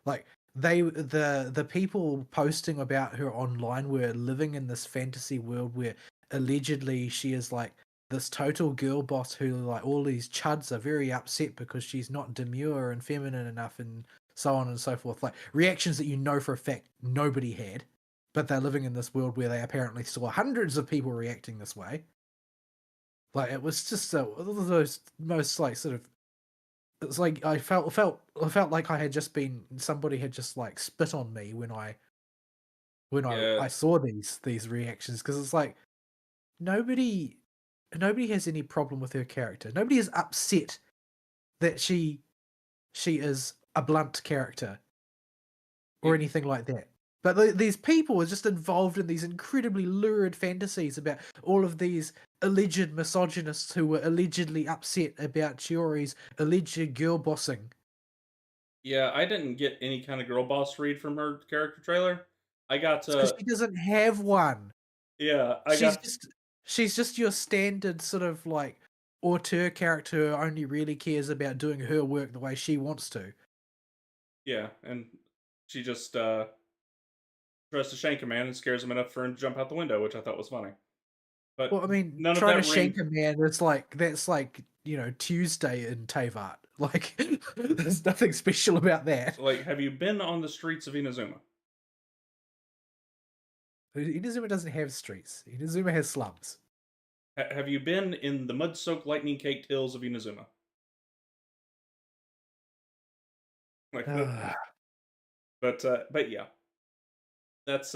Like the people posting about her online were living in this fantasy world where allegedly she is like this total girl boss who like all these chuds are very upset because she's not demure and feminine enough and so on and so forth. Like reactions that you know for a fact nobody had, but they're living in this world where they apparently saw hundreds of people reacting this way. Like it was just so those most like sort of it's like I felt like I had just been somebody had just like spit on me when I Yeah, saw these reactions because it's like nobody nobody has any problem with her character. Nobody is upset that she is a blunt character or y- anything like that. But these people are just involved in these incredibly lurid fantasies about all of these alleged misogynists who were allegedly upset about Chiori's alleged girl bossing. yeah. I didn't get any kind of girl boss read from her character trailer. I got It's because she doesn't have one. yeah, I She's got just she's just your standard sort of like auteur character who only really cares about doing her work the way she wants to. yeah, and she just tries to shank a man and scares him enough for him to jump out the window, which I thought was funny. But Well, I mean, none of trying to that shank ring. a man, it's like that's like, Tuesday in Teyvat. Like there's nothing special about that. Like, have you been on the streets of Inazuma? Inazuma doesn't have streets. Inazuma has slums. Have you been in the mud-soaked, lightning-caked hills of Inazuma? Like, but yeah, that's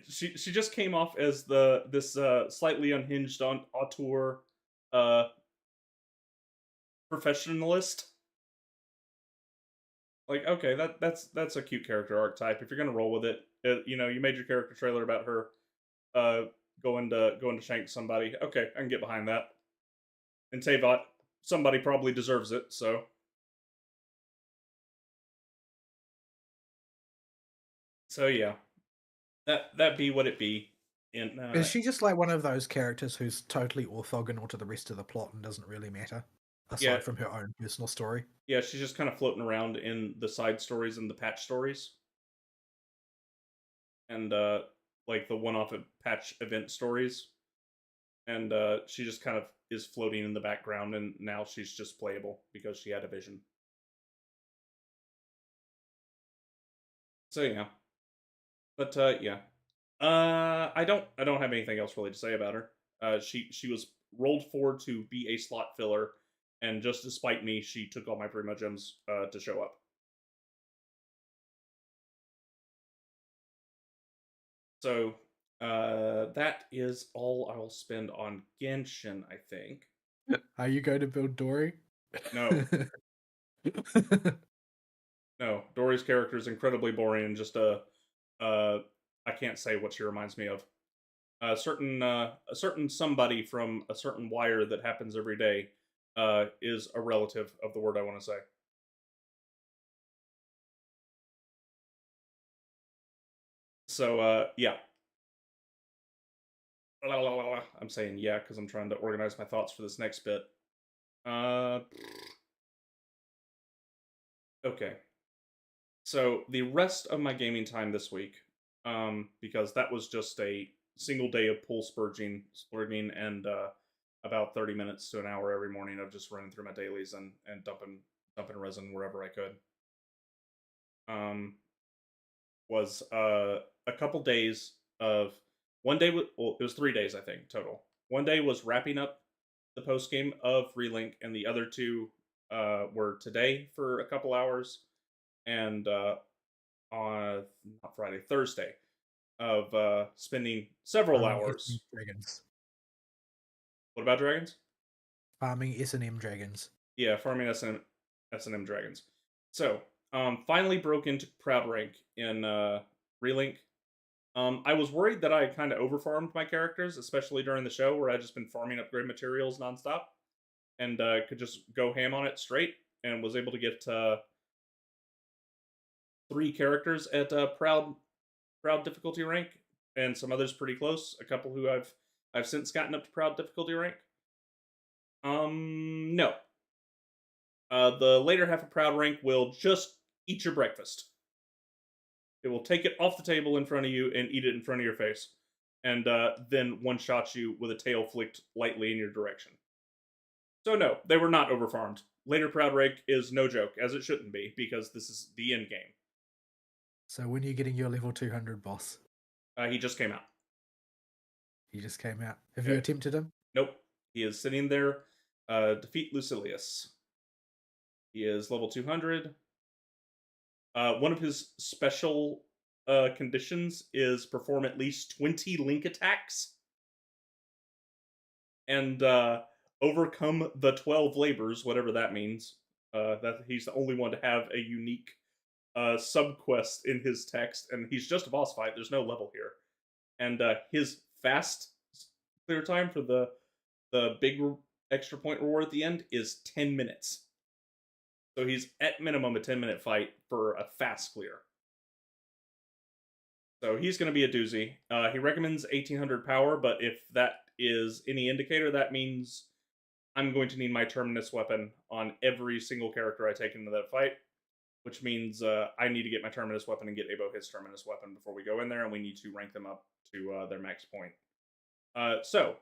she just came off as this slightly unhinged on auteur uh professionalist. Like, okay, that's a cute character archetype. If you're gonna roll with it, you made your character trailer about her uh going to shank somebody. Okay, I can get behind that. And Tavot, somebody probably deserves it. So yeah, that be what it be. And Is she just like one of those characters who's totally orthogonal to the rest of the plot and doesn't really matter, yeah, aside from her own personal story? yeah, she's just kind of floating around in the side stories and the patch stories, and like the one-off patch event stories. And she just kind of is floating in the background, and now she's just playable because she had a vision. So yeah, but yeah, I don't have anything else really to say about her. She was rolled forward to be a slot filler, and just despite me, she took all my primo gems to show up. So that is all I'll spend on Genshin, I think. Are you going to build Dory? No, no, Dory's character is incredibly boring and just uh, I can't say what she reminds me of. A certain somebody from a certain wire that happens every day is a relative of the word I want to say. So yeah, I'm saying yeah because I'm trying to organize my thoughts for this next bit. Uh, okay, so the rest of my gaming time this week, because that was just a single day of pool splurging, and about 30 minutes to an hour every morning of just running through my dailies and dumping resin wherever I could. Um, was a couple days of one day. Well, it was 3 days I think total. One day was wrapping up the post game of Relink, and the other two were today for a couple hours, and on not Friday, Thursday of spending several Farming S&M hours. dragons. What about dragons? Farming S&M dragons. Yeah, farming S and M dragons. So, finally broke into Proud Rank in Relink. I was worried that I kind of overfarmed my characters, especially during the show where I just been farming upgrade materials nonstop and could just go ham on it straight, and was able to get 3 characters at Proud difficulty rank, and some others pretty close. A couple who I've since gotten up to Proud difficulty rank. No. The later half of Proud rank will just eat your breakfast. It will take it off the table in front of you and eat it in front of your face, and then one shot you with a tail flicked lightly in your direction. So no, they were not overfarmed. Later Proud rank is no joke, as it shouldn't be, because this is the end game. So when are you getting your level 200 boss? He just came out. He just came out. Have you Okay. attempted him? Nope. He is sitting there. Defeat Lucilius. He is level 200. One of his special conditions is perform at least 20 link attacks and overcome the 12 labors, whatever that means. That he's the only one to have a unique subquest in his text, and he's just a boss fight. There's no level here, and his fast clear time for the big extra point reward at the end is 10 minutes. So he's at minimum a 10-minute fight for a fast clear. So he's going to be a doozy. He recommends 1800 power, but if that is any indicator, that means I'm going to need my Terminus weapon on every single character I take into that fight, which means I need to get my Terminus weapon and get Abo his Terminus weapon before we go in there, and we need to rank them up to their max point. So,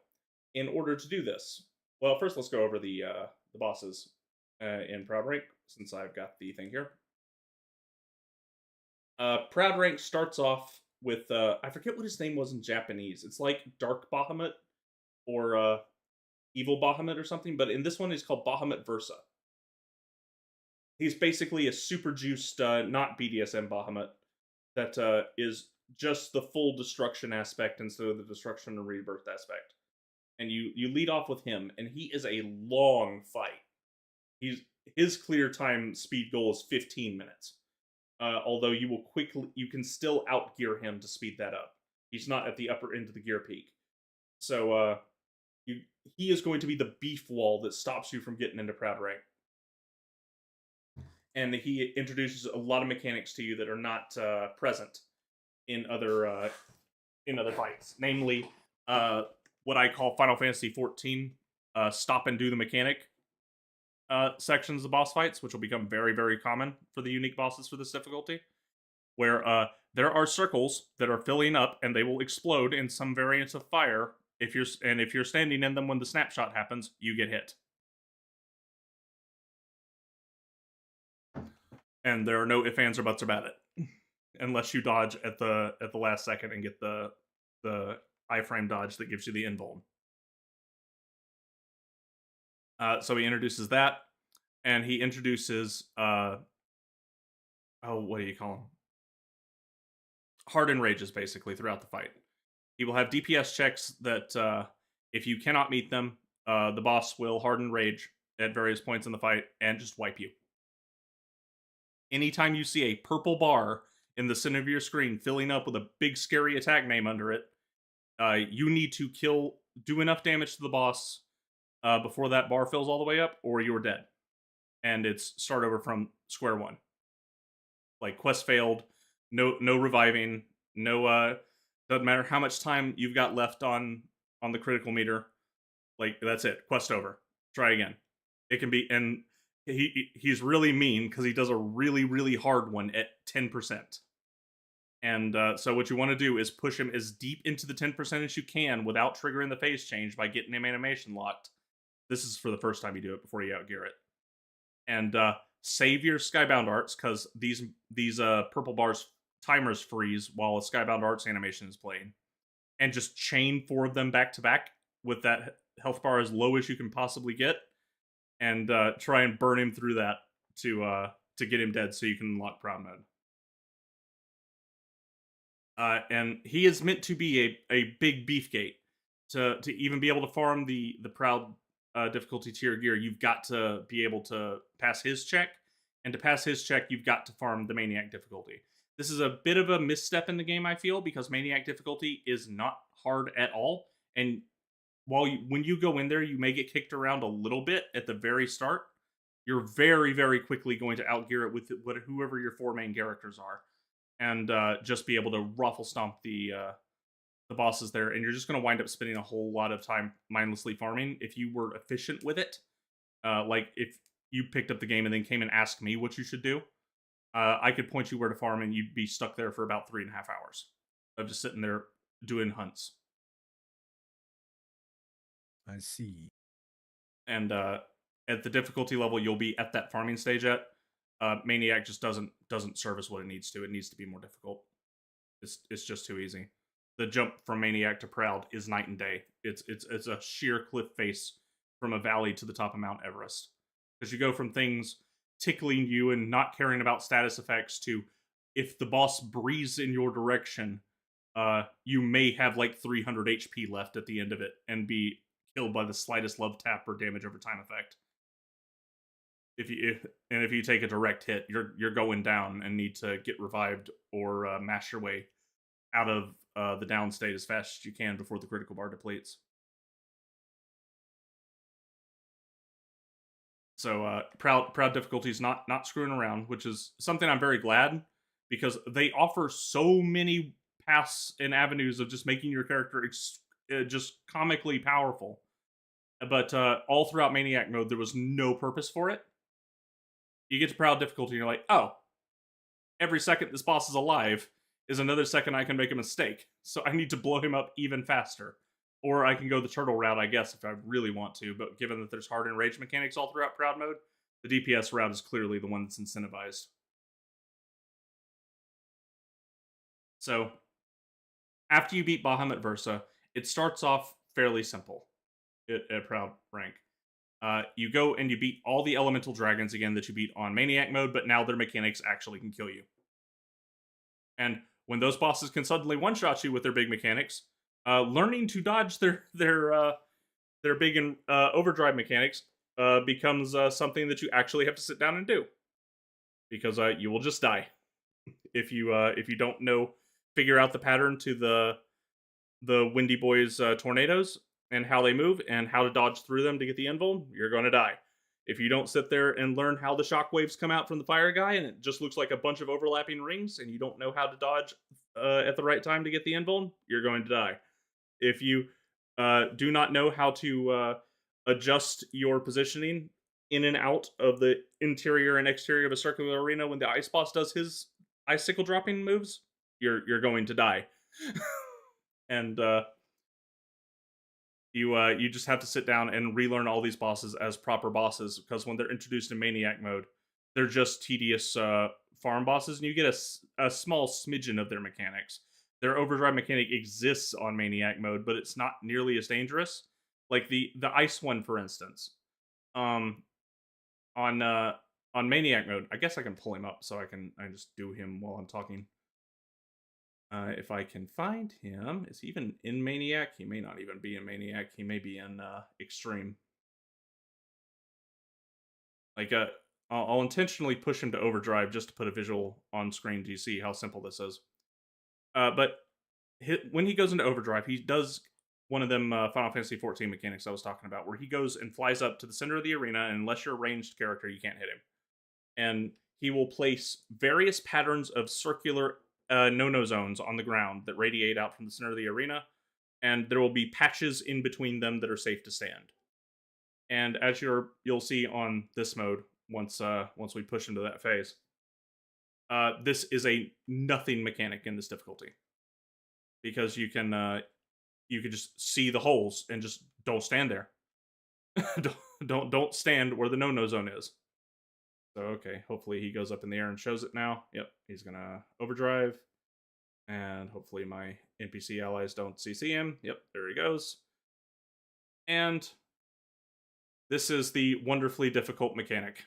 in order to do this, well, first let's go over the bosses in Proud Rank, since I've got the thing here. Proud Rank starts off with I forget what his name was in Japanese. It's like Dark Bahamut or Evil Bahamut or something, but in this one he's called Bahamut Versa. He's basically a super juiced, not BDSM Bahamut that is just the full destruction aspect instead of the destruction and rebirth aspect. And you lead off with him, and he is a long fight. His clear time speed goal is 15 minutes. Although you can still outgear him to speed that up. He's not at the upper end of the gear peak, so he is going to be the beef wall that stops you from getting into Proud Rank. And he introduces a lot of mechanics to you that are not present in other fights, namely what I call Final Fantasy XIV stop and do the mechanic sections of boss fights, which will become very, very common for the unique bosses for this difficulty, where there are circles that are filling up and they will explode in some variance of fire. If you're standing in them when the snapshot happens, you get hit. And there are no ifs, ands, or buts about it, unless you dodge at the last second and get the iframe dodge that gives you the invuln. So he introduces that, and he introduces what do you call them? Hardened rages, basically, throughout the fight. He will have DPS checks that if you cannot meet them, the boss will harden rage at various points in the fight and just wipe you. Anytime you see a purple bar in the center of your screen filling up with a big scary attack name under it, you need to do enough damage to the boss before that bar fills all the way up, or you're dead. And it's start over from square one. Like, quest failed, no reviving, no doesn't matter how much time you've got left on the critical meter. Like, that's it. Quest over. Try again. It can be, and he's really mean because he does a really, really hard one at 10%. And so what you want to do is push him as deep into the 10% as you can without triggering the phase change by getting him animation locked. This is for the first time you do it before you outgear it. And save your Skybound Arts, because these purple bars timers freeze while a Skybound Arts animation is playing. And just chain 4 of them back to back with that health bar as low as you can possibly get. And try and burn him through that to get him dead so you can unlock Proud Mode. And he is meant to be a big beefgate. To even be able to farm the Proud difficulty tier gear, you've got to be able to pass his check, and to pass his check, you've got to farm the Maniac difficulty. This is a bit of a misstep in the game, I feel, because Maniac difficulty is not hard at all, and when you go in there, you may get kicked around a little bit at the very start. You're very, very quickly going to outgear it with whoever your four main characters are, and just be able to ruffle stomp the bosses there. And you're just going to wind up spending a whole lot of time mindlessly farming if you were efficient with it. Like if you picked up the game and then came and asked me what you should do, I could point you where to farm, and you'd be stuck there for about 3.5 hours of just sitting there doing hunts. I see. And at the difficulty level you'll be at that farming stage at, Maniac just doesn't service what it needs to. It needs to be more difficult. It's just too easy. The jump from Maniac to Proud is night and day. It's a sheer cliff face from a valley to the top of Mount Everest. Because you go from things tickling you and not caring about status effects to, if the boss breathes in your direction, you may have like 300 HP left at the end of it and be killed by the slightest love tap or damage over time effect. If you take a direct hit, you're going down and need to get revived or mash your way out of the down state as fast as you can before the critical bar depletes. So proud difficulty is not screwing around, which is something I'm very glad, because they offer so many paths and avenues of just making your character just comically powerful. But all throughout Maniac mode, there was no purpose for it. You get to Proud difficulty, and you're like, oh, every second this boss is alive is another second I can make a mistake. So I need to blow him up even faster. Or I can go the turtle route, I guess, if I really want to. But given that there's hard and rage mechanics all throughout Proud mode, the DPS route is clearly the one that's incentivized. So after you beat Bahamut Versa, it starts off fairly simple at Proud rank. You go and you beat all the elemental dragons again that you beat on Maniac mode, but now their mechanics actually can kill you. And when those bosses can suddenly one-shot you with their big mechanics, learning to dodge their big and overdrive mechanics becomes something that you actually have to sit down and do, because you will just die if you don't figure out the pattern to the Windy Boys tornadoes and how they move and how to dodge through them to get the invul. You're going to die. If you don't sit there and learn how the shockwaves come out from the fire guy and it just looks like a bunch of overlapping rings and you don't know how to dodge at the right time to get the invul, you're going to die. If you do not know how to adjust your positioning in and out of the interior and exterior of a circular arena when the ice boss does his icicle dropping moves, you're going to die. And you just have to sit down and relearn all these bosses as proper bosses, because when they're introduced in Maniac mode, they're just tedious farm bosses, and you get a small smidgen of their mechanics. Their overdrive mechanic exists on Maniac mode, but it's not nearly as dangerous. Like the ice one, for instance. On Maniac mode, I guess I can pull him up so I just do him while I'm talking. If I can find him, is he even in Maniac? He may not even be in Maniac. He may be in Extreme. Like, I'll intentionally push him to overdrive just to put a visual on screen to see how simple this is. But when he goes into overdrive, he does one of them Final Fantasy XIV mechanics I was talking about, where he goes and flies up to the center of the arena, and unless you're a ranged character, you can't hit him. And he will place various patterns of circular no-no zones on the ground that radiate out from the center of the arena, and there will be patches in between them that are safe to stand. And as you'll see on this mode, once we push into that phase, this is a nothing mechanic in this difficulty, because you can just see the holes and just don't stand there. don't stand where the no-no zone is. So, okay, hopefully he goes up in the air and shows it now. Yep, he's gonna overdrive. And hopefully my NPC allies don't CC him. Yep, there he goes. And this is the wonderfully difficult mechanic.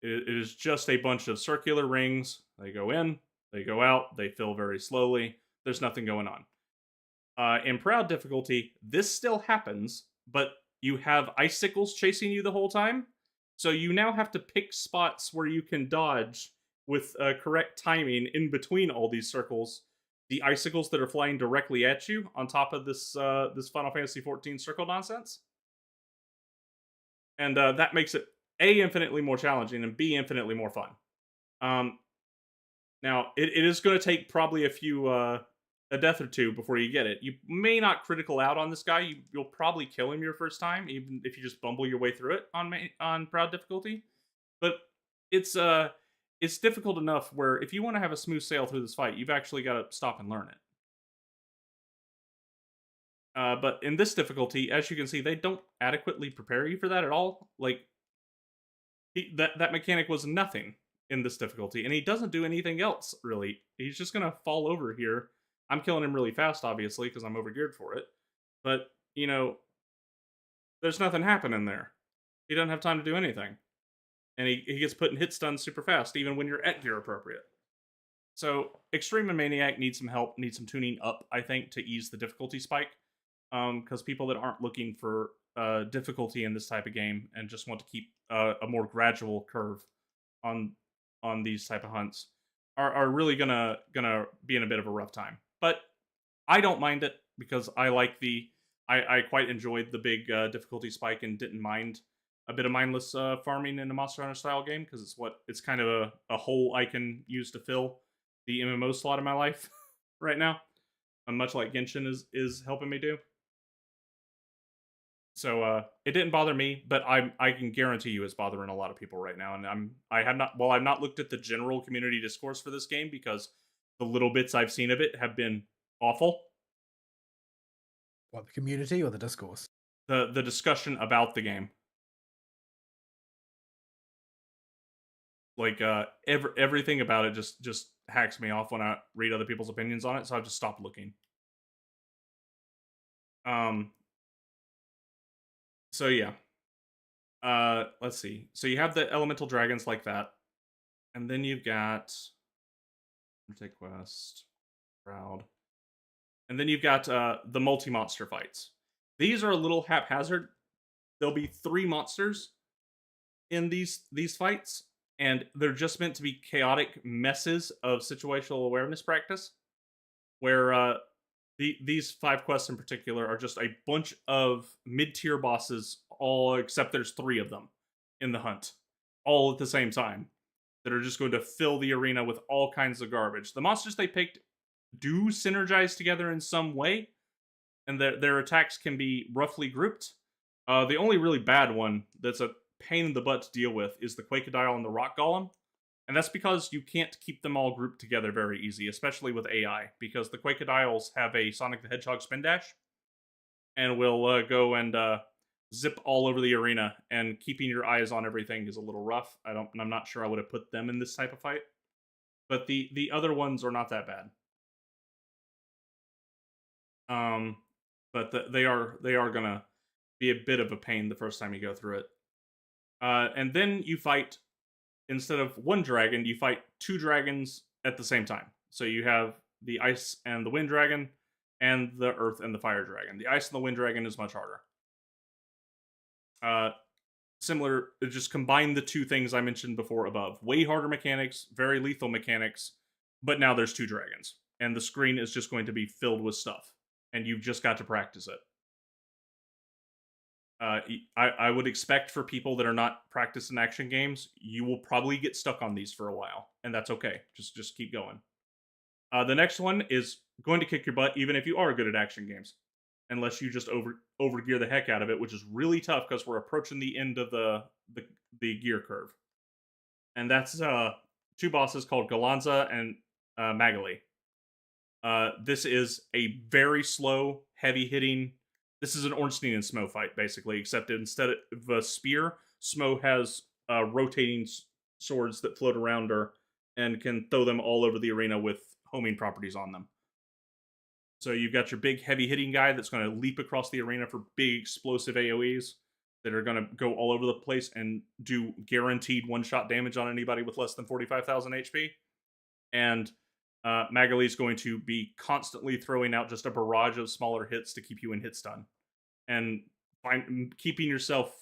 It is just a bunch of circular rings. They go in, they go out, they fill very slowly. There's nothing going on. In Proud difficulty, this still happens, but you have icicles chasing you the whole time. So you now have to pick spots where you can dodge with correct timing in between all these circles. The icicles that are flying directly at you on top of this Final Fantasy 14 circle nonsense, and that makes it a infinitely more challenging and b infinitely more fun. Um, Now, it is going to take probably a death or two before you get it. You may not critical out on this guy. You'll probably kill him your first time, even if you just bumble your way through it on proud difficulty. But it's uh it's difficult enough where if you want to have a smooth sail through this fight, you've actually got to stop and learn it. But in this difficulty, as you can see, they don't adequately prepare you for that at all. Like that mechanic was nothing in this difficulty, and he doesn't do anything else really. He's just gonna fall over here. I'm killing him really fast, obviously, because I'm overgeared for it. But there's nothing happening there. He doesn't have time to do anything, and he gets put in hit stun super fast, even when you're at gear appropriate. So Extreme and Maniac need some help, need some tuning up, I think, to ease the difficulty spike. Because people that aren't looking for difficulty in this type of game and just want to keep a more gradual curve on these type of hunts are really gonna be in a bit of a rough time. But I don't mind it because I like I quite enjoyed the big difficulty spike and didn't mind a bit of mindless farming in a Monster Hunter style game because it's kind of a hole I can use to fill the MMO slot in my life right now. Much like Genshin is helping me do. So it didn't bother me, but I can guarantee you it's bothering a lot of people right now. And I've not looked at the general community discourse for this game because the little bits I've seen of it have been awful. What, the community or the discourse? The discussion about the game. Like everything about it just hacks me off when I read other people's opinions on it, so I've just stopped looking. Um so yeah. Let's see. So you have the elemental dragons like that. And then you've got Take Quest, Proud. And then you've got the multi-monster fights. These are a little haphazard. There'll be 3 monsters in these fights, and they're just meant to be chaotic messes of situational awareness practice. Where these 5 quests in particular are just a bunch of mid-tier bosses, all except there's 3 of them in the hunt, all at the same time, that are just going to fill the arena with all kinds of garbage. The monsters they picked do synergize together in some way, and their attacks can be roughly grouped. The only really bad one that's a pain in the butt to deal with is the Quakedile and the Rock Golem. And that's because you can't keep them all grouped together very easy, especially with AI, because the Quakediles have a Sonic the Hedgehog spin dash, and will go and zip all over the arena, and keeping your eyes on everything is a little rough. I'm not sure I would have put them in this type of fight. But the other ones are not that bad. But they are gonna be a bit of a pain the first time you go through it. And then you fight, instead of one dragon, you fight 2 dragons at the same time. So you have the ice and the wind dragon, and the earth and the fire dragon. The ice and the wind dragon is much harder. Similar, just combine the 2 things I mentioned before above. Way harder mechanics, very lethal mechanics, but now there's 2 dragons, and the screen is just going to be filled with stuff, and you've just got to practice it. I would expect for people that are not practiced in action games, you will probably get stuck on these for a while, and that's okay. Just keep going. The next one is going to kick your butt, even if you are good at action games, unless you just overgear the heck out of it, which is really tough because we're approaching the end of the gear curve, and that's 2 bosses called Galanza and Magali. This is a very slow, heavy hitting. This is an Ornstein and Smo fight, basically, except instead of a spear, Smo has rotating swords that float around her and can throw them all over the arena with homing properties on them. So you've got your big, heavy hitting guy that's going to leap across the arena for big, explosive AoEs that are going to go all over the place and do guaranteed one-shot damage on anybody with less than 45,000 HP. And Magali's going to be constantly throwing out just a barrage of smaller hits to keep you in hit stun, and keeping yourself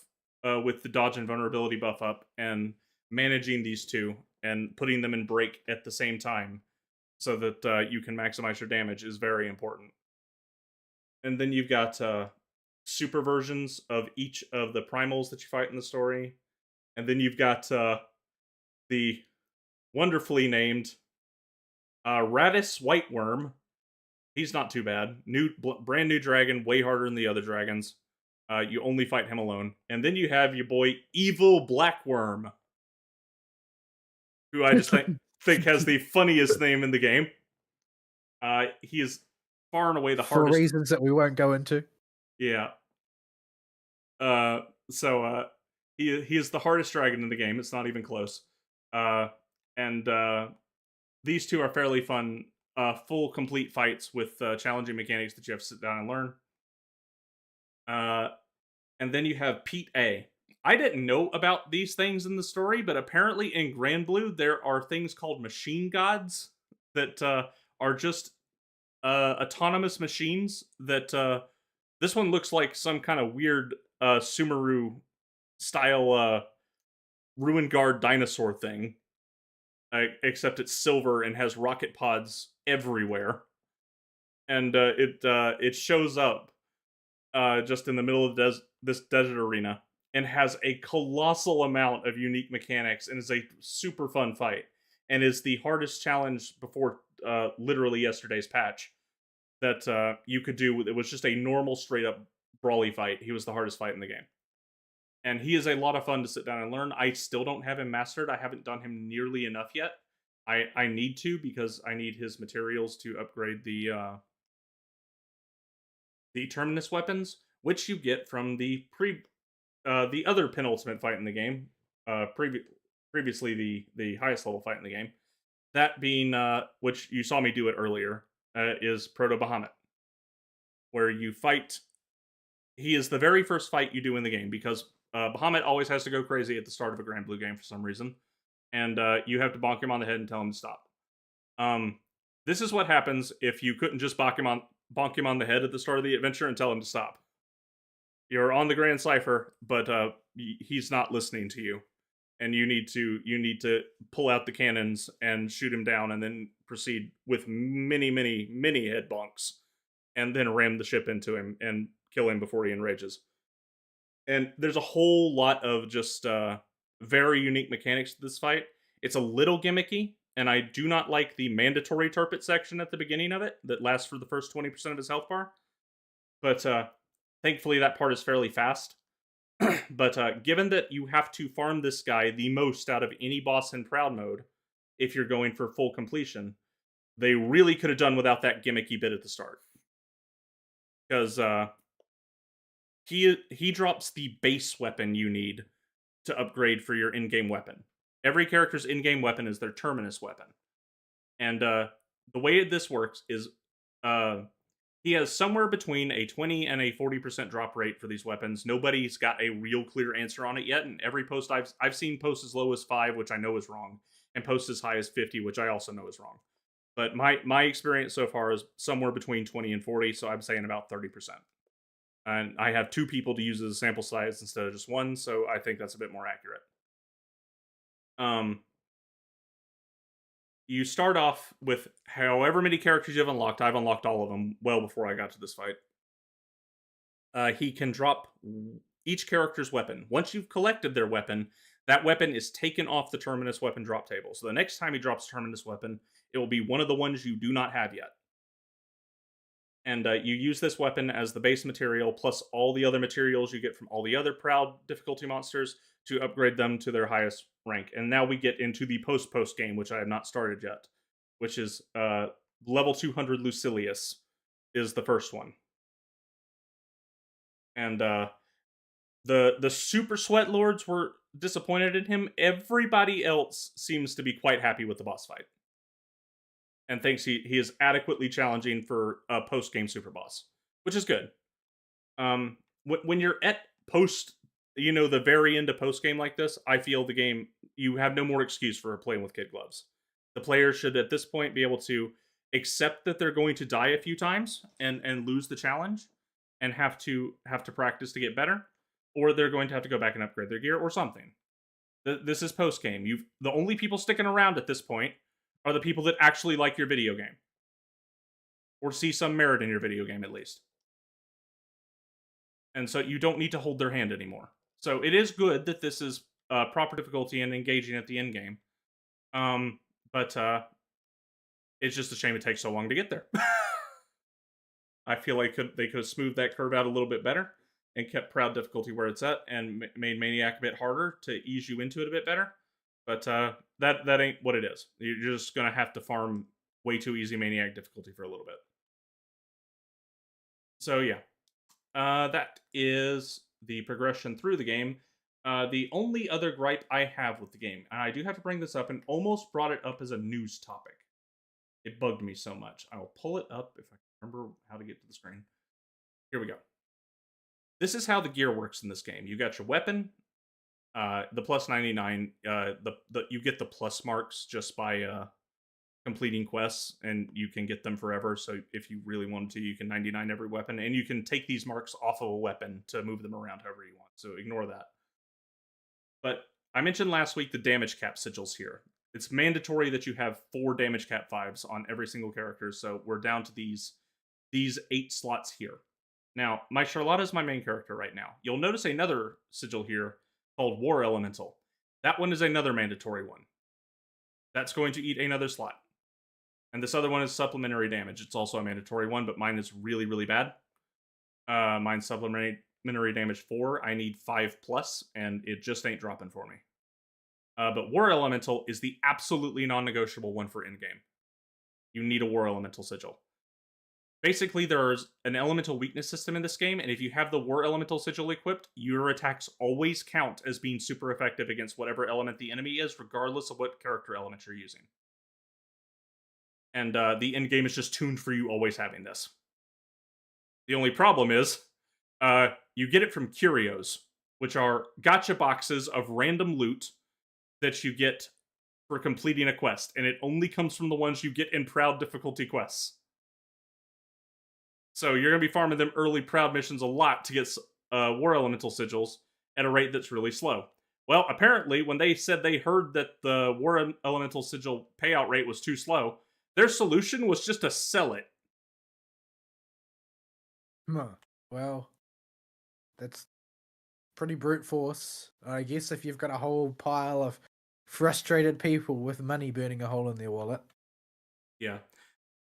with the dodge and vulnerability buff up, and managing these two and putting them in break at the same time so that you can maximize your damage is very important. And then you've got super versions of each of the primals that you fight in the story, and then you've got the wonderfully named Radis Whiteworm. He's not too bad. Brand new dragon, way harder than the other dragons. You only fight him alone. And then you have your boy Evil Blackworm, who I just think has the funniest name in the game. He is far and away the For hardest. reasons that we won't go into. Yeah. Uh, so he is the hardest dragon in the game. It's not even close. And these two are fairly fun, full complete fights with challenging mechanics that you have to sit down and learn. And then you have Pete A. I didn't know about these things in the story, but apparently in Grand Blue there are things called machine gods that are just autonomous machines that this one looks like some kind of weird Sumeru style ruin guard dinosaur thing, except it's silver and has rocket pods everywhere, and it shows up just in the middle of this desert arena and has a colossal amount of unique mechanics and is a super fun fight and is the hardest challenge before literally yesterday's patch that you could do. It was just a normal straight up brawly fight. He was the hardest fight in the game. And he is a lot of fun to sit down and learn. I still don't have him mastered. I haven't done him nearly enough yet. I need to, because I need his materials to upgrade the terminus weapons, which you get from the other penultimate fight in the game, previously the highest level fight in the game. That being which you saw me do it earlier, is Proto Bahamut, where you fight. He is the very first fight you do in the game, because Bahamut always has to go crazy at the start of a Grand Blue game for some reason, and you have to bonk him on the head and tell him to stop. This is what happens if you couldn't just bonk him on the head at the start of the adventure and tell him to stop. You're on the Grand Cipher, but he's not listening to you, and you need to pull out the cannons and shoot him down, and then proceed with many head bonks, and then ram the ship into him and kill him before he enrages. And there's a whole lot of just very unique mechanics to this fight. It's a little gimmicky, and I do not like the mandatory turpit section at the beginning of it that lasts for the first 20% of his health bar. But thankfully that part is fairly fast. But given that you have to farm this guy the most out of any boss in Proud Mode, if you're going for full completion, they really could have done without that gimmicky bit at the start. Because he drops the base weapon you need to upgrade for your in-game weapon. Every character's in-game weapon is their terminus weapon. And the way this works is he has somewhere between a 20 and a 40% drop rate for these weapons. Nobody's got a real clear answer on it yet, and every post I've seen posts as low as 5, which I know is wrong, and posts as high as 50, which I also know is wrong. But my experience so far is somewhere between 20 and 40, so I'm saying about 30%. And I have 2 people to use as a sample size instead of just 1, so I think that's a bit more accurate. You start off with however many characters you've unlocked. I've unlocked all of them well before I got to this fight. He can drop each character's weapon. Once you've collected their weapon, that weapon is taken off the terminus weapon drop table. So the next time he drops a terminus weapon, it will be one of the ones you do not have yet. And you use this weapon as the base material, plus all the other materials you get from all the other Proud difficulty monsters to upgrade them to their highest rank. And now we get into the post game, which I have not started yet, which is level 200 Lucilius is the first one. And the Super Sweat Lords were disappointed in him. Everybody else seems to be quite happy with the boss fight, and thinks he is adequately challenging for a post-game super boss, which is good. When you're at post, the very end of post-game like this, I feel the game, you have no more excuse for playing with kid gloves. The player should at this point be able to accept that they're going to die a few times and lose the challenge and have to practice to get better. or they're going to have to go back and upgrade their gear or something. This is post game. The only people sticking around at this point are the people that actually like your video game or see some merit in your video game at least. And so you don't need to hold their hand anymore. So it is good that this is proper difficulty and engaging at the end game. But it's just a shame it takes so long to get there. I feel like they could have smoothed that curve out a little bit better and kept proud difficulty where it's at and made Maniac a bit harder to ease you into it a bit better. But that ain't what it is. You're just gonna have to farm way too easy Maniac difficulty for a little bit. So yeah, that is the progression through the game. The only other gripe I have with the game, and I do have to bring this up, and almost brought it up as a news topic. It bugged me so much. I will pull it up if I can remember how to get to the screen. Here we go. This is how the gear works in this game. You got your weapon, the plus 99. You get the plus marks just by completing quests, and you can get them forever. So if you really wanted to, you can 99 every weapon, and you can take these marks off of a weapon to move them around however you want. So ignore that. But I mentioned last week the damage cap sigils here. It's mandatory that you have 4 damage cap 5s on every single character, so we're down to these 8 slots here. Now, my Charlotta is my main character right now. You'll notice another sigil here called War Elemental. That one is another mandatory one. That's going to eat another slot. And this other one is supplementary damage. It's also a mandatory one, but mine is really, really bad. Mine's supplementary damage 4. I need 5+, and it just ain't dropping for me. But War Elemental is the absolutely non-negotiable one for in-game. You need a War Elemental sigil. Basically, there's an elemental weakness system in this game, and if you have the War Elemental sigil equipped, your attacks always count as being super effective against whatever element the enemy is, regardless of what character element you're using. And the end game is just tuned for you always having this. The only problem is, you get it from curios, which are gotcha boxes of random loot that you get for completing a quest, and it only comes from the ones you get in proud difficulty quests. So you're going to be farming them early proud missions a lot to get War Elemental sigils at a rate that's really slow. Well, apparently, when they said they heard that the War Elemental sigil payout rate was too slow, their solution was just to sell it. Well, that's pretty brute force. I guess if you've got a whole pile of frustrated people with money burning a hole in their wallet. Yeah.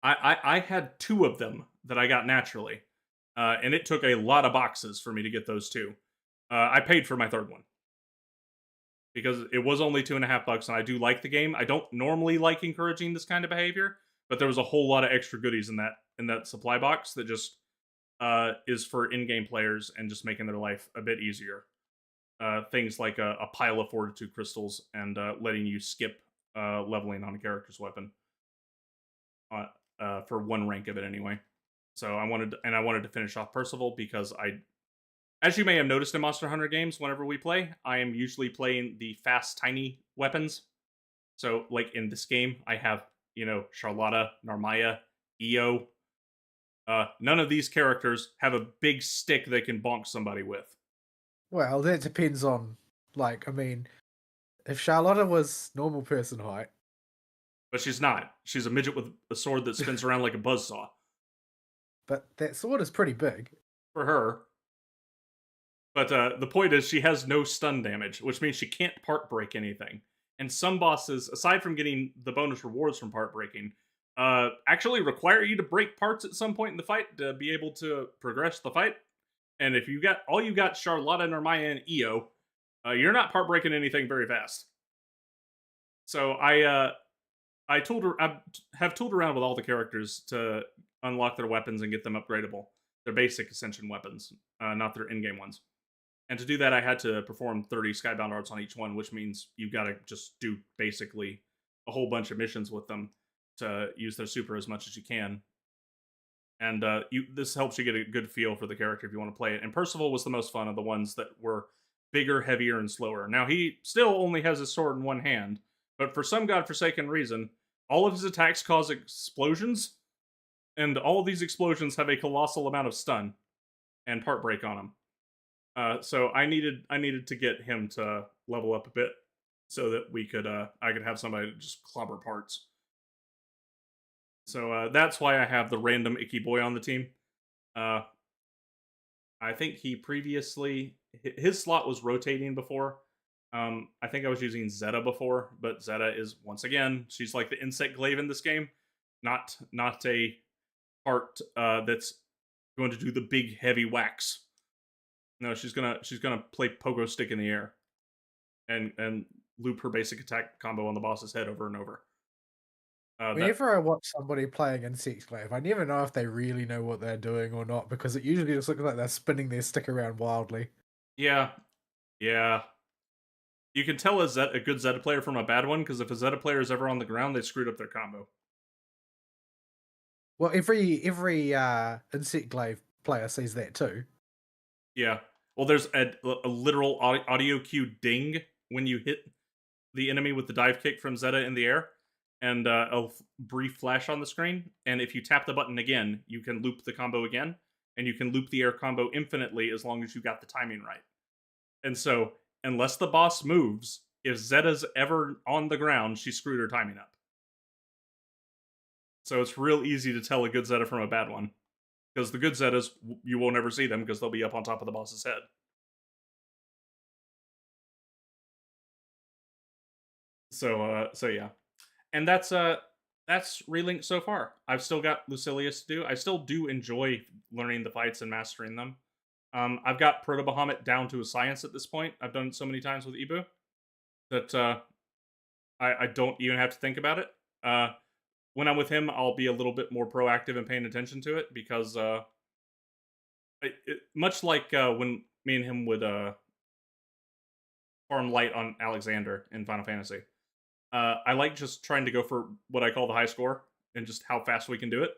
I had 2 of them that I got naturally, and it took a lot of boxes for me to get those 2. I paid for my 3rd one because it was only $2.50, and I do like the game. I don't normally like encouraging this kind of behavior, but there was a whole lot of extra goodies in that supply box that just is for in-game players and just making their life a bit easier. Things like a pile of fortitude crystals and letting you skip leveling on a character's weapon. For 1 rank of it anyway. So I wanted to finish off Percival because as you may have noticed in Monster Hunter games, whenever we play, I am usually playing the fast, tiny weapons. So, like in this game, I have, Charlotta, Narmaya, Io. None of these characters have a big stick they can bonk somebody with. Well, that depends on, if Charlotta was normal person height. But she's not. She's a midget with a sword that spins around like a buzzsaw. But that sword is pretty big. For her. But the point is, she has no stun damage, which means she can't part break anything. And some bosses, aside from getting the bonus rewards from part breaking, actually require you to break parts at some point in the fight to be able to progress the fight. And if you got Charlotta, Narmaya, and Io, you're not part breaking anything very fast. So I have tooled around with all the characters to unlock their weapons and get them upgradable. Their basic Ascension weapons, not their in-game ones. And to do that, I had to perform 30 Skybound Arts on each one, which means you've got to just do basically a whole bunch of missions with them to use their super as much as you can. And this helps you get a good feel for the character if you want to play it. And Percival was the most fun of the ones that were bigger, heavier, and slower. Now, he still only has his sword in one hand, but for some godforsaken reason, all of his attacks cause explosions, and all of these explosions have a colossal amount of stun and part break on them. So I needed to get him to level up a bit so that we could I could have somebody to just clobber parts. So that's why I have the random icky boy on the team. Uh, I think he previously his slot was rotating before. I think I was using Zeta before, but Zeta is once again she's like the insect glaive in this game, not a part that's going to do the big heavy whacks. No, she's gonna play pogo stick in the air and loop her basic attack combo on the boss's head over and over. That Whenever I watch somebody playing Insect Glaive, I never know if they really know what they're doing or not because it usually just looks like they're spinning their stick around wildly. yeah, yeah. You can tell a good Zeta player from a bad one because if a Zeta player is ever on the ground, they screwed up their combo. Well, every Insect Glaive player sees that too. Yeah. Well, there's a literal audio cue ding when you hit the enemy with the dive kick from Zeta in the air, and brief flash on the screen. And if you tap the button again, you can loop the combo again, and you can loop the air combo infinitely as long as you got the timing right. And so, unless the boss moves, if Zeta's ever on the ground, she screwed her timing up. So it's real easy to tell a good Zeta from a bad one. Because the good Zetas, you won't ever see them because they'll be up on top of the boss's head. So yeah, and that's Relink so far. I've still got Lucilius to do. I still do enjoy learning the fights and mastering them. I've got Proto Bahamut down to a science at this point. I've done it so many times with Ibu that I don't even have to think about it. When I'm with him, I'll be a little bit more proactive and paying attention to it because much like when me and him would farm light on Alexander in Final Fantasy. I like just trying to go for what I call the high score and just how fast we can do it.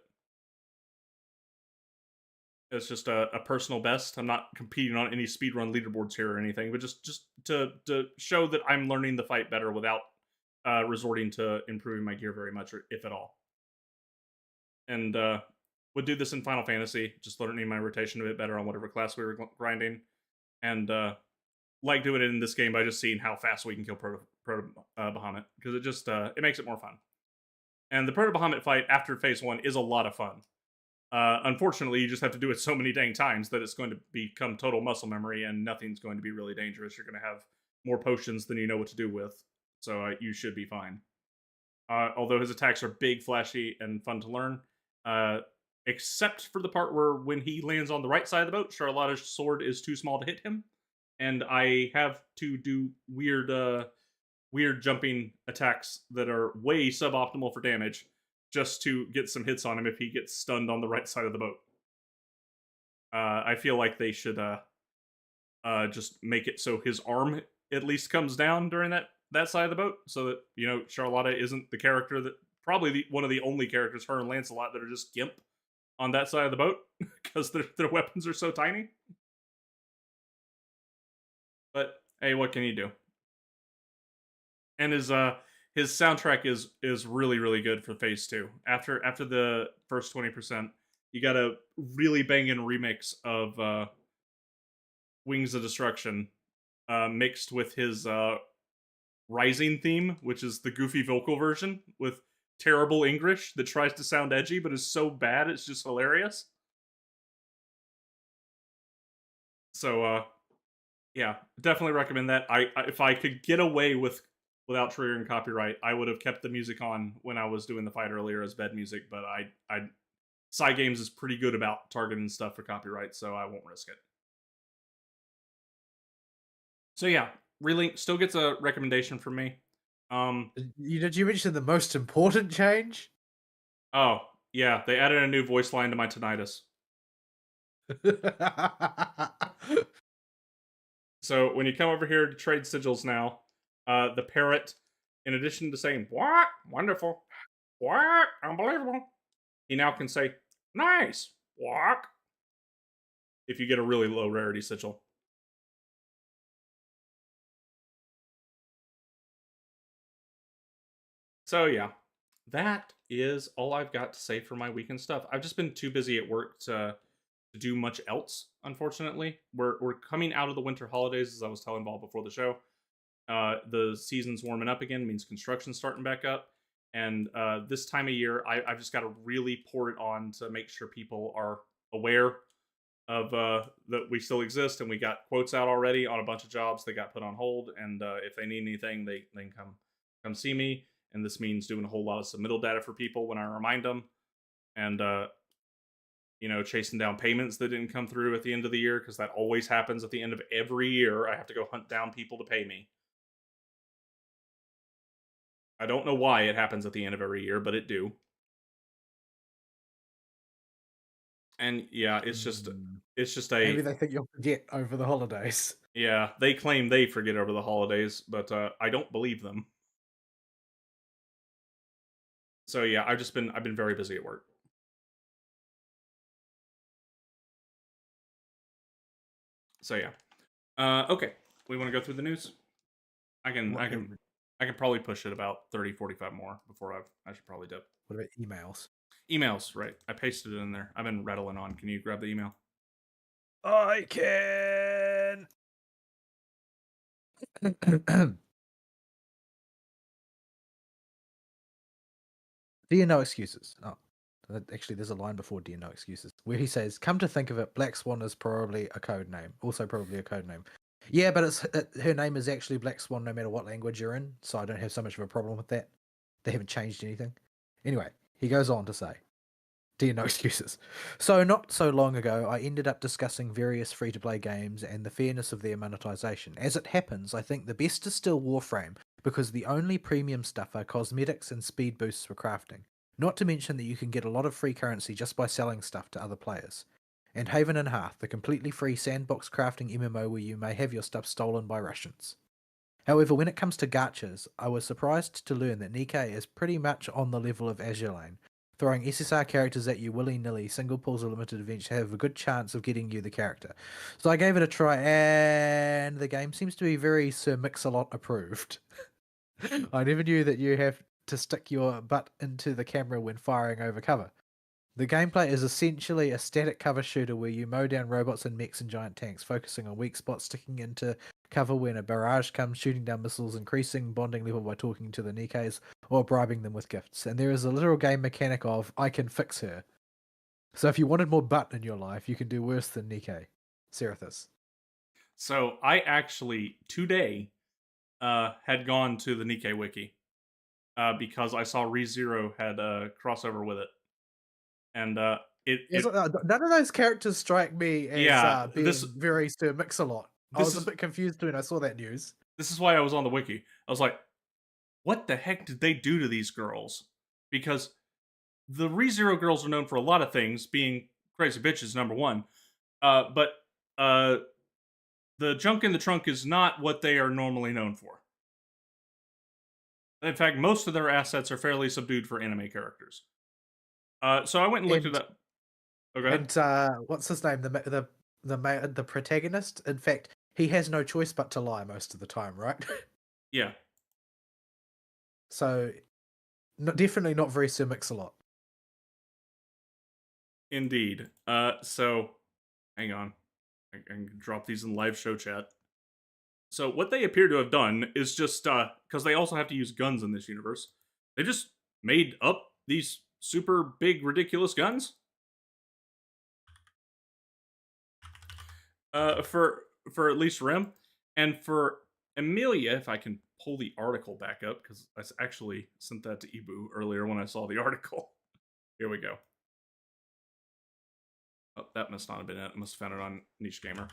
It's just a personal best. I'm not competing on any speedrun leaderboards here or anything, but just to show that I'm learning the fight better without resorting to improving my gear very much, or if at all. And would do this in Final Fantasy, just learning my rotation a bit better on whatever class we were grinding, and like doing it in this game by just seeing how fast we can kill Proto Bahamut because it just it makes it more fun. And the Proto Bahamut fight after phase one is a lot of fun. Unfortunately, you just have to do it so many dang times that it's going to become total muscle memory, and nothing's going to be really dangerous. You're going to have more potions than you know what to do with, so you should be fine. Although his attacks are big, flashy, and fun to learn, except for the part where when he lands on the right side of the boat, Charlotta's sword is too small to hit him, and I have to do weird jumping attacks that are way suboptimal for damage just to get some hits on him if he gets stunned on the right side of the boat. I feel like they should just make it so his arm at least comes down during that side of the boat, so that Charlotta isn't the character that probably one of the only characters, her and Lancelot, that are just gimp on that side of the boat because their weapons are so tiny. But hey, what can you do? And his soundtrack is really really good for Phase Two. After the first 20%, you got a really banging remix of Wings of Destruction, mixed with his Rising theme, which is the goofy vocal version with terrible English that tries to sound edgy but is so bad it's just hilarious. So yeah, definitely recommend that. I if I could get away without triggering copyright, I would have kept the music on when I was doing the fight earlier as bed music, but I Cygames is pretty good about targeting stuff for copyright, so I won't risk it. So yeah, Relink still gets a recommendation from me. Did you mention the most important change? Oh, yeah, they added a new voice line to my tinnitus. So when you come over here to trade sigils now, the parrot, in addition to saying "what wonderful," "what unbelievable," he now can say "nice," "what," if you get a really low rarity sigil. So yeah, that is all I've got to say for my weekend stuff. I've just been too busy at work to to do much else. Unfortunately, we're coming out of the winter holidays, as I was telling Ball before the show. The season's warming up again, means construction's starting back up. And this time of year, I've just got to really pour it on to make sure people are aware of that we still exist, and we got quotes out already on a bunch of jobs that got put on hold. And if they need anything, they can come see me. And this means doing a whole lot of submittal data for people when I remind them, and chasing down payments that didn't come through at the end of the year, because that always happens at the end of every year. I have to go hunt down people to pay me. I don't know why it happens at the end of every year, but it do. And yeah, Mm. it's just Maybe a they think you'll forget over the holidays. yeah. They claim they forget over the holidays, but I don't believe them. So yeah, I've been very busy at work. So yeah. Okay. We want to go through the news. I can What, I can I can probably push it about 30, 45 more before I should probably dip. what about emails? Emails, right? I pasted it in there. I've been rattling on. Can you grab the email? I can. Dear No Excuses. Oh, actually, there's a line before Dear No Excuses where he says, "Come to think of it, Black Swan is probably a code name. Also, probably a code name. Yeah, but her name is actually Black Swan no matter what language you're in, so I don't have so much of a problem with that. They haven't changed anything." Anyway, he goes on to say, Dear No Excuses. So, not so long ago, I ended up discussing various free to play games and the fairness of their monetization. As it happens, I think the best is still Warframe, because the only premium stuff are cosmetics and speed boosts for crafting. Not to mention that you can get a lot of free currency just by selling stuff to other players. And Haven and Hearth, the completely free sandbox crafting MMO where you may have your stuff stolen by Russians. However, when it comes to gachas, I was surprised to learn that Nikkei is pretty much on the level of Azure Lane. Throwing SSR characters at you willy-nilly, single pulls or limited events have a good chance of getting you the character. So I gave it a try, and the game seems to be very Sir Mix-a-Lot approved. I never knew that you have to stick your butt into the camera when firing over cover. The gameplay is essentially a static cover shooter where you mow down robots and mechs and giant tanks, focusing on weak spots, sticking into cover when a barrage comes, shooting down missiles, increasing bonding level by talking to the Nikes, or bribing them with gifts. And there is a literal game mechanic of, I can fix her. So if you wanted more butt in your life, you can do worse than Nikkei. Serathis. So I actually today had gone to the Nikkei wiki because I saw ReZero had a crossover with it, and Yes, none of those characters strike me as yeah, being very Sir Mix-a-Lot. I this was a is bit confused when I saw that news. this is why I was on the wiki. I was like, what the heck did they do to these girls? Because the ReZero girls are known for a lot of things, being crazy bitches, number one. But uh, the junk in the trunk is not what they are normally known for. In fact, most of their assets are fairly subdued for anime characters. So I went and looked it And up. Oh, go ahead. And what's his name? The protagonist. In fact, he has no choice but to lie most of the time, right? Yeah, So, definitely not very Sir Mix-a-Lot. indeed. So hang on, I can drop these in live show chat. So what they appear to have done is just because they also have to use guns in this universe, they just made up these super big ridiculous guns. For at least Rim, and for Amelia, if I can pull the article back up because I actually sent that to Ibu earlier when I saw the article. Here we go. Oh, that must not have been it. I must have found it on Niche Gamer.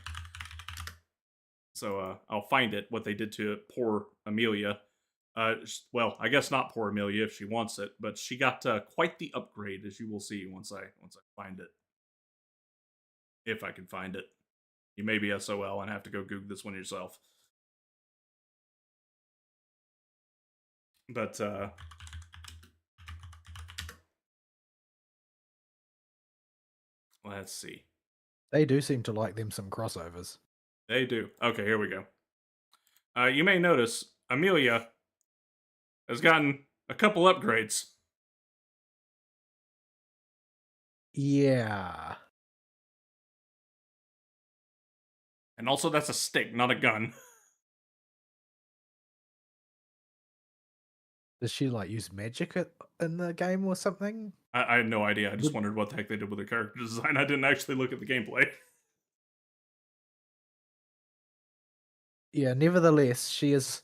So I'll find it. What they did to poor Amelia. Well, I guess not poor Amelia if she wants it, but she got quite the upgrade, as you will see once I find it. If I can find it, you may be SOL and have to go Google this one yourself. But let's see. They do seem to like them some crossovers. They do. Okay, here we go. You may notice Amelia has gotten a couple upgrades. Yeah. And also, that's a stick, not a gun. Does she like use magic in the game or something? I had no idea. I just Would- wondered what the heck they did with her character design. I didn't actually look at the gameplay. Yeah, nevertheless, she is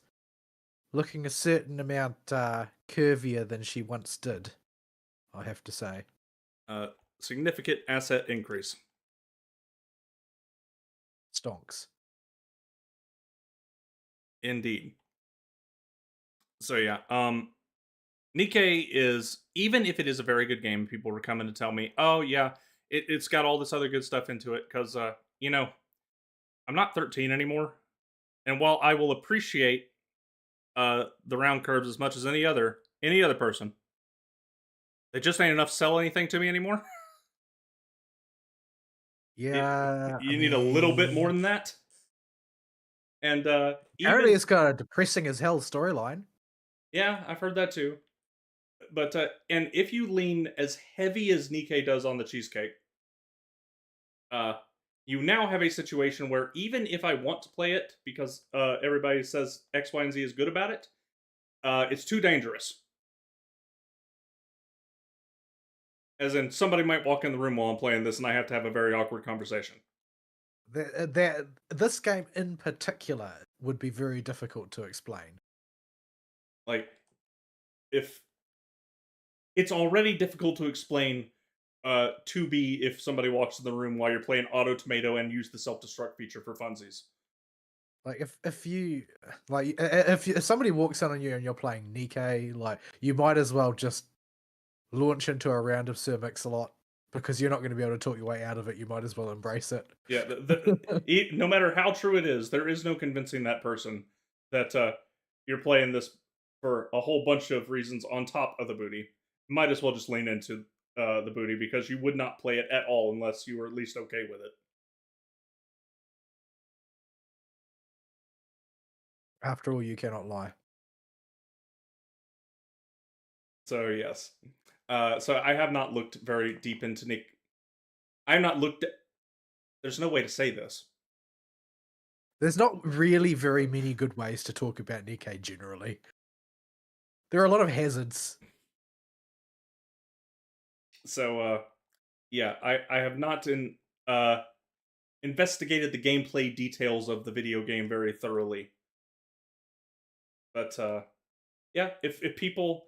looking a certain amount curvier than she once did, I have to say. Significant asset increase. Stonks. Indeed. So yeah, Nikkei is, even if it is a very good game, people were coming to tell me, oh yeah, it's got all this other good stuff into it because you know, I'm not 13 anymore, and while I will appreciate the round curves as much as any other person, they just ain't enough to sell anything to me anymore. Yeah, I You need a little bit more mean, than that, and apparently even it's got a depressing as hell storyline. yeah, I've heard that too. But and if you lean as heavy as Nikkei does on the cheesecake, uh, you now have a situation where even if I want to play it because everybody says X, Y, and Z is good about it, it's too dangerous. As in, somebody might walk in the room while I'm playing this, and I have to have a very awkward conversation. This game in particular would be very difficult to explain. Like, if it's already difficult to explain 2B if somebody walks in the room while you're playing Auto Tomato and use the self destruct feature for funsies. Like if you like if somebody walks in on you and you're playing Nikkei, like you might as well just launch into a round of Sir Mix-a-Lot because you're not going to be able to talk your way out of it. You might as well embrace it. Yeah, no matter how true it is, there is no convincing that person that you're playing this for a whole bunch of reasons on top of the booty. Might as well just lean into the booty because you would not play it at all unless you were at least okay with it. After all, you cannot lie. So yes, so I have not looked very deep into Nick. I have not looked. There's no way to say this. There's not really very many good ways to talk about Nikkei generally. There are a lot of hazards. So yeah, I have not investigated the gameplay details of the video game very thoroughly. But yeah, if people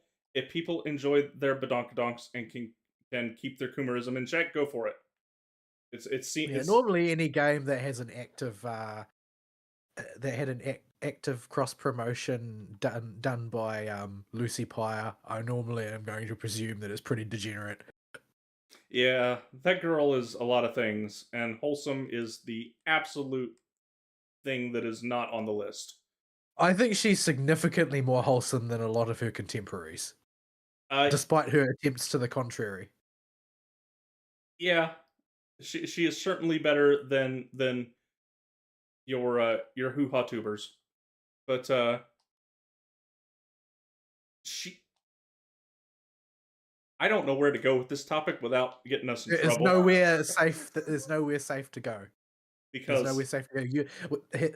enjoy their badonkadonks and can keep their Kumarism in check, go for it. Yeah, It's normally any game that has an active that had an active cross promotion done by Lucy Pyre, I normally am going to presume that it's pretty degenerate. yeah, that girl is a lot of things, and wholesome is the absolute thing that is not on the list. I think she's significantly more wholesome than a lot of her contemporaries, Uh, despite her attempts to the contrary. yeah, she is certainly better than your hoo ha tubers, but she I don't know where to go with this topic without getting us in There is trouble nowhere safe. There's nowhere safe to go. There's nowhere because safe to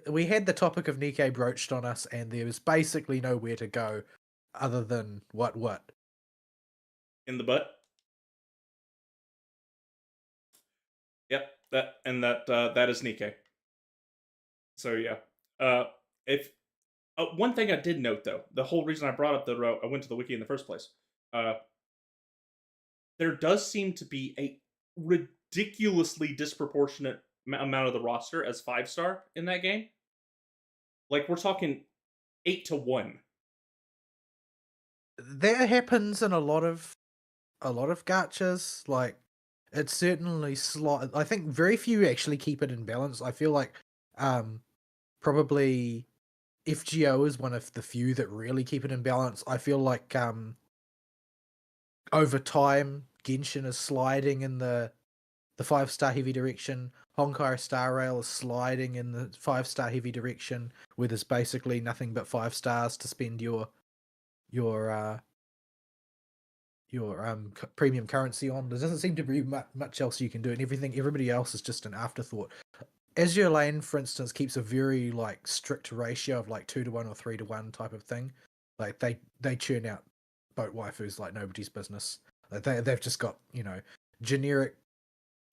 go. We had the topic of Nikkei broached on us, and there was basically nowhere to go other than what. in the butt. Yep, that is Nikkei. So yeah, if one thing I did note though, the whole reason I brought up I went to the wiki in the first place, uh, there does seem to be a ridiculously disproportionate amount of the roster as 5-star in that game. Like we're talking 8-1. That happens in a lot of gachas. Like it's certainly slot. I think very few actually keep it in balance. I feel like probably FGO is one of the few that really keep it in balance. I feel like over time Genshin is sliding in the 5-star heavy direction. Honkai Star Rail is sliding in the 5-star heavy direction, where there's basically nothing but 5 stars to spend your premium currency on. There doesn't seem to be much else you can do, and everybody else is just an afterthought. Azure Lane, for instance, keeps a very like strict ratio of like 2 to 1 or 3 to 1 type of thing. Like they churn out boat waifus like nobody's business. Like they've just got generic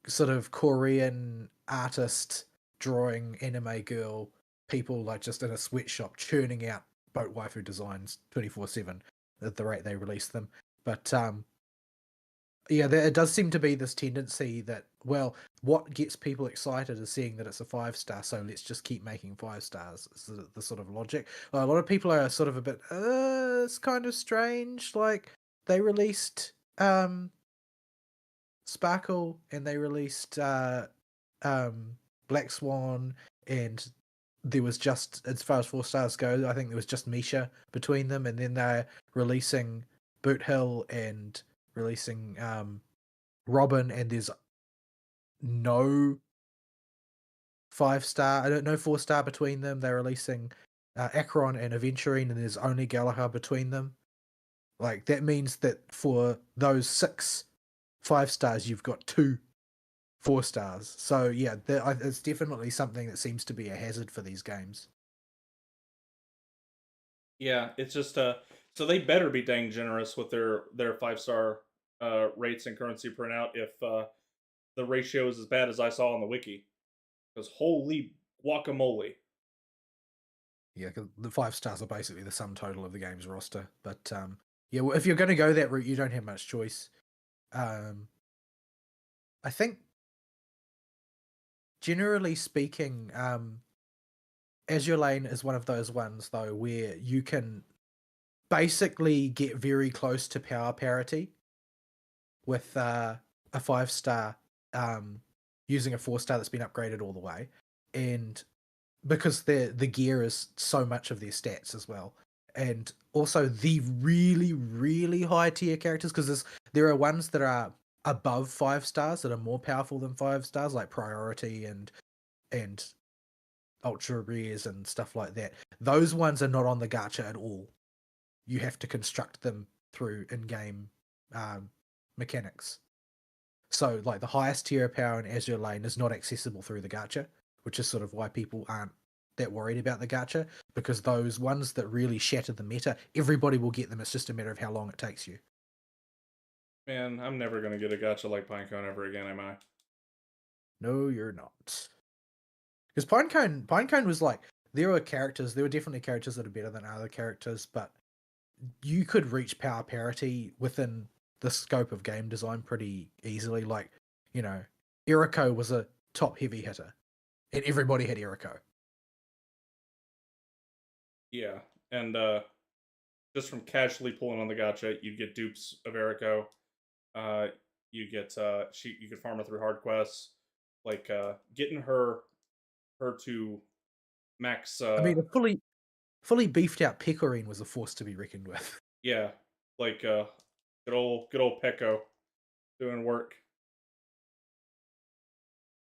sort of Korean artist drawing anime girl people like just in a sweatshop churning out boat waifu designs 24/7 at the rate they release them. But yeah, it does seem to be this tendency that, well, what gets people excited is seeing that it's a 5 star, so let's just keep making 5 stars. Is the sort of logic. A lot of people are sort of a bit, it's kind of strange. Like they released Sparkle and they released Black Swan, and there was just, as far as 4 stars go, I think there was just Misha between them, and then they're releasing Boot Hill and releasing Robin, and there's no 5 star, I don't know, 4 star between them. They're releasing Acheron and Aventurine, and there's only Galahad between them. Like that means that for those 6 5 stars, you've got 2 4 stars. So yeah, it's definitely something that seems to be a hazard for these games. Yeah, it's just so they better be dang generous with their 5 star rates and currency printout if the ratio is as bad as I saw on the wiki. Because holy guacamole. Yeah, 'cause the 5 stars are basically the sum total of the game's roster. But yeah, well, if you're going to go that route, you don't have much choice. Um, I think generally speaking, Azure Lane is one of those ones though where you can basically get very close to power parity with a 5 star using a 4 star that's been upgraded all the way, and because the gear is so much of their stats as well, and also the really really high tier characters, because there are ones that are above 5 stars that are more powerful than 5 stars, like priority and ultra rares and stuff like that. Those ones are not on the gacha at all. You have to construct them through in-game um, mechanics. So, like the highest tier of power in Azure Lane is not accessible through the gacha, which is sort of why people aren't that worried about the gacha, because those ones that really shatter the meta, everybody will get them. It's just a matter of how long it takes you. Man, I'm never gonna get a gotcha like Pinecone ever again, am I? No, you're not. Because Pinecone was like, there were definitely characters that are better than other characters, but you could reach power parity within the scope of game design pretty easily. Like, you know, Eriko was a top heavy hitter, and everybody had Eriko. Yeah, and just from casually pulling on the gotcha, you get dupes of Eriko. Uh, you get you could farm her through hard quests, like getting her to max. I mean, a fully beefed out Pecorine was a force to be reckoned with. Yeah, like good old Pecco doing work.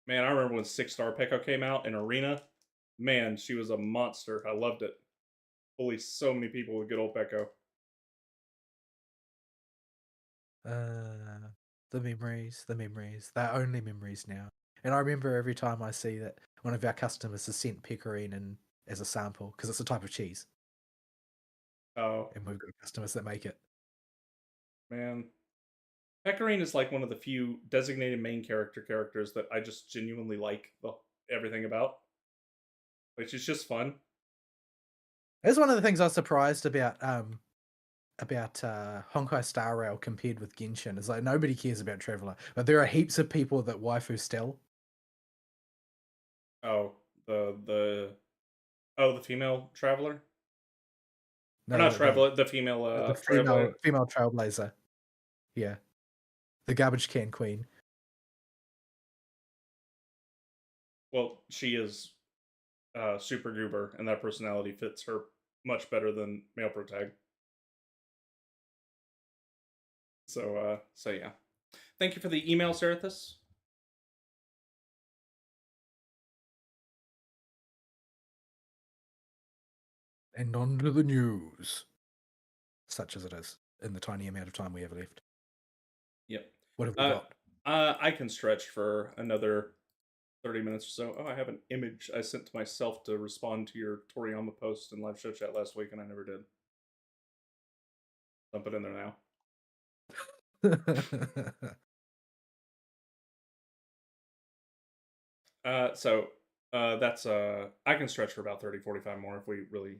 Man, I remember when 6 star Pecco came out in Arena. Man, she was a monster. I loved it. Fully so many people with good old Pecco. Uh, the memories. They're only memories now. And I remember every time I see that one of our customers has sent Pecorine in as a sample, because it's a type of cheese, Oh and we've got customers that make it. man, Pecorine is like one of the few designated main characters that I just genuinely like everything about, which is just fun. That's one of the things I was surprised about Honkai Star Rail compared with Genshin. Is like nobody cares about Traveler, but there are heaps of people that waifu still. Oh, the female traveler, or No, not traveler, the female the trailblazer. female trailblazer. Yeah, the garbage can queen. Well, she is super goober, and that personality fits her much better than male protag. So yeah. Thank you for the email, Serathis. And on to the news, such as it is in the tiny amount of time we have left. Yep. What have we Uh, got? I can stretch for another 30 minutes or so. Oh, I have an image I sent to myself to respond to your Toriyama post in live show chat last week, and I never did. Dump it in there now. That's I can stretch for about 30, 45 more if we really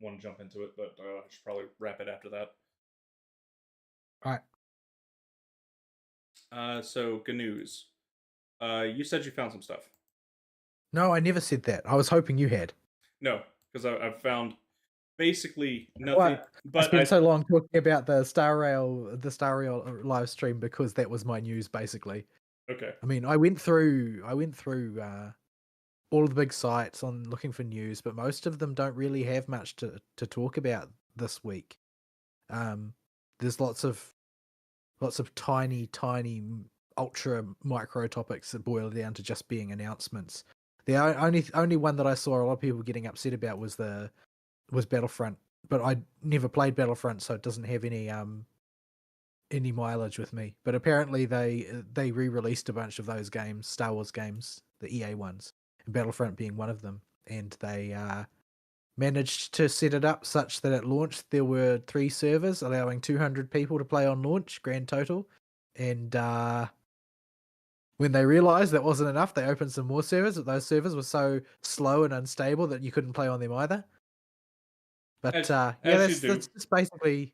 want to jump into it, but I should probably wrap it after that. Right. So good news. You said you found some stuff. No, I never said that. I was hoping you had. No, because I've found basically nothing. What? I But spent I so long talking about the Star Rail live stream because that was my news basically. okay. I mean, I went through all of the big sites on looking for news, but most of them don't really have much to talk about this week. Um, there's lots of tiny ultra micro topics that boil down to just being announcements. The only one that I saw a lot of people getting upset about was Battlefront, but I never played Battlefront, so it doesn't have any mileage with me. But apparently they re-released a bunch of those games, Star Wars games, the EA ones, and Battlefront being one of them, and they managed to set it up such that at launch there were 3 servers allowing 200 people to play on launch, grand total, and when they realized that wasn't enough, they opened some more servers, but those servers were so slow and unstable that you couldn't play on them either. But yeah, As you that's do. just basically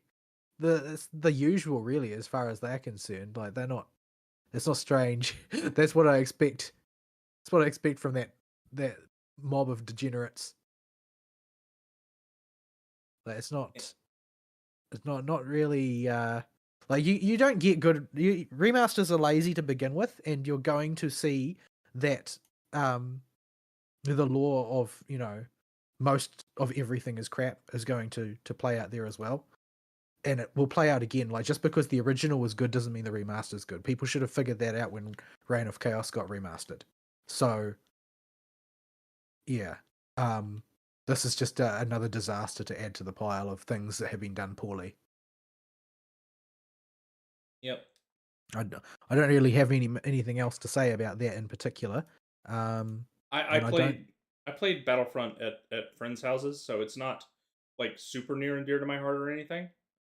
the usual, really, as far as they're concerned. Like they're not. It's not strange. That's what I expect. That's what I expect from that mob of degenerates. Like it's not. It's not really. Like you don't get good remasters are lazy to begin with, and you're going to see that the law of most of everything is crap is going to play out there as well. And it will play out again. Like just because the original was good doesn't mean the remaster is good. People should have figured that out when Reign of Chaos got remastered. So yeah, um, this is just another disaster to add to the pile of things that have been done poorly. Yep. I don't really have anything else to say about that in particular. I And I don't. played Battlefront at friends' houses, so it's not like super near and dear to my heart or anything.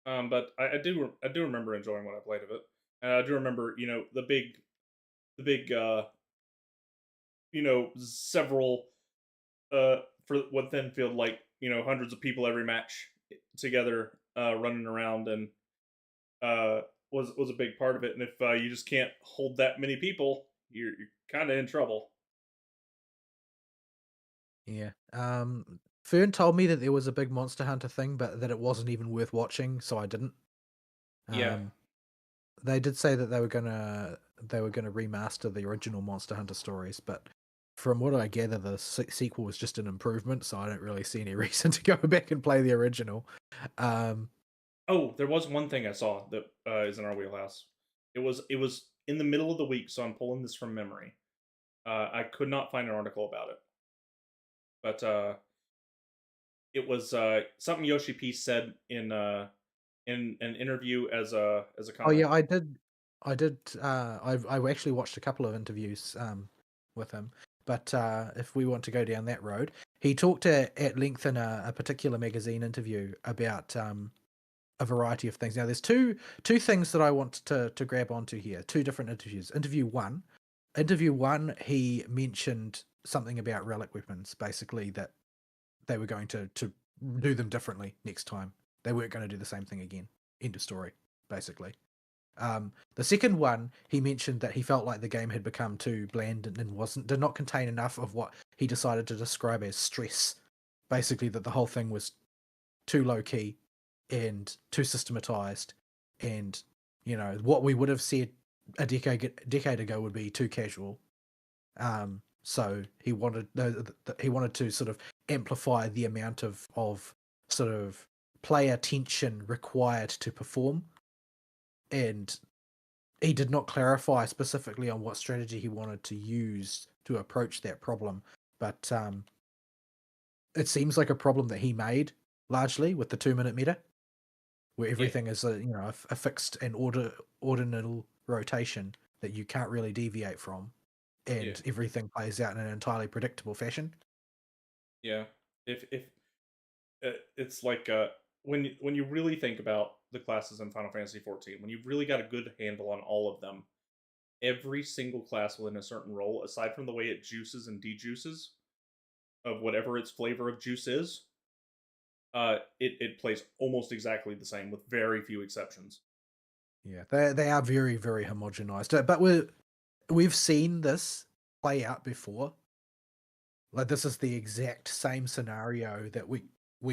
But I do remember enjoying what I played of it, and I do remember the big several for what then felt like hundreds of people every match together running around and uh was a big part of it. And if you just can't hold that many people, you're kind of in trouble. Yeah. Fern told me that there was a big Monster Hunter thing, but that it wasn't even worth watching, so I didn't. Yeah. Um, they did say that they were gonna remaster the original Monster Hunter stories, but from what I gather, the sequel was just an improvement, so I don't really see any reason to go back and play the original. Um, Oh, there was one thing I saw that is in our wheelhouse. It was in the middle of the week, so I'm pulling this from memory. I could not find an article about it, but it was something Yoshi P said in an interview as a oh comment. yeah, I did. I actually watched a couple of interviews with him, but if we want to go down that road, he talked at length in a particular magazine interview about a variety of things. Now, there's two things that I want to grab onto here. Two different interviews. Interview one, he mentioned something about relic weapons, basically that they were going to do them differently next time. They weren't going to do the same thing again. End of story, basically. The second one, he mentioned that he felt like the game had become too bland and did not contain enough of what he decided to describe as stress. Basically, that the whole thing was too low key and too systematized, and what we would have said a decade ago would be too casual. So he wanted to sort of amplify the amount of sort of player tension required to perform, and he did not clarify specifically on what strategy he wanted to use to approach that problem. But it seems like a problem that he made largely with the 2 minute meta, where Yeah. everything is a fixed and ordinal rotation that you can't really deviate from. Yeah, and everything plays out in an entirely predictable fashion. yeah. If it's like when you really think about the classes in Final Fantasy 14, when you've really got a good handle on all of them, every single class within a certain role, aside from the way it juices and dejuices of whatever its flavor of juice is, it plays almost exactly the same with very few exceptions. Yeah, they are very very homogenized, but we've seen this play out before. Like this is the exact same scenario that we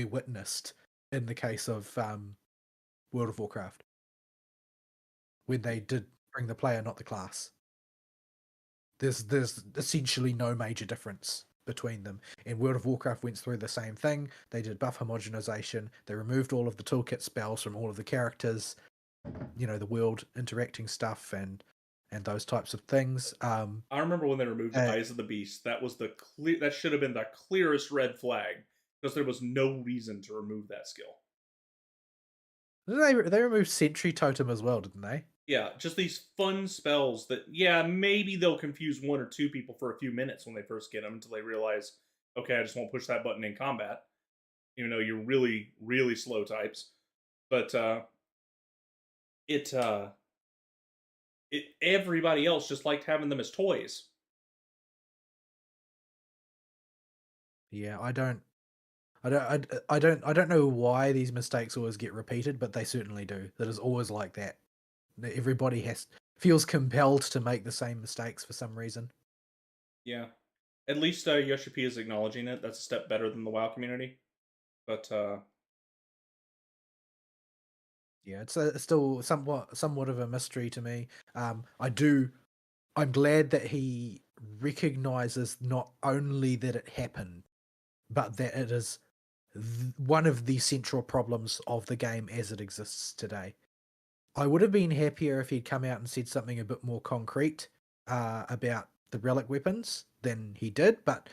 witnessed in the case of World of Warcraft when they did bring the player, not the class. There's essentially no major difference between them. And World of Warcraft went through the same thing. They did buff homogenization. They removed all of the toolkit spells from all of the characters. The world interacting stuff and those types of things. I remember when they removed Uh, Eyes of the Beast. That was the clear. That should have been the clearest red flag because there was no reason to remove that skill. they removed Sentry Totem as well, didn't they? Yeah, just these fun spells that, yeah, maybe they'll confuse one or two people for a few minutes when they first get them until they realize, okay, I just won't push that button in combat, even though you're really, really slow types. But it, uh, everybody else just liked having them as toys. Yeah, I don't know why these mistakes always get repeated, but they certainly do. That is always like that. Everybody feels compelled to make the same mistakes for some reason. Yeah. At least Yoshi P is acknowledging it. That's a step better than the WoW community. But Yeah, it's still somewhat of a mystery to me. I'm glad that he recognizes not only that it happened, but that it is one of the central problems of the game as it exists today. I would have been happier if he'd come out and said something a bit more concrete about the relic weapons than he did, but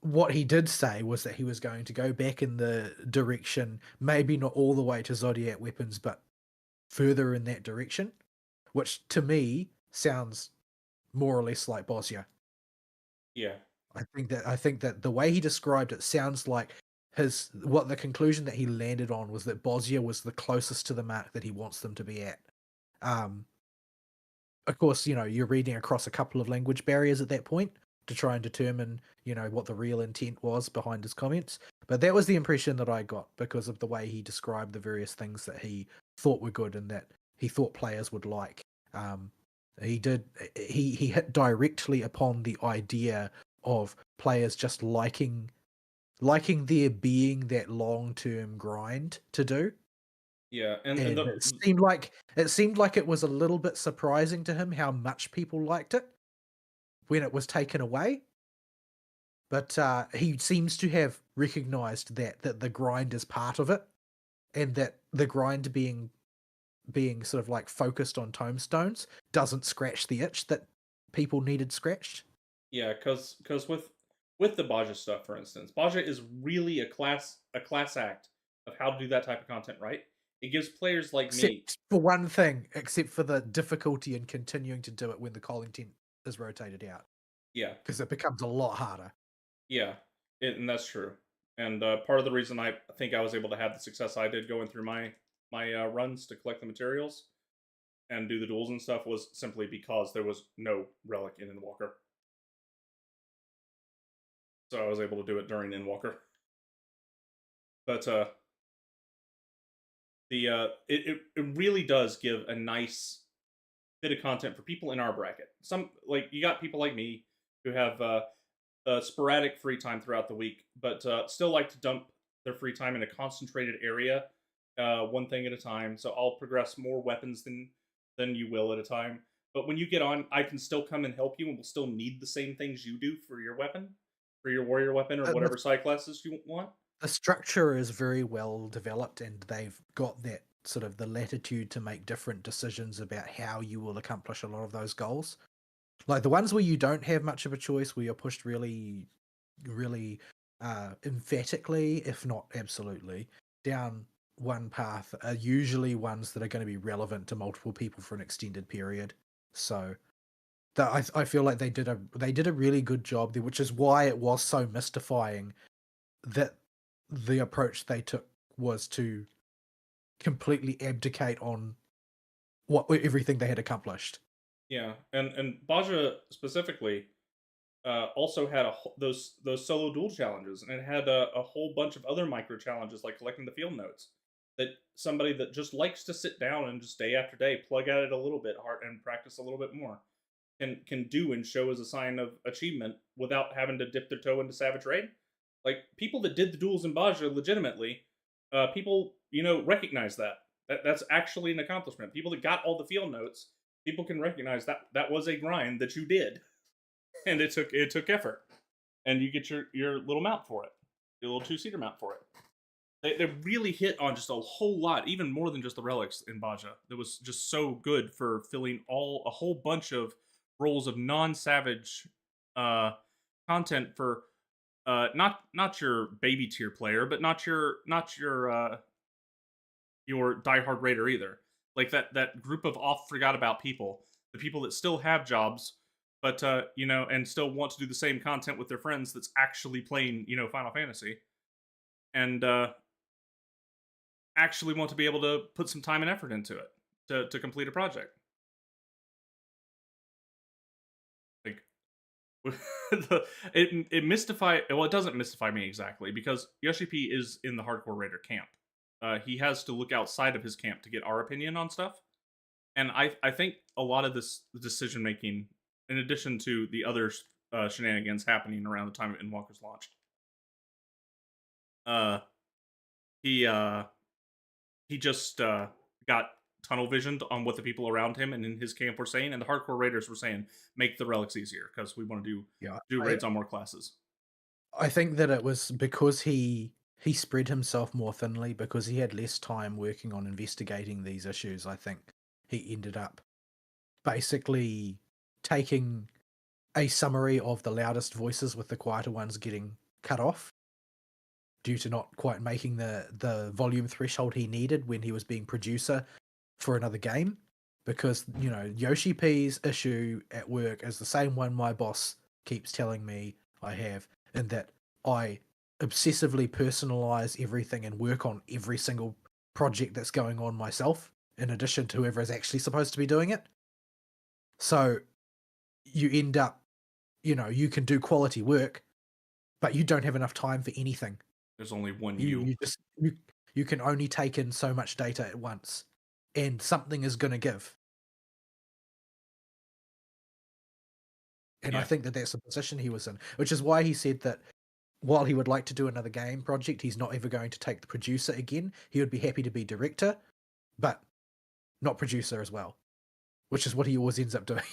what he did say was that he was going to go back in the direction, maybe not all the way to Zodiac weapons, but further in that direction, which to me sounds more or less like Bosnia. yeah, I think that the way he described it sounds like what the conclusion that he landed on was that Bosnia was the closest to the mark that he wants them to be at. Um, of course, you're reading across a couple of language barriers at that point to try and determine, what the real intent was behind his comments. But that was the impression that I got because of the way he described the various things that he thought were good and that he thought players would like. Um, he did. He hit directly upon the idea of players just liking there being that long term grind to do. yeah, and And it seemed like it was a little bit surprising to him how much people liked it when it was taken away. But he seems to have recognized that the grind is part of it, and that the grind being sort of like focused on tomestones doesn't scratch the itch that people needed scratched. yeah, because with the Baja stuff, for instance, Baja is really a class act of how to do that type of content right. It gives players like me, Except for one thing, except for the difficulty in continuing to do it when the calling tent is rotated out, yeah, because it becomes a lot harder. yeah, and that's true. And part of the reason I think I was able to have the success I did going through my runs to collect the materials and do the duels and stuff was simply because there was no relic in Endwalker, so I was able to do it during Endwalker. But it really does give a nice bit of content for people in our bracket. Some like you got people like me who have sporadic free time throughout the week, but still like to dump their free time in a concentrated area, one thing at a time. So I'll progress more weapons than you will at a time. But when you get on, I can still come and help you, and we'll still need the same things you do for your weapon, for your warrior weapon, or The whatever side classes you want. the structure is very well developed, and they've got that sort of the latitude to make different decisions about how you will accomplish a lot of those goals. Like the ones where you don't have much of a choice, where you're pushed really, really emphatically, if not absolutely, down one path, are usually ones that are going to be relevant to multiple people for an extended period. So that I feel like they did a really good job there, which is why it was so mystifying that the approach they took was to completely abdicate on what everything they had accomplished. Yeah, and Baja specifically also had those solo duel challenges, and it had a whole bunch of other micro challenges like collecting the field notes. That somebody that just likes to sit down and just day after day plug at it a little bit hard and practice a little bit more can do and show as a sign of achievement without having to dip their toe into Savage Raid. Like people that did the duels in Baja legitimately, people recognize that's actually an accomplishment. People that got all the field notes, people can recognize that was a grind that you did, and it took effort, and you get your little mount for it, your little 2-seater mount for it. They really hit on just a whole lot, even more than just the relics in Baja. That was just so good for filling a whole bunch of roles of non-savage uh, content for not your baby tier player, but not your diehard raider either. Like that group of off forgot about people, the people that still have jobs, but and still want to do the same content with their friends. That's actually playing Final Fantasy, and actually want to be able to put some time and effort into it to complete a project. Like it mystify well, it doesn't mystify me exactly because Yoshi P is in the hardcore raider camp. He has to look outside of his camp to get our opinion on stuff, and I think a lot of this decision making, in addition to the other shenanigans happening around the time of Endwalker's launch, uh, he uh, he just got tunnel visioned on what the people around him and in his camp were saying, and the hardcore raiders were saying, "Make the relics easier because we want to Yeah, do raids on more classes." I think that it was because he spread himself more thinly because he had less time working on investigating these issues. I think he ended up basically taking a summary of the loudest voices with the quieter ones getting cut off due to not quite making the volume threshold he needed when he was being producer for another game. Because, Yoshi P's issue at work is the same one my boss keeps telling me I have, in that I obsessively personalize everything and work on every single project that's going on myself, in addition to whoever is actually supposed to be doing it. So you end up, you can do quality work, but you don't have enough time for anything. There's only one You you. you just you can only take in so much data at once, and something is going to give. And I Yeah, think that that's the position he was in, which is why he said that while he would like to do another game project, he's not ever going to take the producer again. He would be happy to be director, but not producer as well, which is what he always ends up doing.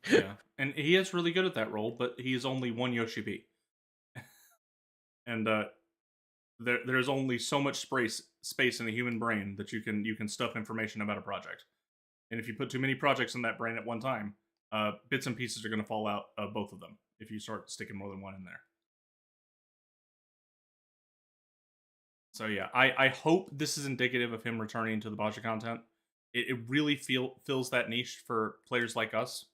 yeah, and he is really good at that role, but he is only one Yoshi P, and there's only so much space in a human brain that you can stuff information about a project. And if you put too many projects in that brain at one time, bits and pieces are going to fall out of both of them if you start sticking more than one in there. So yeah, I hope this is indicative of him returning to the Baja content. It really fills that niche for players like us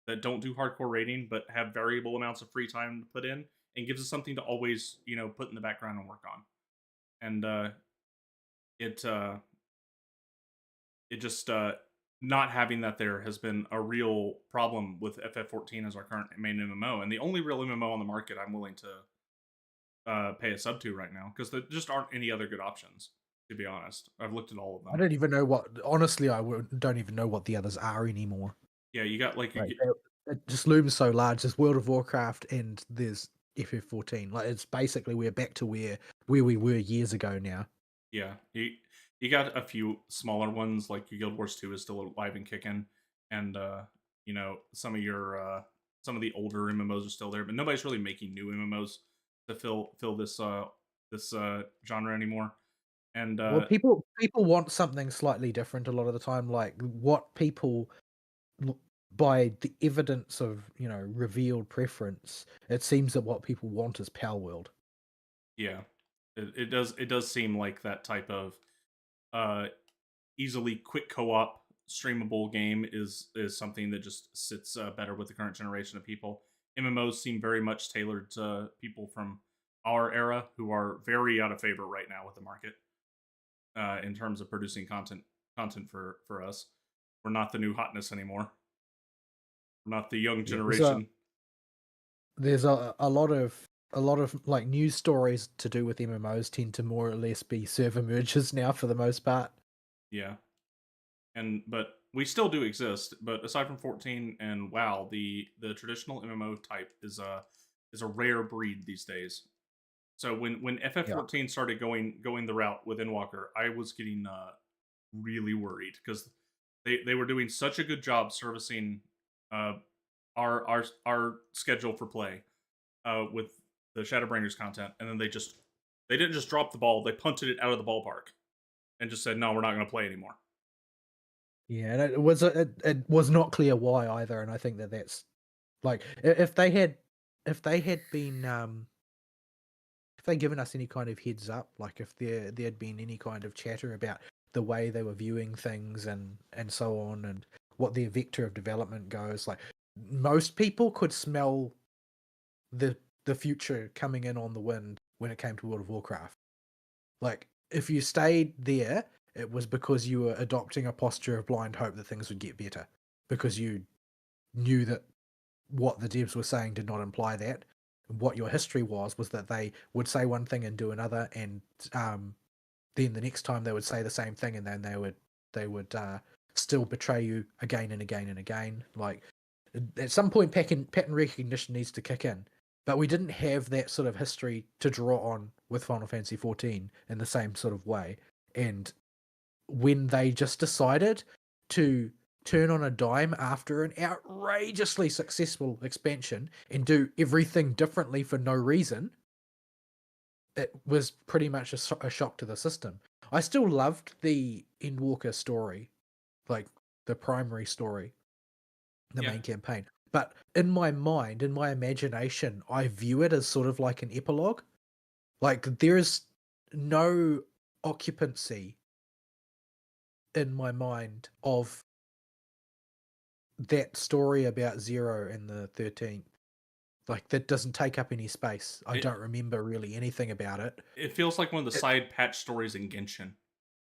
that don't do hardcore rating but have variable amounts of free time to put in, and gives us something to always put in the background and work on. And it it just not having that there has been a real problem with FF14 as our current main MMO, and the only real MMO on the market I'm willing to pay a sub to right now because there just aren't any other good options. To be honest, I've looked at all of I them. don't even know what. Honestly, don't even know what the others are anymore. Yeah, you got like Like it just looms so large. There's World of Warcraft and there's FF14. Like it's basically we're back to where we were years ago now. yeah, you got a few smaller ones like your Guild Wars 2 is still alive and kicking, and some of the older MMOs are still there, but nobody's really making new MMOs to fill this genre anymore. And Well, people want something slightly different a lot of the time. Like what people l- by the evidence of revealed preference, it seems that what people want is Power World. yeah, it does seem like that type of uh easily quick co-op streamable game is something that just sits better with the current generation of people. MMOs seem very much tailored to people from our era who are very out of favor right now with the market in terms of producing content for us. We're not the new hotness anymore. We're not the young Yeah, generation. there's a lot of like news stories to do with MMOs tend to more or less be server merges now for the most part. Yeah, and but we still do exist. But aside from 14 and WoW, the traditional MMO type is a rare breed these days. So when Yeah. FF14 started going the route with Endwalker, I was getting really worried because they were doing such a good job servicing uh, our schedule for play with the Shadowbringers content, and then they didn't just drop the ball; they punted it out of the ballpark and just said, "No, we're not going to play anymore." Yeah, and it was not clear why either, and I think that that's like if they had if they had been if they given us any kind of heads up, like if there had been any kind of chatter about the way they were viewing things and so on, and what their vector of development goes, like most people could smell the the future coming in on the wind when it came to World of Warcraft. Like if you stayed there, it was because you were adopting a posture of blind hope that things would get better, because you knew that what the devs were saying did not imply that. What your history was that they would say one thing and do another, and um, then the next time they would say the same thing, and then they would still betray you again and again and again. Like at some point, pattern recognition needs to kick in, but we didn't have that sort of history to draw on with Final Fantasy 14 in the same sort of way. And when they just decided to turn on a dime after an outrageously successful expansion and do everything differently for no reason, it was pretty much a shock to the system. I still loved the Endwalker story, like the primary story, the Yeah, main campaign. But in my mind, in my imagination, I view it as sort of like an epilogue. Like there is no occupancy in my mind of that story about Zero and the 13th. Like that doesn't take up any space. I it don't remember really anything about it. it feels like one of the It side patch stories in Genshin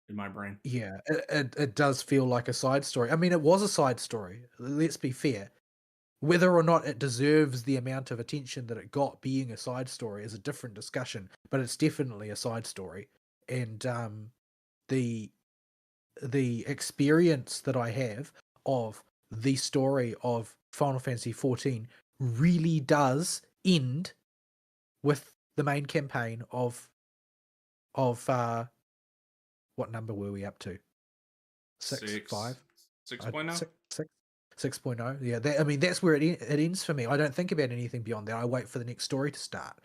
in my brain. Yeah, it does feel like a side story. I mean, it was a side story. Let's be fair. Whether or not it deserves the amount of attention that it got being a side story is a different discussion, but it's definitely a side story. And the the experience that I have of the story of Final Fantasy 14 really does end with the main campaign of what number were we up to? Six, Six five, 6.0. six, six, 6.0. Yeah, I mean that's where it ends for me. I don't think about anything beyond that. I wait for the next story to start,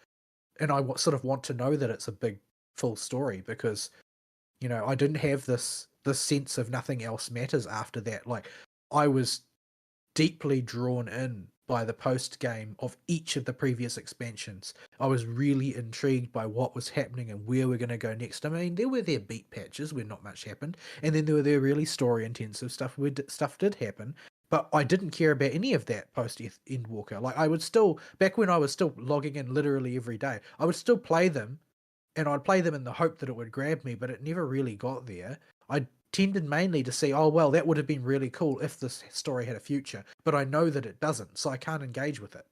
and I sort of want to know that it's a big full story because I didn't have this sense of nothing else matters after that. Like I was deeply drawn in by the post game of each of the previous expansions. I was really intrigued by what was happening and where we're going to go next. I mean, there were their beat patches where not much happened, and then there were their really story intensive stuff where stuff did happen. But I didn't care about any of that post Endwalker. Like I would still, back when I was still logging in literally every day, I would still play them, and I'd play them in the hope that it would grab me, but it never really got there. I tended mainly to see, oh well, that would have been really cool if this story had a future, but I know that it doesn't, so I can't engage with it.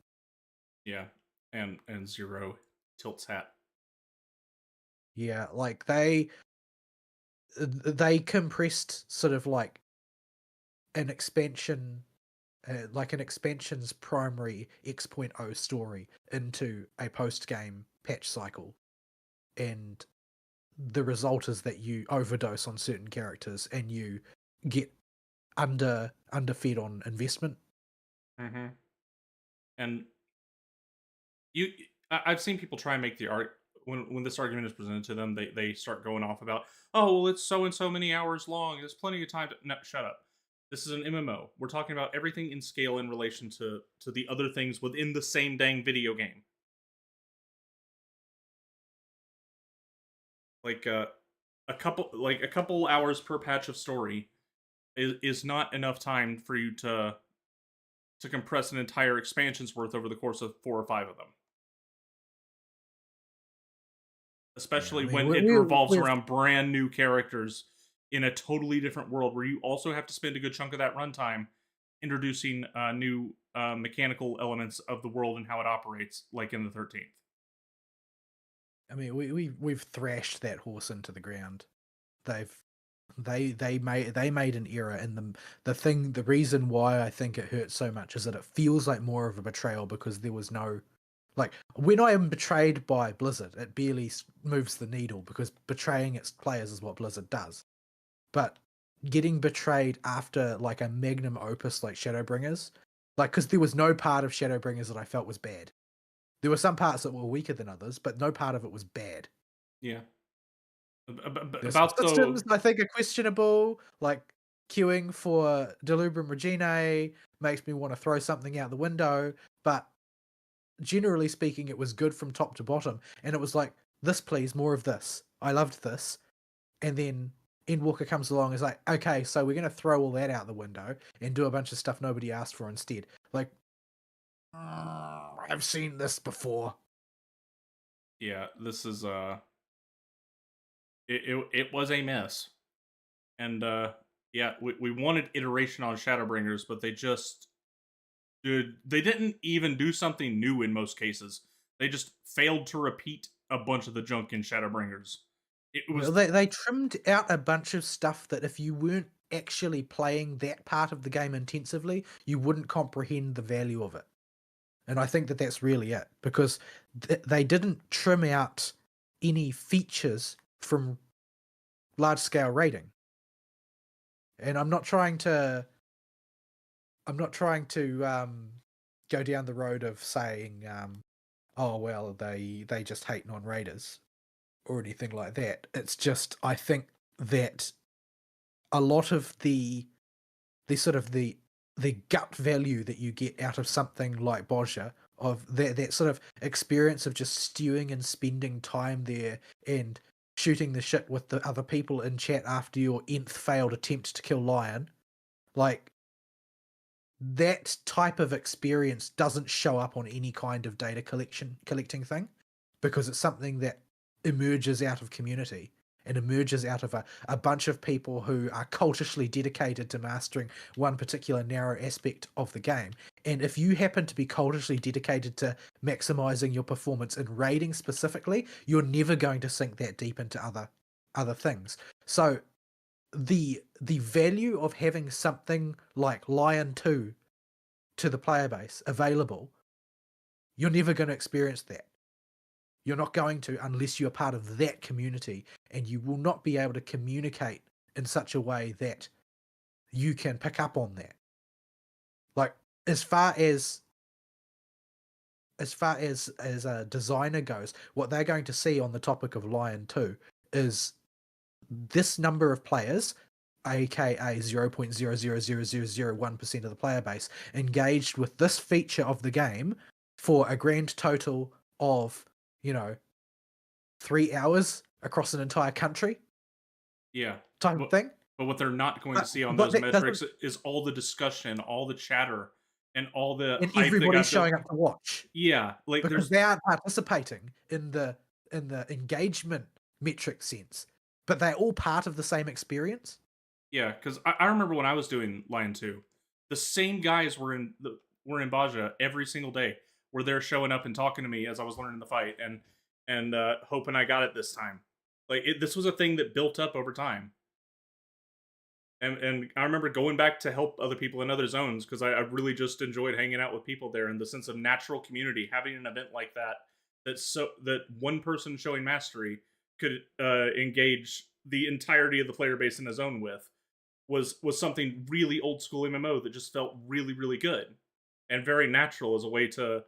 Yeah, and Zero tilts hat. Yeah, like they compressed sort of like an expansion, like an expansion's primary X.0 story into a post game patch cycle, and the result is that you overdose on certain characters and you get underfed on investment. Mm-hmm. And I've seen people try and make the art when this argument is presented to them, they start going off about, oh well, it's so and so many hours long. There's plenty of time to no, shut up. This is an MMO. We're talking about everything in scale in relation to the other things within the same dang video game. Like a couple hours per patch of story is not enough time for you to compress an entire expansion's worth over the course of 4 or 5 of them. Yeah, I Especially mean when it revolves we've around brand new characters in a totally different world where you also have to spend a good chunk of that runtime introducing new mechanical elements of the world and how it operates, like in the 13th. I mean we've thrashed that horse into the ground. They've they made an error in the reason why I think it hurts so much is that it feels like more of a betrayal because there was no, like, when I am betrayed by Blizzard, it barely moves the needle because betraying its players is what Blizzard does. But getting betrayed after like a magnum opus like Shadowbringers, like, because there was no part of Shadowbringers that I felt was bad. There were some parts that were weaker than others, but no part of it was bad. Yeah. There's some About systems though, I think are questionable, like queuing for Delubrum Reginae makes me want to throw something out the window, but generally speaking, it was good from top to bottom. And it was like, this please, more of this. I loved this. And then Endwalker comes along and is like, okay, so we're going to throw all that out the window and do a bunch of stuff nobody asked for instead. Like, I've seen this before. yeah, this is it was a mess, and yeah, we wanted iteration on Shadowbringers, but they didn't even do something new in most cases. They just failed to repeat a bunch of the junk in Shadowbringers. It Well, was they trimmed out a bunch of stuff that if you weren't actually playing that part of the game intensively, you wouldn't comprehend the value of it. And I think that that's really it because they didn't trim out any features from large scale raiding. And I'm not trying to go down the road of saying oh well they just hate non-raiders or anything like that. It's just I think that a lot of the sort of the gut value that you get out of something like Bozja, of that sort of experience of just stewing and spending time there and shooting the shit with the other people in chat after your nth failed attempt to kill Lion, like, that type of experience doesn't show up on any kind of data collecting thing because it's something that emerges out of community and emerges out of a bunch of people who are cultishly dedicated to mastering one particular narrow aspect of the game. And if you happen to be cultishly dedicated to maximizing your performance in raiding specifically, you're never going to sink that deep into other things. So the value of having something like Lion 2 to the player base available, you're never going to experience that. You're not going to unless you're part of that community, and you will not be able to communicate in such a way that you can pick up on that. Like, as far as as a designer goes, what they're going to see on the topic of Lion 2 is this number of players, aka 0.0000001% of the player base, engaged with this feature of the game for a grand total of, you know, 3 hours across an entire country yeah, type of but thing. but what they're not going to see on But those that doesn't, metrics is all the discussion, all the chatter, and all the and hype that everybody's got built. showing up to watch Yeah, like because there's they aren't participating in the engagement metric sense, but they're all part of the same experience. yeah, because I remember when I was doing Lion 2, the same guys were in Baja every single day. Were there showing up and talking to me as I was learning the fight and hoping I got it this time. This was a thing that built up over time. And I remember going back to help other people in other zones because I really just enjoyed hanging out with people there and the sense of natural community. Having an event like that that one person showing mastery could engage the entirety of the player base in a zone with was something really old school MMO that just felt really good and very natural as a way to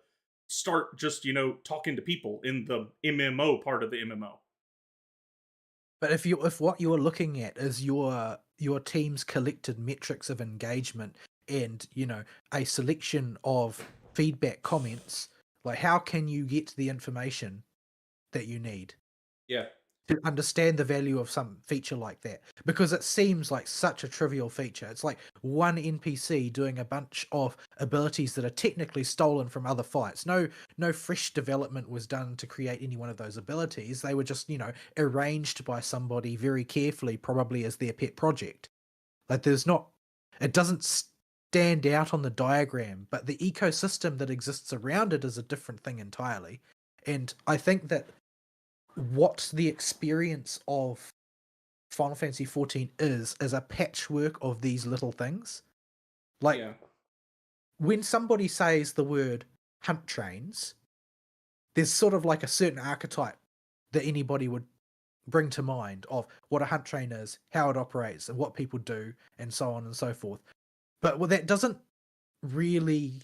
start just talking to people in the MMO part of the MMO. But if what you're looking at is your team's collected metrics of engagement and, a selection of feedback comments, like, how can you get the information that you need? Yeah. to understand the value of some feature like that, because it seems like such a trivial feature. It's like one NPC doing a bunch of abilities that are technically stolen from other fights. No fresh development was done to create any one of those abilities. They were just, arranged by somebody very carefully, probably as their pet project. Like it doesn't stand out on the diagram, but the ecosystem that exists around it is a different thing entirely. And I think that what the experience of Final Fantasy 14 is a patchwork of these little things. Like Yeah, when somebody says the word hunt trains, there's sort of like a certain archetype that anybody would bring to mind of what a hunt train is, how it operates, and what people do, and so on and so forth. But that doesn't really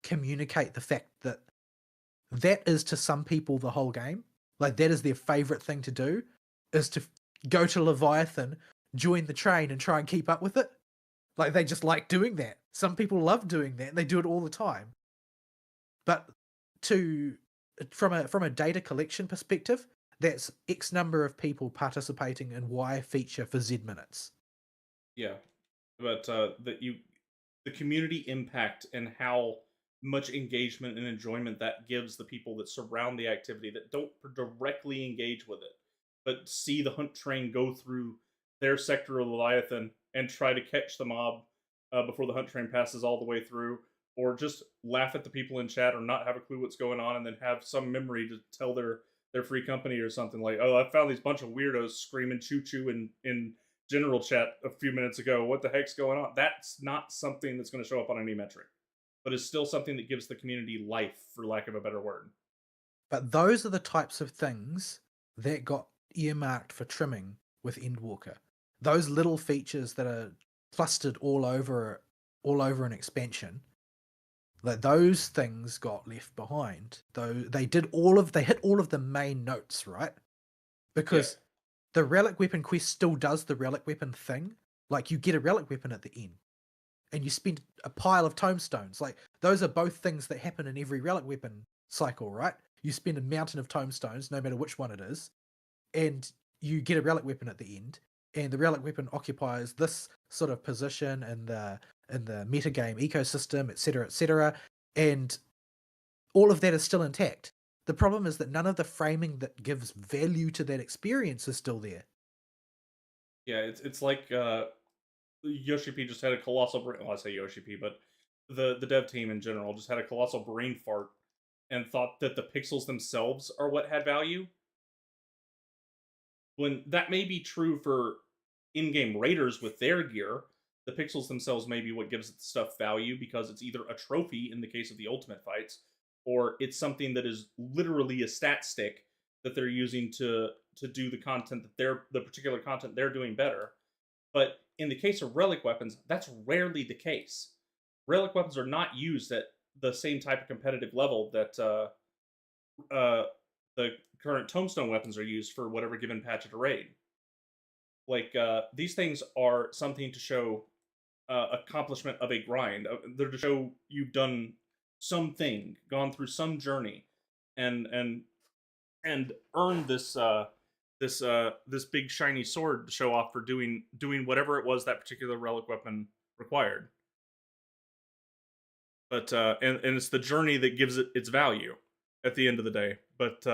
communicate the fact that that is to some people the whole game. Like that is their favorite thing to do, is to go to Leviathan, join the train, and try and keep up with it. Like they just like doing that. Some people love doing that, and they do it all the time. But to from a data collection perspective, that's X number of people participating in Y feature for Z minutes. yeah, but the community impact and how much engagement and enjoyment that gives the people that surround the activity that don't directly engage with it, but see the hunt train go through their sector of Leviathan and try to catch the mob before the hunt train passes all the way through, or just laugh at the people in chat or not have a clue what's going on, and then have some memory to tell their free company or something like, "Oh, I found these bunch of weirdos screaming choo choo in general chat a few minutes ago. What the heck's going on?" That's not something that's going to show up on any metric, but is still something that gives the community life, for lack of a better word. But those are the types of things that got earmarked for trimming with Endwalker. Those little features that are clustered all over an expansion, like those things got left behind. Though they hit all of the main notes, right? Yeah, Because the relic weapon quest still does the relic weapon thing. Like you get a relic weapon at the end, and you spend a pile of tomestones. Like those are both things that happen in every relic weapon cycle, right? You spend a mountain of tomestones, no matter which one it is, and you get a relic weapon at the end. And the relic weapon occupies this sort of position in the metagame ecosystem, etc., etc. And all of that is still intact. The problem is that none of the framing that gives value to that experience is still there. yeah. It's like Yoshi P just had a colossal brain. Well, I say Yoshi P, but the dev team in general just had a colossal brain fart and thought that the pixels themselves are what had value. When that may be true for in-game raiders with their gear, the pixels themselves may be what gives the stuff value, because it's either a trophy in the case of the ultimate fights, or it's something that is literally a stat stick that they're using to do the content that the particular content they're doing better. But in the case of relic weapons, that's rarely the case. Relic weapons are not used at the same type of competitive level that uh, the current tombstone weapons are used for whatever given patch at a raid. Like these things are something to show accomplishment of a grind. They're to show you've done something, gone through some journey, and earned this big shiny sword to show off for doing whatever it was that particular relic weapon required. But and it's the journey that gives it its value at the end of the day. But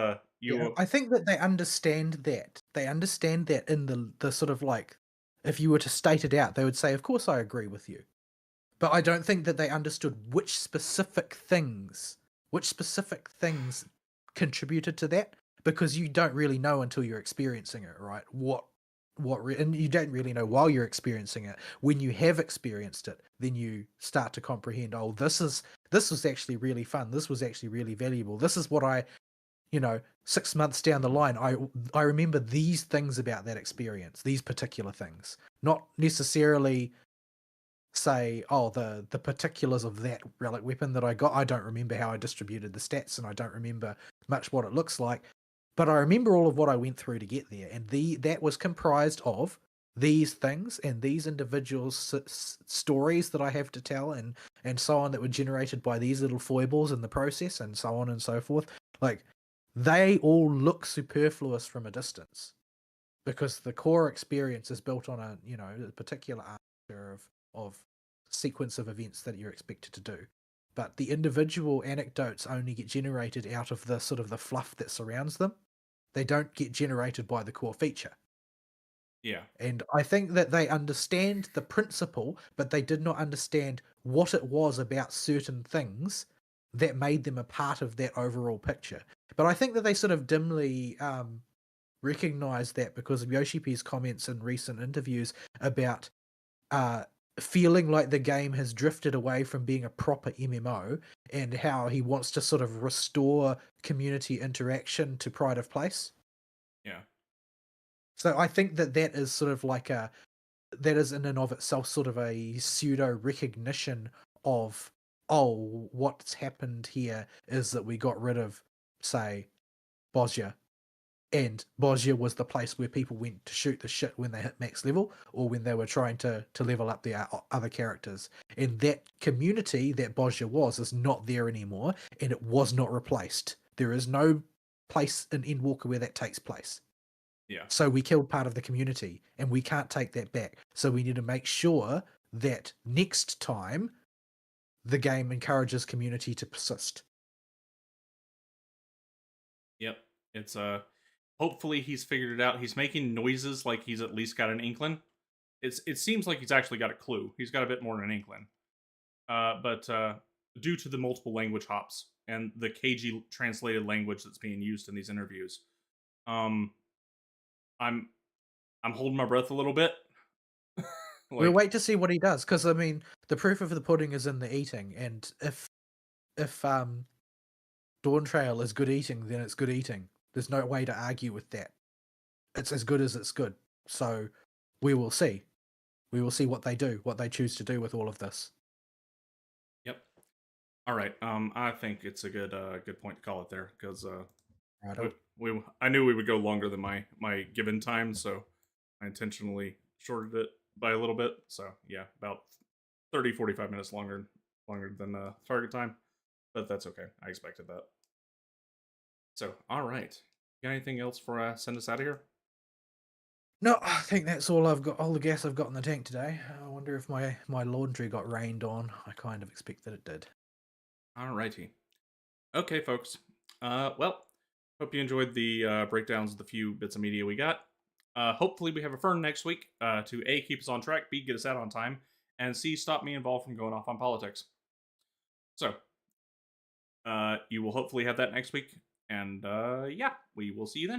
Yeah, you I think that they understand that. They understand that in the sort of like, if you were to state it out, they would say, "Of course, I agree with you." But I don't think that they understood which specific things contributed to that, because you don't really know until you're experiencing it, right? And you don't really know while you're experiencing it. When you have experienced it, then you start to comprehend, oh, this was actually really fun. This was actually really valuable. This is what 6 months down the line, I remember these things about that experience, these particular things, not necessarily say, oh, the particulars of that relic weapon that I got. I don't remember how I distributed the stats, and I don't remember much what it looks like, but I remember all of what I went through to get there, and that was comprised of these things and these individuals' stories that I have to tell, and so on, that were generated by these little foibles in the process, and so on and so forth. Like they all look superfluous from a distance. because the core experience is built on a particular architecture of sequence of events that you're expected to do. But the individual anecdotes only get generated out of the sort of the fluff that surrounds them. They don't get generated by the core feature. Yeah. And I think that they understand the principle, but they did not understand what it was about certain things that made them a part of that overall picture. But I think that they sort of dimly recognize that because of Yoshi P's comments in recent interviews about uh, feeling like the game has drifted away from being a proper MMO and how he wants to sort of restore community interaction to pride of place. Yeah. So I think that that is sort of like that is in and of itself sort of a pseudo recognition of, oh, what's happened here is that we got rid of, say, Bosnia. And Bosnia was the place where people went to shoot the shit when they hit max level or when they were trying to level up their other characters. And that community that Bosnia was is not there anymore, and it was not replaced. There is no place in Endwalker where that takes place. Yeah. So we killed part of the community, and we can't take that back. So we need to make sure that next time the game encourages community to persist. Yep. It's hopefully he's figured it out. He's making noises like he's at least got an inkling. It seems like he's actually got a clue. He's got a bit more than an inkling. But due to the multiple language hops and the KG translated language that's being used in these interviews, um, I'm I'm holding my breath a little bit. We'll Like, wait to see what he does, because I mean, the proof of the pudding is in the eating, and if Dawn Trail is good eating, then it's good eating. There's no way to argue with that. It's as good as it's good. So we will see. We will see what they do, what they choose to do with all of this. yep. All right. I think it's a good point to call it there because Right. I knew we would go longer than my given time, so I intentionally shorted it by a little bit. So yeah, about 30-45 minutes longer than target time, but that's okay. I expected that. So all right, got anything else for send us out of here? No, I think that's all I've got. All the gas I've got in the tank today. I wonder if my laundry got rained on. I kind of expect that it did. All righty. Okay, folks. Well, hope you enjoyed the breakdowns of the few bits of media we got. Hopefully, we have a Fern next week to A, keep us on track, B, get us out on time, and C, stop me involved from going off on politics. So, you will hopefully have that next week. And yeah, we will see you then.